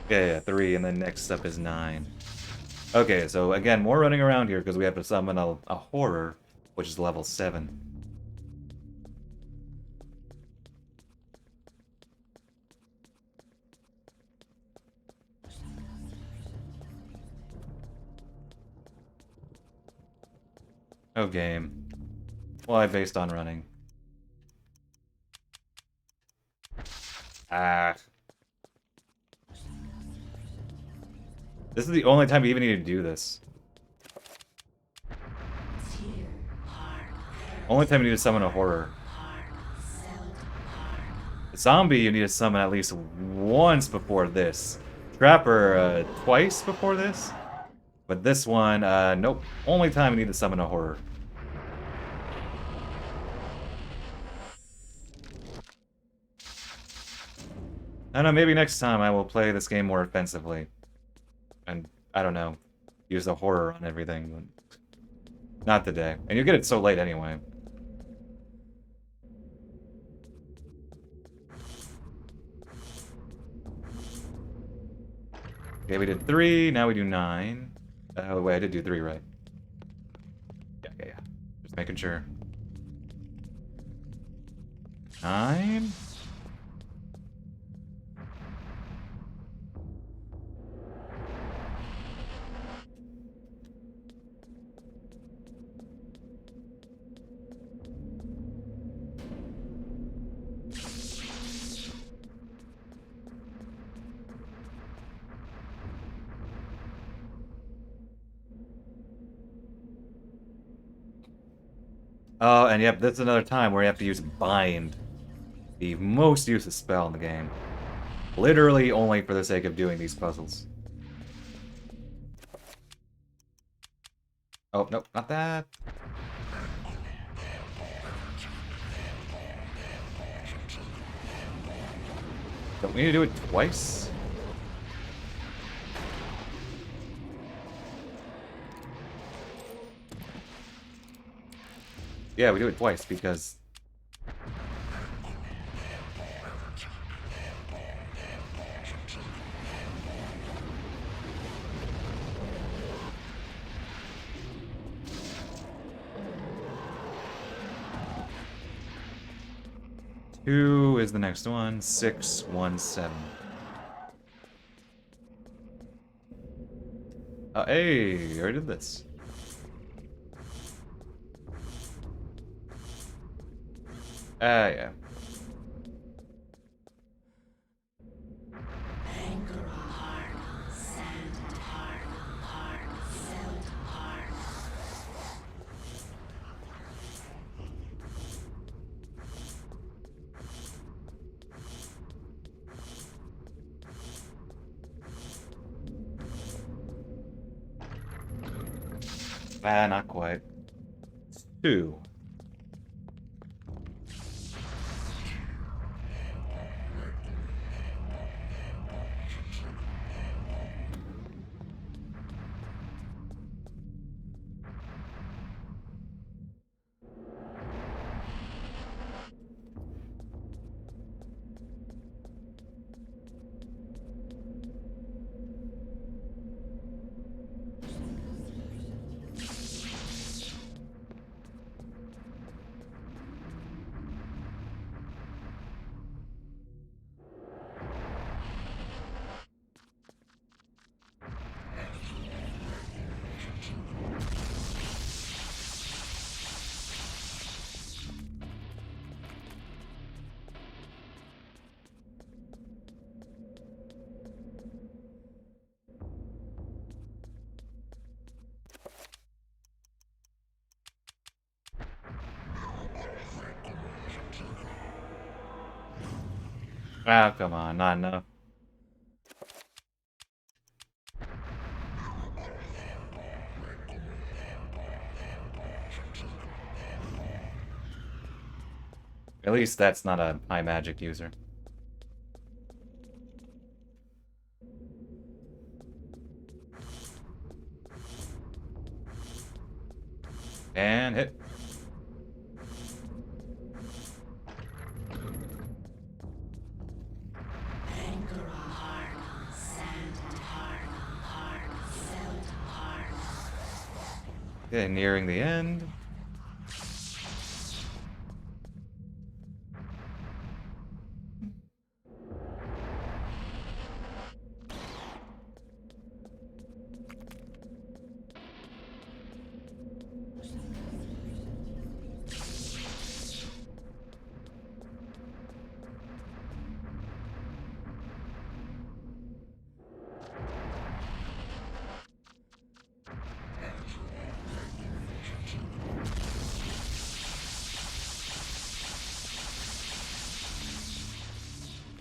Yeah, 3, and then next up is 9. Okay, so again, more running around here because we have to summon a horror, which is level 7. Oh, game. Why based on running? Ah. This is the only time you even need to do this. Only time you need to summon a horror. A zombie you need to summon at least once before this. Trapper twice before this. But this one, nope. Only time you need to summon a horror. I don't know, maybe next time I will play this game more offensively. And, I don't know, use the horror on everything, but not today. And you get it so late anyway. Okay, we did 3, now we do 9. Oh, wait, I did do 3, right? Yeah. Just making sure. 9? Oh, and yep, that's another time where you have to use Bind. The most useless spell in the game. Literally only for the sake of doing these puzzles. Oh, nope, not that. Don't we need to do it twice? Yeah, we do it twice because... Two is the next one. 617. Hey, I already did this. Yeah. Not quite. 2. Ah, come on, not enough. At least that's not a high magic user. And hit. Okay, nearing the end.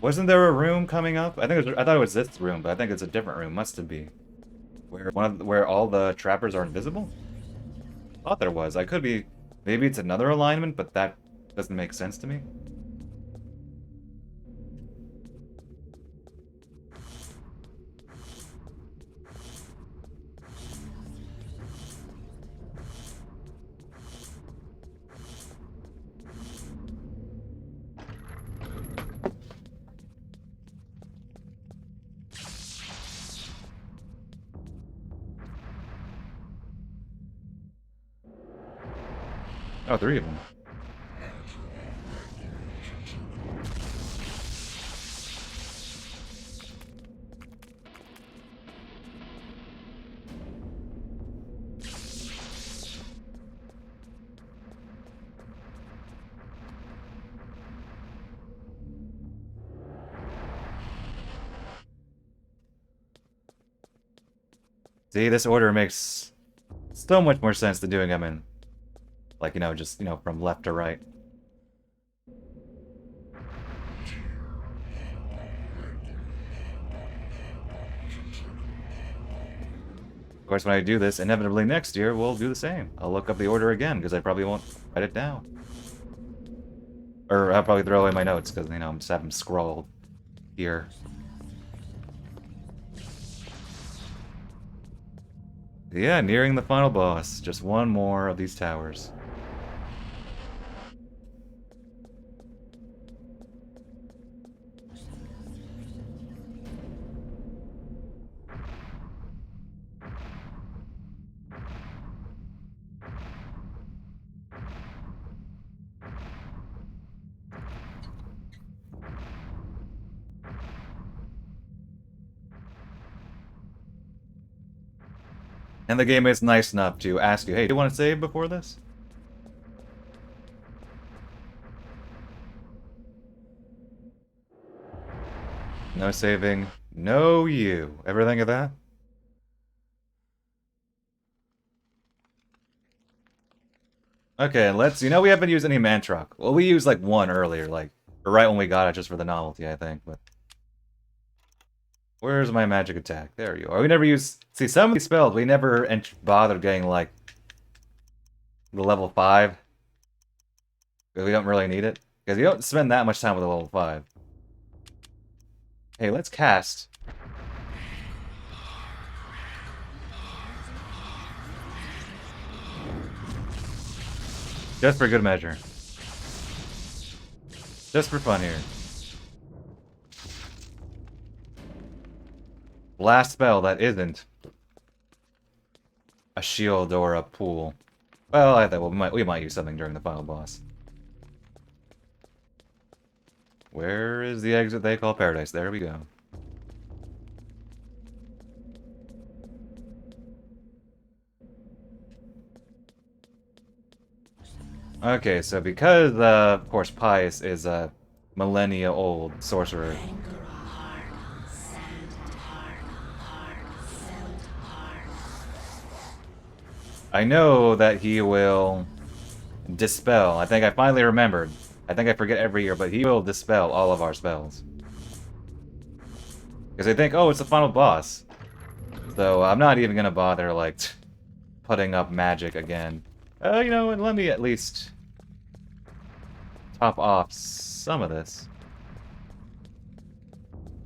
Wasn't there a room coming up? I thought it was this room, but I think it's a different room. Must it be? Where all the trappers are invisible? Thought there was. I could be. Maybe it's another alignment, but that doesn't make sense to me. Oh, 3 of them. See, this order makes so much more sense than doing them in, like, you know, just, you know, from left to right. Of course, when I do this, inevitably next year, we'll do the same. I'll look up the order again, because I probably won't write it down. Or I'll probably throw away my notes, because, you know, I'm just having them scrawled here. Yeah, nearing the final boss. Just one more of these towers. And the game is nice enough to ask you, hey, do you want to save before this? No saving. No you. Ever think of that? Okay, let's... You know we haven't used any Mantrock. Well, we used, like, one earlier, like... Right when we got it, just for the novelty, I think, but... Where's my magic attack? There you are. We never use... See, some of these spells, we never bothered getting, like... the level 5. Because we don't really need it. Because you don't spend that much time with a level 5. Hey, let's cast... Just for good measure. Just for fun here. Last spell that isn't a shield or a pool. Well, I thought we might use something during the final boss. Where is the exit they call paradise? There we go. Okay, so because, of course, Pius is a millennia-old sorcerer. I know that he will dispel. I think I finally remembered. I think I forget every year, but he will dispel all of our spells. Because I think, oh, it's the final boss. So I'm not even going to bother, like, putting up magic again. You know, and let me at least top off some of this.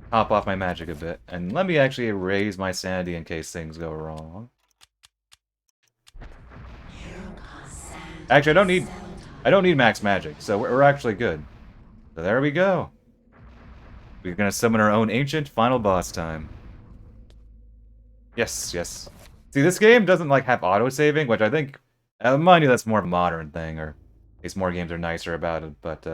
Top off my magic a bit. And let me actually raise my sanity in case things go wrong. Actually, I don't need max magic, so we're actually good. So there we go. We're gonna summon our own ancient final boss time. Yes, yes. See, this game doesn't like have auto-saving, which I think, mind you, that's more of a modern thing, or at least more games are nicer about it. But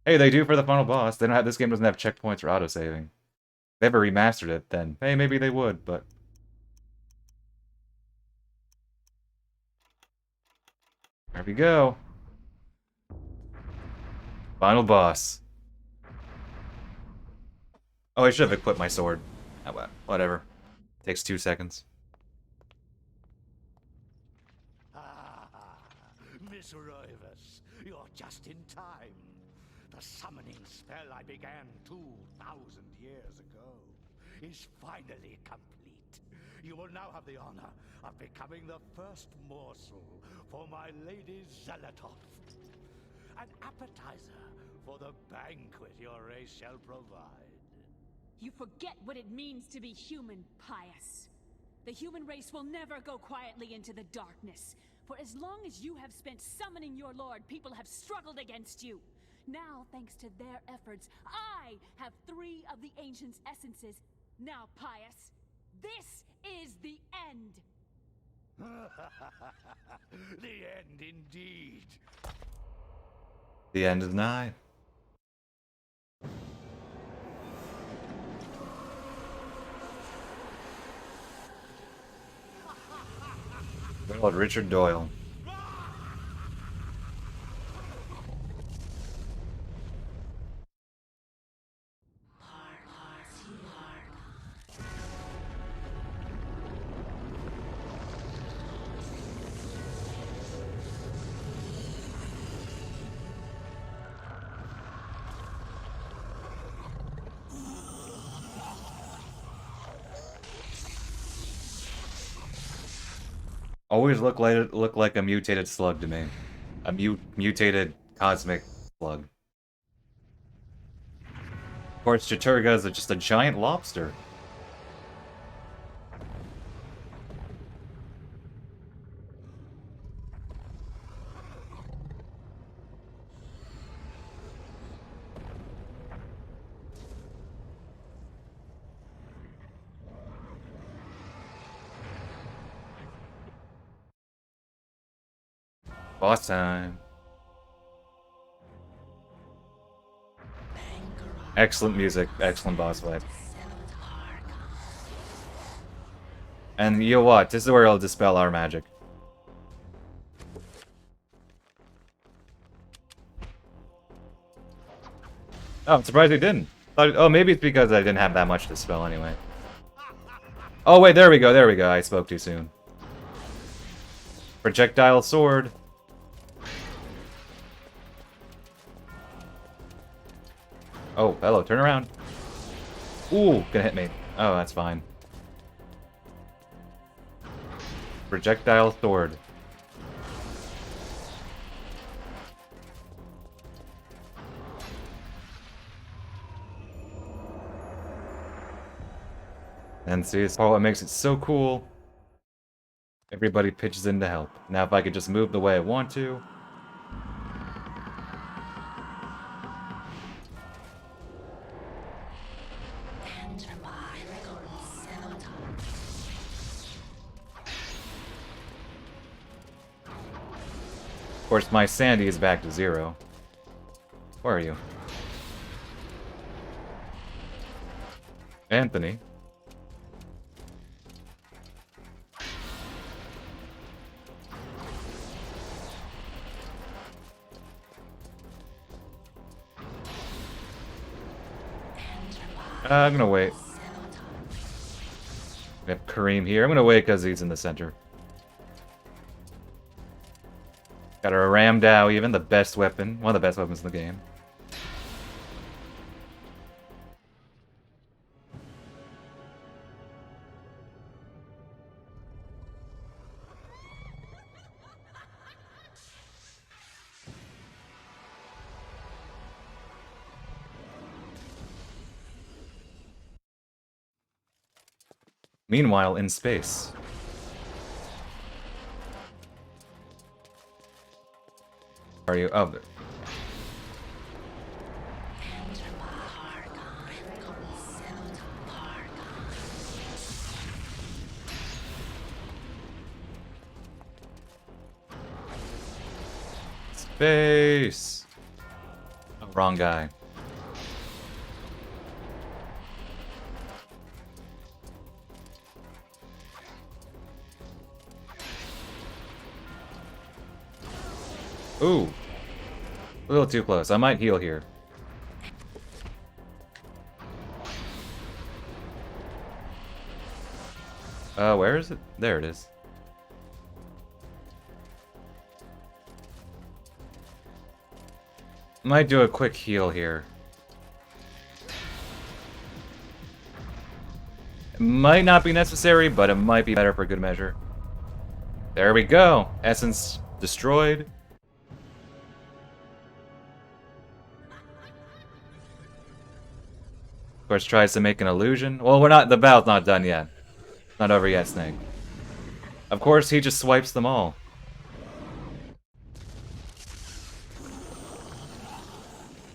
hey, they do for the final boss. They don't have. This game doesn't have checkpoints or auto-saving. If they ever remastered it, then hey, maybe they would, but. There we go. Final boss. Oh, I should have equipped my sword. Oh, well, whatever. Takes 2 seconds. Miss Roivas, you're just in time. The summoning spell I began 2,000 years ago is finally complete. You will now have the honor of becoming the first morsel for my Lady Zelatoth. An appetizer for the banquet your race shall provide. You forget what it means to be human, Pius. The human race will never go quietly into the darkness. For as long as you have spent summoning your lord, people have struggled against you. Now, thanks to their efforts, I have 3 of the Ancient's essences. Now, Pius, this is the end. The end indeed. The end is nigh. Good old Richard Doyle. Always look like a mutated slug to me. A mutated cosmic slug. Of course, Chaturga is just a giant lobster. Boss time. Excellent music, excellent boss fight. And you know what? This is where I'll dispel our magic. Oh, I'm surprised he didn't. Oh, maybe it's because I didn't have that much to spell anyway. Oh wait, there we go, there we go. I spoke too soon. Projectile sword. Oh, hello, turn around. Ooh, gonna hit me. Oh, that's fine. Projectile sword. And see, it's what makes it so cool. Everybody pitches in to help. Now if I could just move the way I want to. Of course, my sanity is back to 0. Where are you? Anthony. I'm gonna wait. We have Kareem here. I'm gonna wait because he's in the center. Got our Ramdao, even the best weapon. One of the best weapons in the game. Meanwhile, in space. Are you? Oh, there. Space. Oh, wrong guy. Ooh. A little too close. I might heal here. Where is it? There it is. Might do a quick heal here. It might not be necessary, but it might be better for good measure. There we go. Essence destroyed. Of course, tries to make an illusion. Well, we're not. The battle's not done yet. Not over yet, Snake. Of course, he just swipes them all.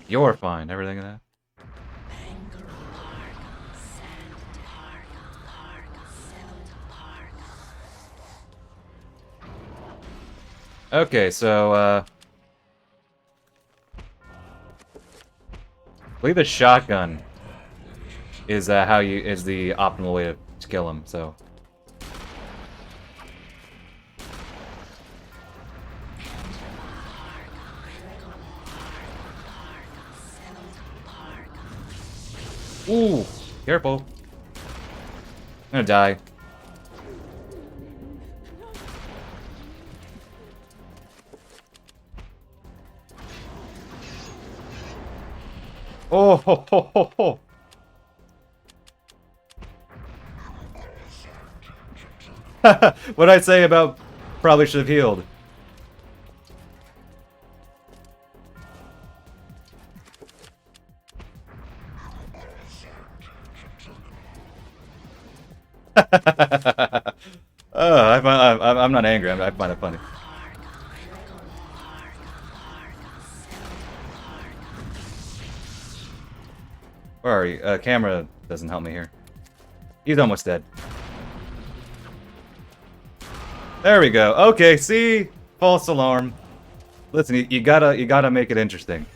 You're fine. Everything in that. Okay, so I believe the shotgun is the optimal way to kill him. So. Ooh, careful. I'm gonna die. Oh, ho, ho, ho, ho. What'd I say about probably should have healed. I'm not angry. I find it funny. Where are you? Camera doesn't help me here. He's almost dead. There we go. Okay, see? False alarm. Listen, you gotta make it interesting.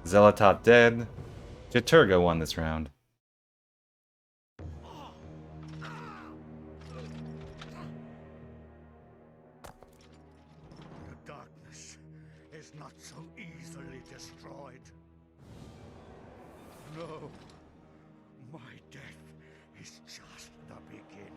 Zealotop dead. Jaturga won this round. The darkness is not so easily destroyed. No, my death is just the beginning.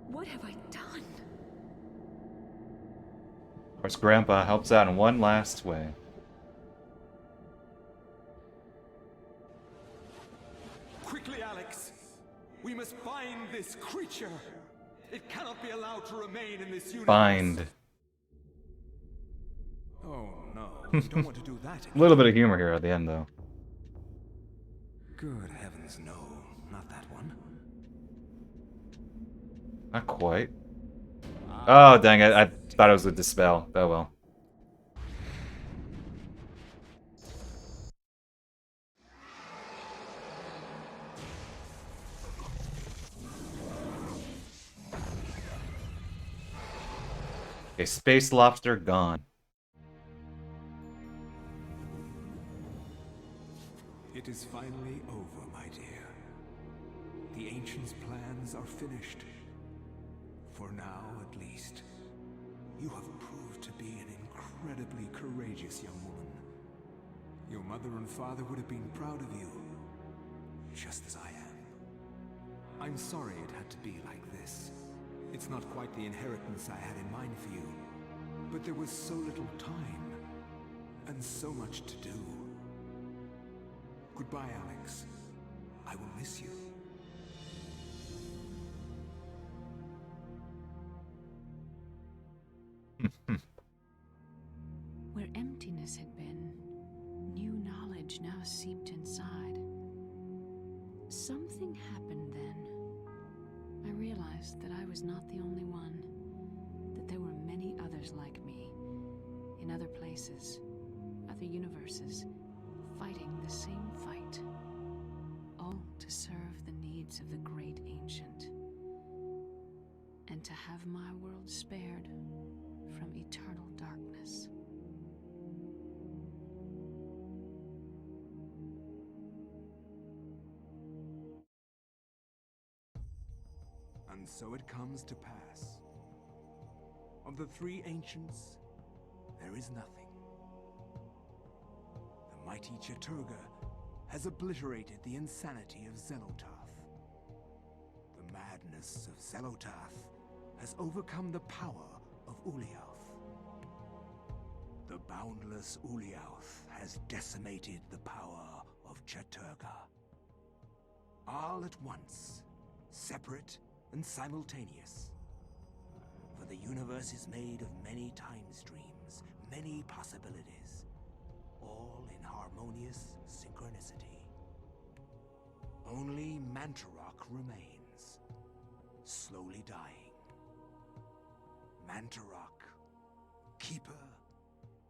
What have I done? Of course, Grandpa helps out in one last way. Quickly, Alex! We must find this creature! It cannot be allowed to remain in this universe! Find. Oh no, you don't want to do that again. A little bit of humor here at the end, though. Good heavens, no. Not that one. Not quite. Oh, dang it. I thought it was with Dispel. Oh well. Okay, Space Lobster gone. It is finally over, my dear. The Ancients' plans are finished. For now, at least. You have proved to be an incredibly courageous young woman. Your mother and father would have been proud of you, just as I am. I'm sorry it had to be like this. It's not quite the inheritance I had in mind for you, but there was so little time, and so much to do. Goodbye, Alex. I will miss you. Where emptiness had been, new knowledge now seeped inside. Something happened then. I realized that I was not the only one, that there were many others like me, in other places, other universes, fighting the same fight, all to serve the needs of the great ancient, and to have my world spared from eternal darkness. And so it comes to pass. Of the three ancients, there is nothing. The mighty Jaturga has obliterated the insanity of Xenotarth. The madness of Xenotarth has overcome the power of Ulyaoth. The boundless Ulyaoth has decimated the power of Jaturga. All at once, separate and simultaneous. For the universe is made of many time streams, many possibilities, all in harmonious synchronicity. Only Mantarok remains, slowly dying. Mantarok, keeper,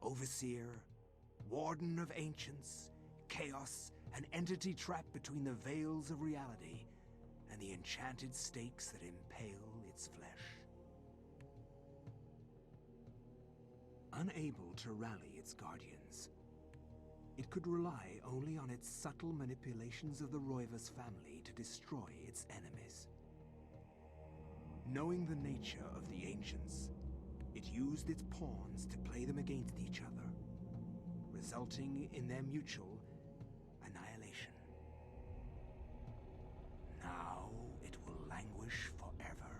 overseer, warden of ancients, chaos, an entity trapped between the veils of reality and the enchanted stakes that impale its its flesh. Unable to rally its guardians, it could rely only on its subtle manipulations of the Roivas family to destroy its enemies. Knowing the nature of the Ancients, it used its pawns to play them against each other, resulting in their mutual annihilation. Now it will languish forever,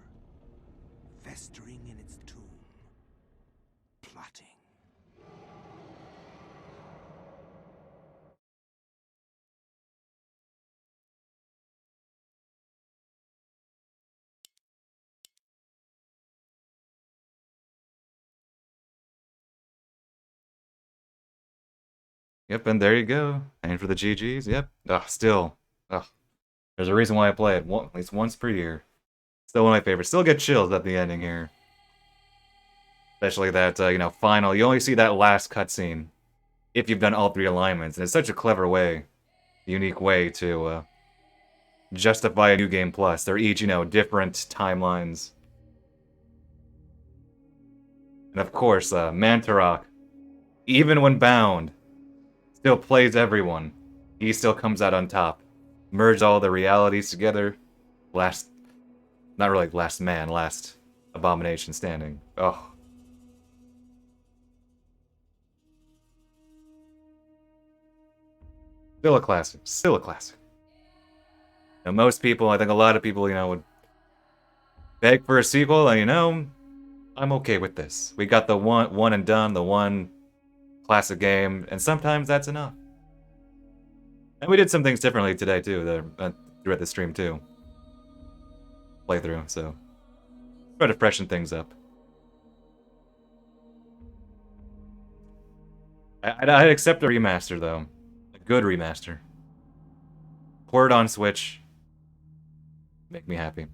festering in its tomb, plotting. Yep, and there you go. And for the GGs, yep. Still. There's a reason why I play it at least once per year. Still one of my favorites. Still get chills at the ending here. Especially that, final. You only see that last cutscene if you've done all 3 alignments. And it's such a clever way, unique way to justify a New Game Plus. They're each, different timelines. And of course, Mantarok, even when bound, still plays everyone. He still comes out on top. Merge all the realities together. Not really last man, last abomination standing. Oh. Still a classic. Still a classic. Now, most people, I think a lot of people, would beg for a sequel, and I'm okay with this. We got the one and done, the one classic game, and sometimes that's enough. And we did some things differently today too, throughout the stream too. Playthrough, so try to freshen things up. I'd accept a remaster though, a good remaster. Port it on Switch. Make me happy.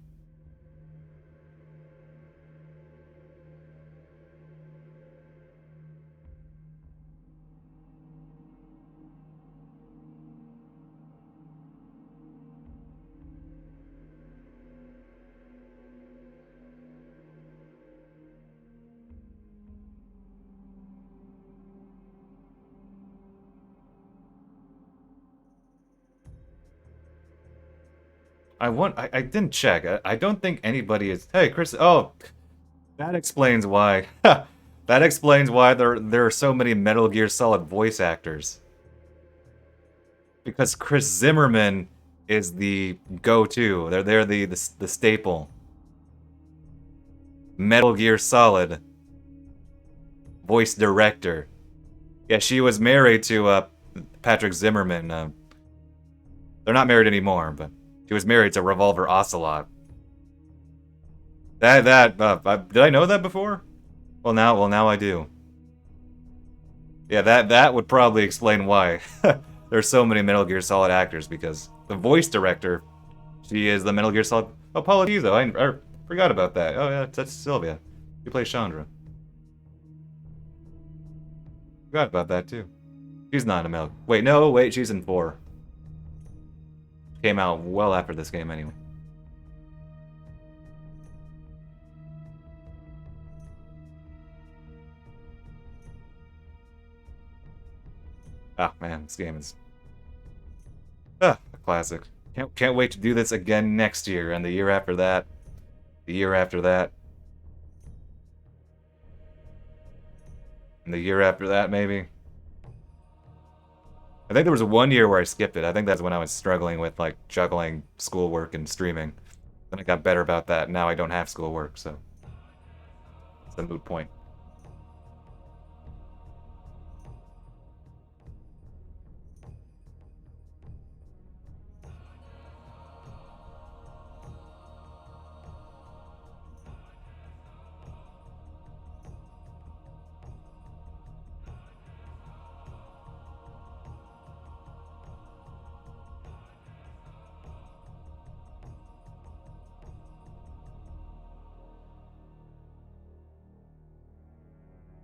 I didn't check. I don't think anybody is. Hey, Chris. Oh, that explains why. That explains why there are so many Metal Gear Solid voice actors. Because Chris Zimmerman is the go-to. They're the staple. Metal Gear Solid voice director. Yeah, she was married to Patrick Zimmerman. They're not married anymore, but. She was married to Revolver Ocelot. Did I know that before? Well now I do. Yeah, that would probably explain why there's so many Metal Gear Solid actors, because the voice director, she is the Metal Gear Solid. Oh, Paula Dizzo, I forgot about that. Oh yeah, that's Sylvia. She plays Chandra. Forgot about that too. She's not in a Metal. Wait, she's in 4. Came out well after this game anyway. Oh man, this game is a classic. Can't wait to do this again next year, and the year after that, the year after that, and the year after that maybe. I think there was 1 year where I skipped it. I think that's when I was struggling with like juggling schoolwork and streaming. Then I got better about that. Now I don't have schoolwork, so it's a moot point.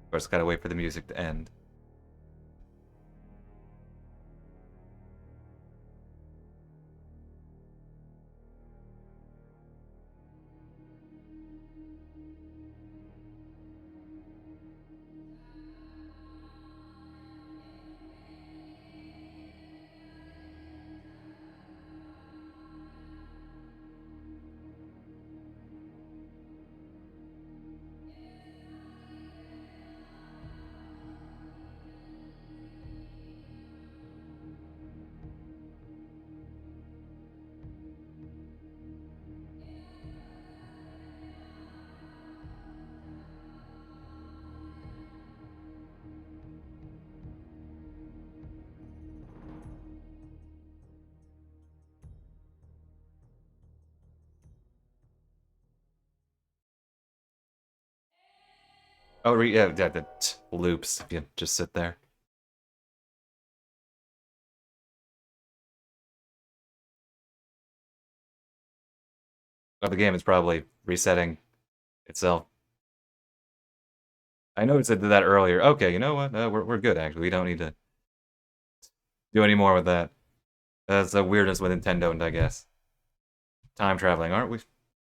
Of course, gotta wait for the music to end. Oh, yeah, the loops, if you just sit there. Oh, the game is probably resetting itself. I noticed it did that earlier. Okay, you know what? We're good, actually. We don't need to do any more with that. That's a weirdness with Nintendo, I guess. Time traveling, aren't we?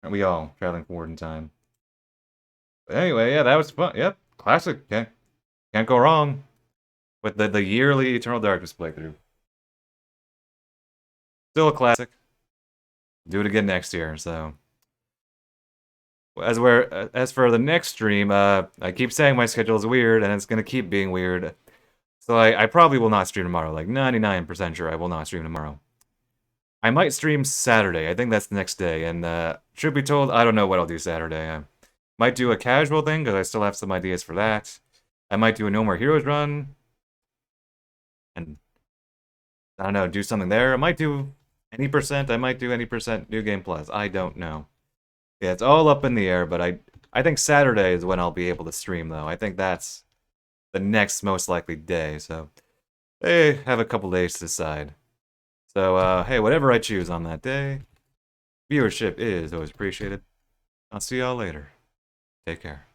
Aren't we all traveling forward in time? But anyway, yeah, that was fun. Yep, classic. Okay. Can't go wrong with the yearly Eternal Darkness playthrough. Still a classic. Do it again next year, so. As for the next stream, I keep saying my schedule is weird, and it's gonna keep being weird. So I probably will not stream tomorrow. Like 99% sure I will not stream tomorrow. I might stream Saturday. I think that's the next day. And truth be told, I don't know what I'll do Saturday. I might do a casual thing because I still have some ideas for that. I might do a No More Heroes run. And I don't know, do something there. I might do any percent. I might do any percent New Game Plus. I don't know. Yeah, it's all up in the air, but I think Saturday is when I'll be able to stream, though. I think that's the next most likely day, so they have a couple days to decide. So, hey, whatever I choose on that day, viewership is always appreciated. I'll see y'all later. Take care.